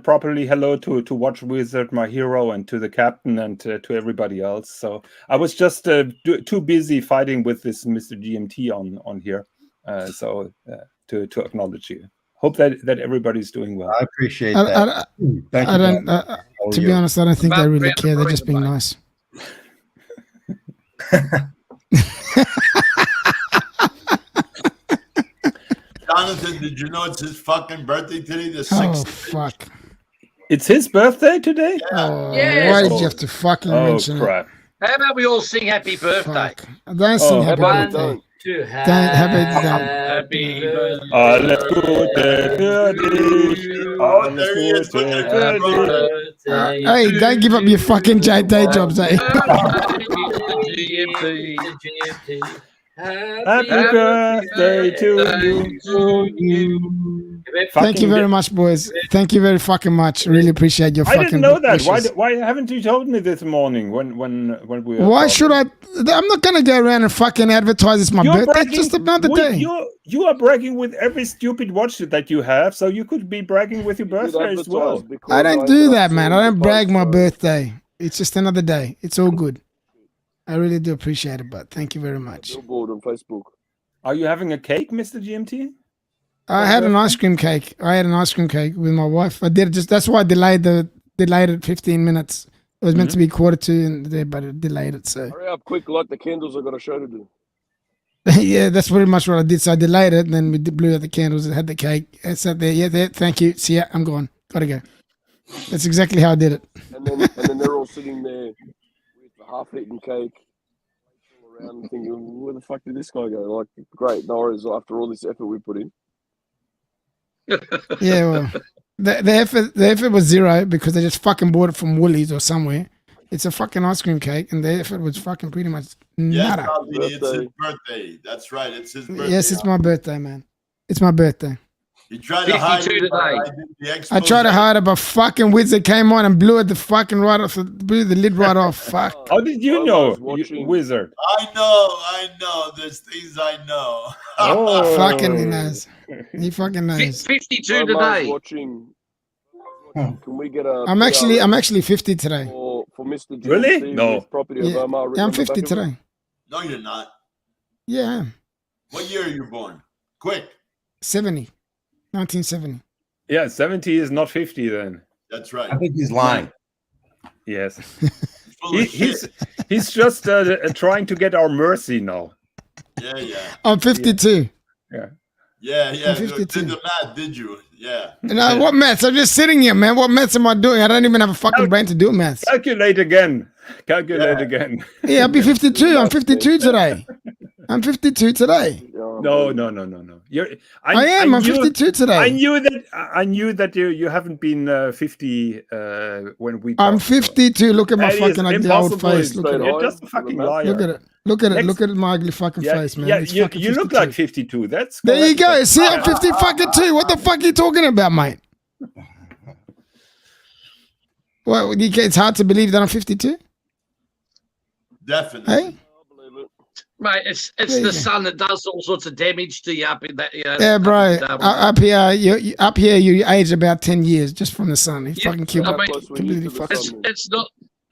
properly hello to Watch Wizard, my hero, and to the captain and to everybody else. So I was just too busy fighting with this Mr. GMT on here, to acknowledge you. Hope that everybody's doing well. I appreciate that. Thank I you. don't. To be honest, I don't think they really care. They're just being nice. Jonathan, did you know it's his fucking birthday today? The Oh 6th. fuck! It's his birthday today? Oh, Yes. why did you have to fucking Oh, mention crap. How about we all sing happy it? birthday? Fuck! Don't sing Oh, happy one, birthday. two, Don't have it done. happy birthday. Alles Gute für dich. Oh, Alles there he is. Gute Look at für that, dich. bro. Birthday Hey, don't give up your fucking day jobs, eh? Happy birthday to you. Thank you very much, boys. Thank you very fucking much. Really appreciate your I fucking didn't know that. wishes. Why haven't you told me this morning when we were Why talking? should I? I'm not gonna go around and fucking advertise it's my You're birthday. bragging It's just another with- day. You are bragging with every stupid watch that you have, so you could be bragging with your You did birthday as well. advertise because I don't ended do up that, man. seeing I the don't brag post, my so- birthday. It's just another day. It's all good. I really do appreciate it, but thank you very much. Billboard on Facebook. Are you having a cake, Mr. GMT? I had an ice cream cake. I had an ice cream cake with my wife. I did it just. That's why I delayed it 15 minutes. It was meant to be 1:45, but it delayed it. So Hurry up quick, light the candles. I got a show to do. yeah, that's pretty much what I did. So I delayed it, and then we blew out the candles and had the cake. I sat there. Yeah, there. Thank you. See ya. I'm gone. Gotta go. That's exactly how I did it. And then they're all sitting there with the half-eaten cake, all around, thinking, "Where the fuck did this guy go?" Like, great, no worries. After all this effort we put in, Yeah, well, the effort was zero because they just fucking bought it from Woolies or somewhere. It's a fucking ice cream cake, and the effort was fucking pretty much Yes, nada. Bobby, it's his Birthday. birthday. That's right. It's his birthday. Yes, it's my birthday, man. It's my birthday. He tried to hide 52 it, but today. I did the I tried to expose. hide it, but fucking Wizard came on and blew it the fucking right off, blew the lid right off. Fuck. How did you I know, was watching- Wizard? I know. There's things I know. Oh. Fucking he knows. He fucking knows. 52 I was today. watching. Can we get a? I'm actually 50 today. for Mr. GMT Really? No. with Property Yeah, of Omar. written I'm on the 50 back of it? today. No, you're not. Yeah, I am. What year are you born? Quick. 70. 1970. Yeah, 70 is not 50 then. That's right. I think he's lying. Yes. Full of shit. He's just trying to get our mercy now. Yeah. I'm 52. Yeah. I'm 52. Did the math, did you? Yeah. And what maths? I'm just sitting here, man. What maths am I doing? I don't even have a fucking brain to do maths. Calculate again. Calculate Yeah. again. Yeah, I'll be 52. I'm 52 today. I'm 52 today. No. I am. I'm 52 I today. knew that you haven't been 50 when we. I'm talked. 52. Look at my That is fucking ugly old impossible. face. Look at it. You're just a fucking liar. Look at it. Look at it. Next- Look at my ugly fucking Yeah, face, man. yeah, It's you fucking look 52. like 52. That's There you correct, go. but- See, I'm 50 fucking 2. What the fuck are you talking about, mate? Well, it's hard to believe that I'm 52. Definitely. Hey? Mate, it's There you the go. sun that does all sorts of damage to you up in that. Yeah, bro. Up here, you age about 10 years just from the sun. He Yeah, fucking killed I me. mean, Completely fucking.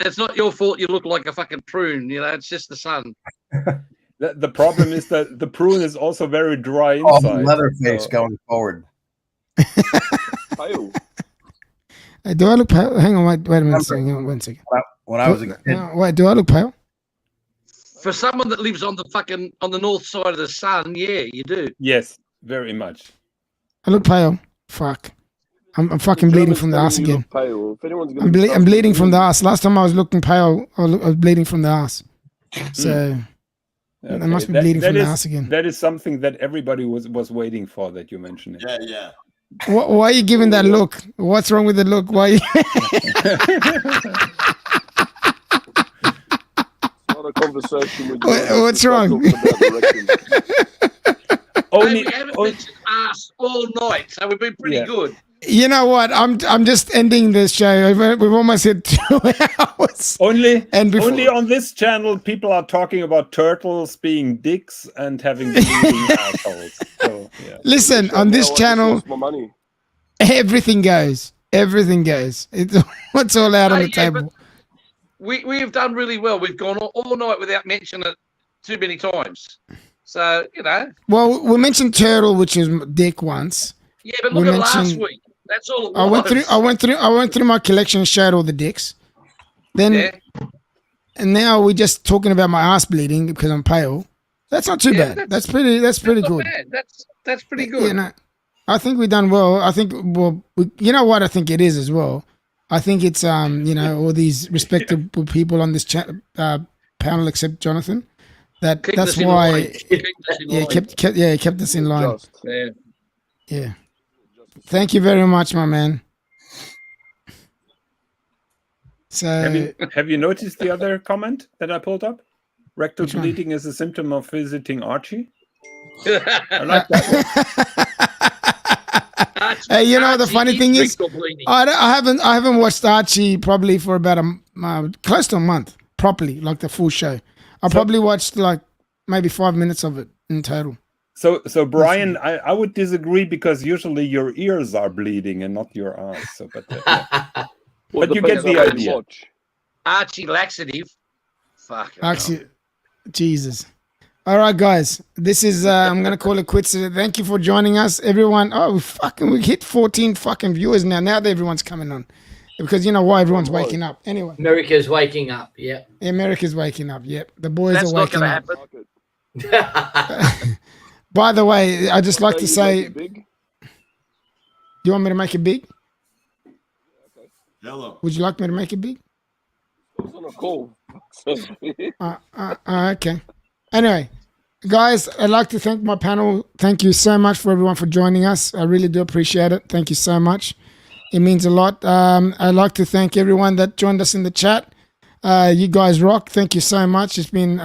It's not your fault. You look like a fucking prune. You know, it's just the sun. The problem is that the prune is also very dry Oh, inside. Leatherface so- going forward. Pale. Hey, do I look pale? Hang on, wait a minute. Remember- Hang on, 1 second. When I was a kid, No, wait, do I look pale? For someone that lives on the north side of the sun, yeah, you do. Yes, very much. I look pale. Fuck. I'm fucking bleeding from the ass Germans again. telling you look pale. If anyone's gonna I'm, be I'm trusted, bleeding from the then- ass. Last time I was looking pale, I was bleeding from the ass. So I must be bleeding from the ass again. That is something that everybody was waiting for. That you mentioned it. Yeah. Why are you giving that look? What's wrong with the look? Why? It's not a conversation with What's Start wrong? talking about erections. Only, Hey, we haven't only- mentioned ass all night, so we've been pretty Yeah. good. You know what? I'm just ending this show. We've almost hit 2 hours. only, And before, only on this channel, people are talking about turtles being dicks and having bleeding assholes. So, yeah. listen, on this Now I just channel, lost my money. everything goes. Everything goes. It's all out on the Yeah, but table. we have done really well. We've gone all night without mentioning it too many times. So, you know, Well, we mentioned turtle, which is dick once. yeah, but We look at last mentioned- week. That's all it was. I went through my collection, showed all the dicks. Then Yeah. and now we're just talking about my ass bleeding because I'm pale. That's not too Yeah, bad. That's pretty Not good. bad. That's pretty You good. know, I think we've done well. I think you know what I think it is as well. I think it's all these respectable people on this panel except Jonathan. Keep That's us in why line. Keep us in line. kept us in line. Just. Yeah. Yeah. Thank you very much, my man. So Have you noticed the other comment that I pulled up? Rectal Which one? bleeding is a symptom of visiting Archie. I like that. Hey, you know the funny thing is, rectal bleeding. I haven't watched Archie probably for about close to a month properly, like the full show. I probably watched like maybe 5 minutes of it in total. So Brian, I would disagree because usually your ears are bleeding and not your eyes. So, but but you get the idea. Archie laxative. Fuck. Actually, Jesus. All right, guys. This is I'm gonna call it quits. Thank you for joining us, everyone. Oh, we hit 14 fucking viewers now. Now that everyone's coming on, because you know why everyone's waking up. Anyway, America's waking up. Yeah. America's waking up. Yep, the boys That's are not waking going to up. happen. By the way, I just like to You say, make it big? you want me to make it big? Hello. Would you like me to make it big? I was on a call. Okay. Anyway, guys, I'd like to thank my panel. Thank you so much for everyone for joining us. I really do appreciate it. Thank you so much. It means a lot. I'd like to thank everyone that joined us in the chat. You guys rock. Thank you so much. It's been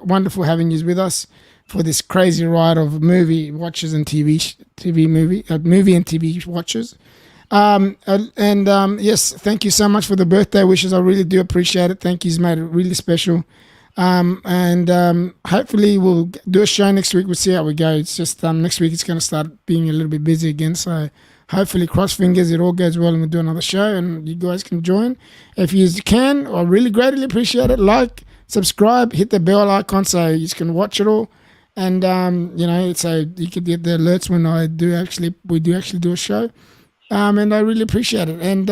wonderful having you with us for this crazy ride of movie watchers and movie and TV watchers. Yes, thank you so much for the birthday wishes. I really do appreciate it. Thank you. It's made it really special. Hopefully we'll do a show next week. We'll see how we go. It's just next week it's going to start being a little bit busy again. So hopefully, cross fingers, it all goes well and we'll do another show and you guys can join. If you can, I really greatly appreciate it. Like, subscribe, hit the bell icon so you can watch it all. And, so you can get the alerts when we do actually do a show. And I really appreciate it. And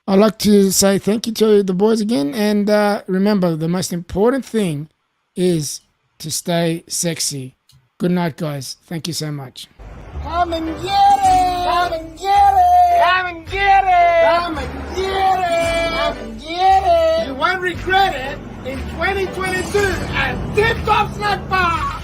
I'd like to say thank you to the boys again. And remember, the most important thing is to stay sexy. Good night, guys. Thank you so much. Come and get it! Come and get it! Come and get it! Come and get it! Come and get it! You won't regret it in 2022 at Tip Top Snack Bar!